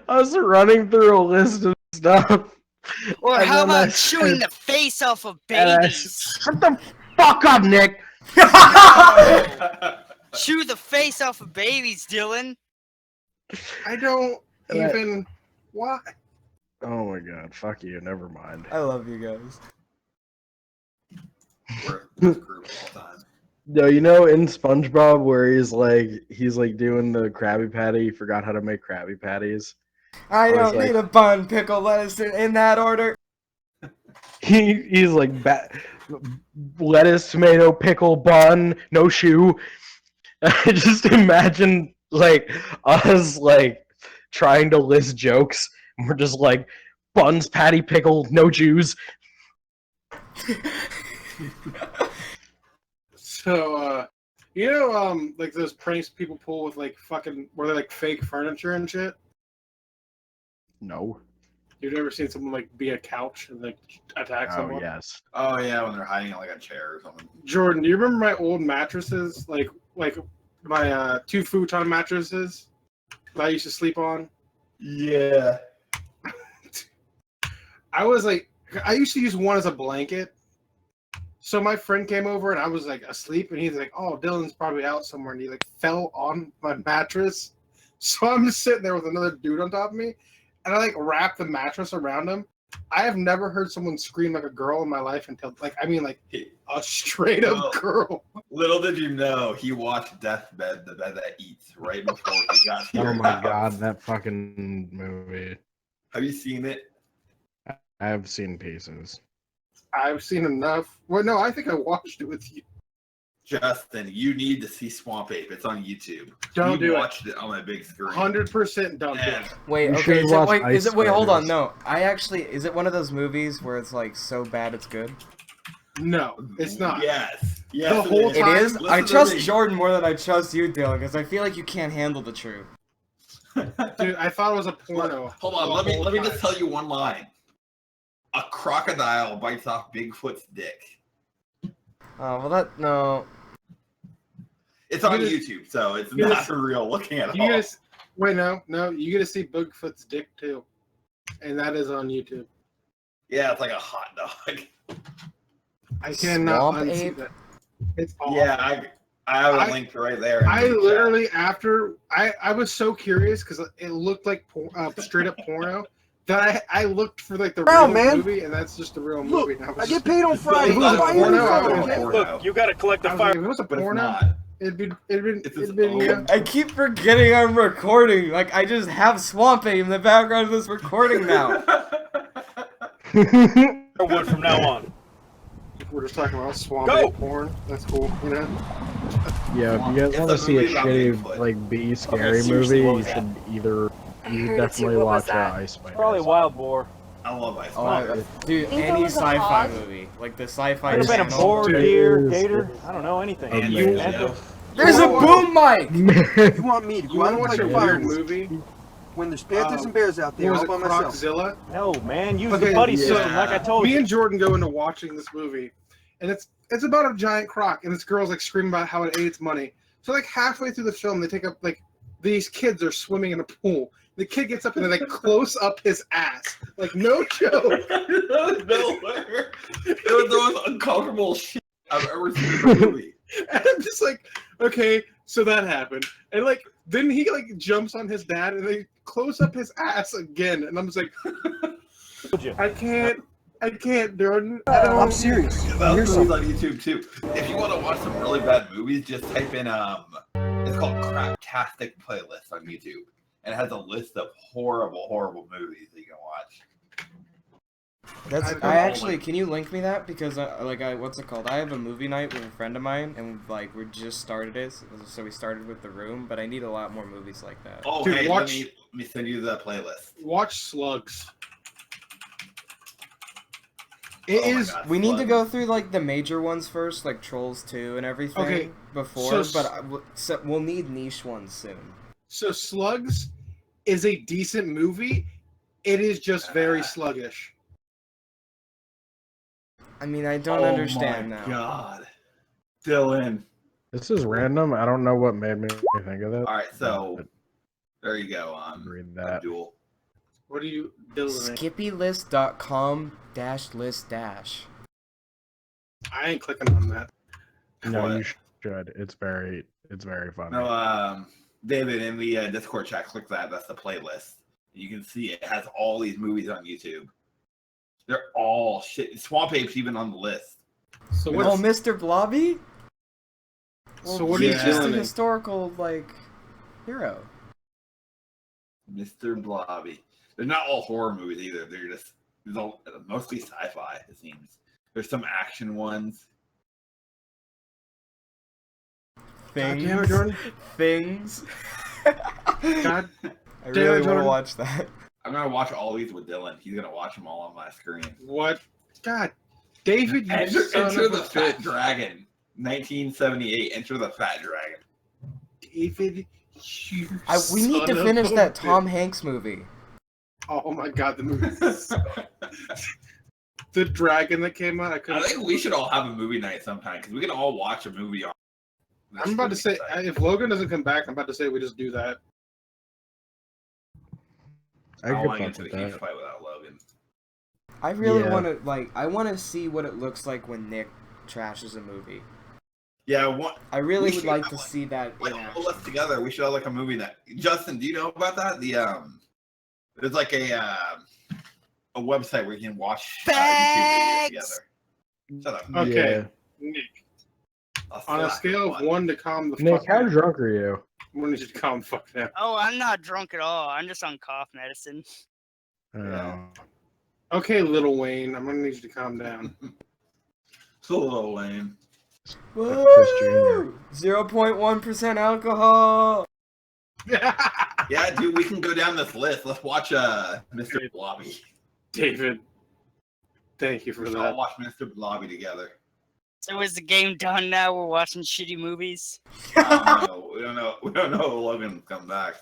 us running through a list of stuff. Or And how then I about chewing said- the face off of and I babies? Shut the fuck up, Nick. Chew the face off of babies, Dylan. I don't And I- even. Why? Oh my god, fuck you, never mind. I love you guys. We're a group all the time. No, you know in SpongeBob where he's like doing the Krabby Patty, he forgot how to make Krabby Patties. I was don't like- need a bun, pickle, lettuce in that order. He's like lettuce, tomato, pickle, bun, no shoe. I just imagine like us like trying to list jokes. And we're just like buns, patty, pickle, no Jews. So, you know, like those pranks people pull with like fucking, where they like fake furniture and shit. No. You've never seen someone like be a couch and like attack Oh someone? yes. Oh yeah, when they're hiding on like a chair or something. Jordan, do you remember my old mattresses? Like my 2 futon mattresses that I used to sleep on? Yeah. I was like, I used to use one as a blanket. So my friend came over and I was like asleep and he's like, "Oh, Dylan's probably out somewhere," and he like fell on my mattress So I'm just sitting there with another dude on top of me, and I like wrap the mattress around him. I have never heard someone scream like a girl in my life until like a straight up Well, girl. Little did you know, he watched Deathbed, the bed that eats, right before he got here. Oh my god, that fucking movie. Have you seen it? I've seen pieces. I've seen enough. Well, no, I think I watched it with you. Justin, you need to see Swamp Ape. It's on YouTube. Don't you do watched it on my big screen. 100% don't do And it. Wait, You okay, should is it, watch wait, Ice is it, wait, hold on, Spiders. no. I actually, is it one of those movies where it's like so bad it's good? No, it's not. Yes. Yes. The whole is. It time- is? Listen I to trust me. Jordan more than I trust you, Dylan, because I feel like you can't handle the truth. Dude, I thought it was a porno. Hold on. the Let me whole time. just tell you one line. A crocodile bites off Bigfoot's dick. Oh, well that, no. It's on You get YouTube, so it's you not get- real looking at You all. get to, wait, no, you get to see Bigfoot's dick too, and that is on YouTube. Yeah, it's like a hot dog. I cannot Swamp unsee Ape? that. It's awful. Yeah, I have I- a link right there. in I the chat. literally after I was so curious because it looked like straight up porno that I looked for like the Wow, real man. movie, and that's just the real Look, movie. And I was get just- paid on Friday. If it was a Why are you porno, in I front would of have- me? Look, You got to collect I the was like, fire. if it was a but it's porno, not. it'd been It's it'd its been own- I keep forgetting I'm recording. Like, I just have Swamp Ape in the background of this recording now. Wood from now on. We're just talking about swamp Go! ape porn. That's cool, you know. Yeah, if you guys It's want a to see a movie about shitty, Bigfoot. like, B scary seriously, movie, what you was that? should either you should heard it too. definitely What was watch that? Ice Spiders. Probably wild boar. I love Ice Oh, Spiders. dude, think it any was a sci-fi hog. movie. Like the sci-fi Could have been a channel. boar, Dude, deer, it is- gator. I don't know anything. And you- Panther. There's a boom mic! You want me to You go want out to and watch fight a fires weird movie? when there's panthers and bears out What there was all it, by myself? Croczilla? No, man, use Okay, the buddy yeah. system like I told Me you. and Jordan go into watching this movie, and it's about a giant croc, and this girl's like screaming about how it ate its money. So like halfway through the film, they take up like these kids are swimming in a pool. The kid gets up and they like close up his ass, like no joke. Nowhere. It was the most uncomfortable shit I've ever seen in a movie. And I'm just like, okay, so that happened, and like then he like jumps on his dad, and they close up his ass again, and I'm just like, I can't, Jordan. I don't. I'm serious. Those Here's movies something. on YouTube too. If you want to watch some really bad movies, just type in it's called Craptastic Playlist on YouTube, and it has a list of horrible movies that you can watch. That's. I don't I know, actually. Can you link me that? Because what's it called? I have a movie night with a friend of mine, and like we just started it. So we started with The Room, but I need a lot more movies like that. Oh, Dude, hey, watch- let me send you the playlist. Watch Slugs. It Oh my is. God, We need to Slugs. go through like the major ones first, like Trolls 2 and everything. Okay, Before, so- so we'll need niche ones soon. So Slugs is a decent movie. It is just very sluggish. I mean, I don't Oh understand my now. God, Dylan. This is random. I don't know what made me think of that. All right, so but there you go. read that. Abdul. What are you doing? Skippylist.com-list-. I ain't clicking on that. No, What? you should. It's very funny. No, David, in the Discord chat, click that. That's the playlist. You can see it has all these movies on YouTube. They're all shit. Swamp Ape's even on the list. So Oh, what's Mr. Blobby? So what are you he's just a doing? historical, like, hero. Mr. Blobby. They're not all horror movies either. They're just mostly sci-fi, it seems. There's some action ones. God damn it, Jordan. Things. God, I damn really it, want to Jordan. watch that. I'm gonna watch all these with Dylan. He's gonna watch them all on my screen. what? God, David, you Enter son of the a Fat bitch. Dragon. 1978. Enter the Fat Dragon. David, you We need to son of finish a that bitch. Tom Hanks movie. Oh my God, the movie. The dragon that came out. I I couldn't. think we should all have a movie night sometime because we can all watch a movie on. I'm about to say, if Logan doesn't come back, I'm about to say we just do that. I I could want to fuck get to with the huge that. fight without Logan. I really Yeah. want to, I want to see what it looks like when Nick trashes a movie. Yeah, I really We would should like have, to like- see that like in all of us action. together. We should have like a movie that. Justin, do you know about that? There's like a website where you can watch YouTube videos together. Facts! Shut up. Okay. Yeah. Nick, I'll on a slap scale you. of 1 to calm the Nick, fuck how down. drunk are you? I'm gonna need you to calm the fuck down. Oh, I'm not drunk at all. I'm just on cough medicine. Yeah. Okay, Little Wayne, I'm gonna need you to calm down. It's a little lame. Like Chris Jr. 0.1% alcohol. Yeah, dude, we can go down this list. Let's watch Mr. Blobby. David, thank you for We should all that. watch Mr. Blobby together. So is the game done now? We're watching shitty movies. No, we don't know. We don't know if Logan's come back.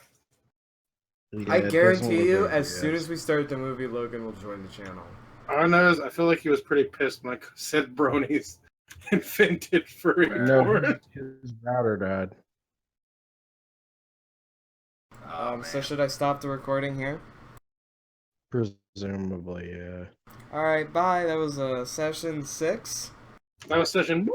Yeah, I it doesn't guarantee look you, good, as yes. soon as we start the movie, Logan will join the channel. All I know is I feel like he was pretty pissed when I said bronies invented furry No, porn. his router died. Oh, So man. should I stop the recording here? Presumably, yeah. Alright, bye. That was session 6. That was session.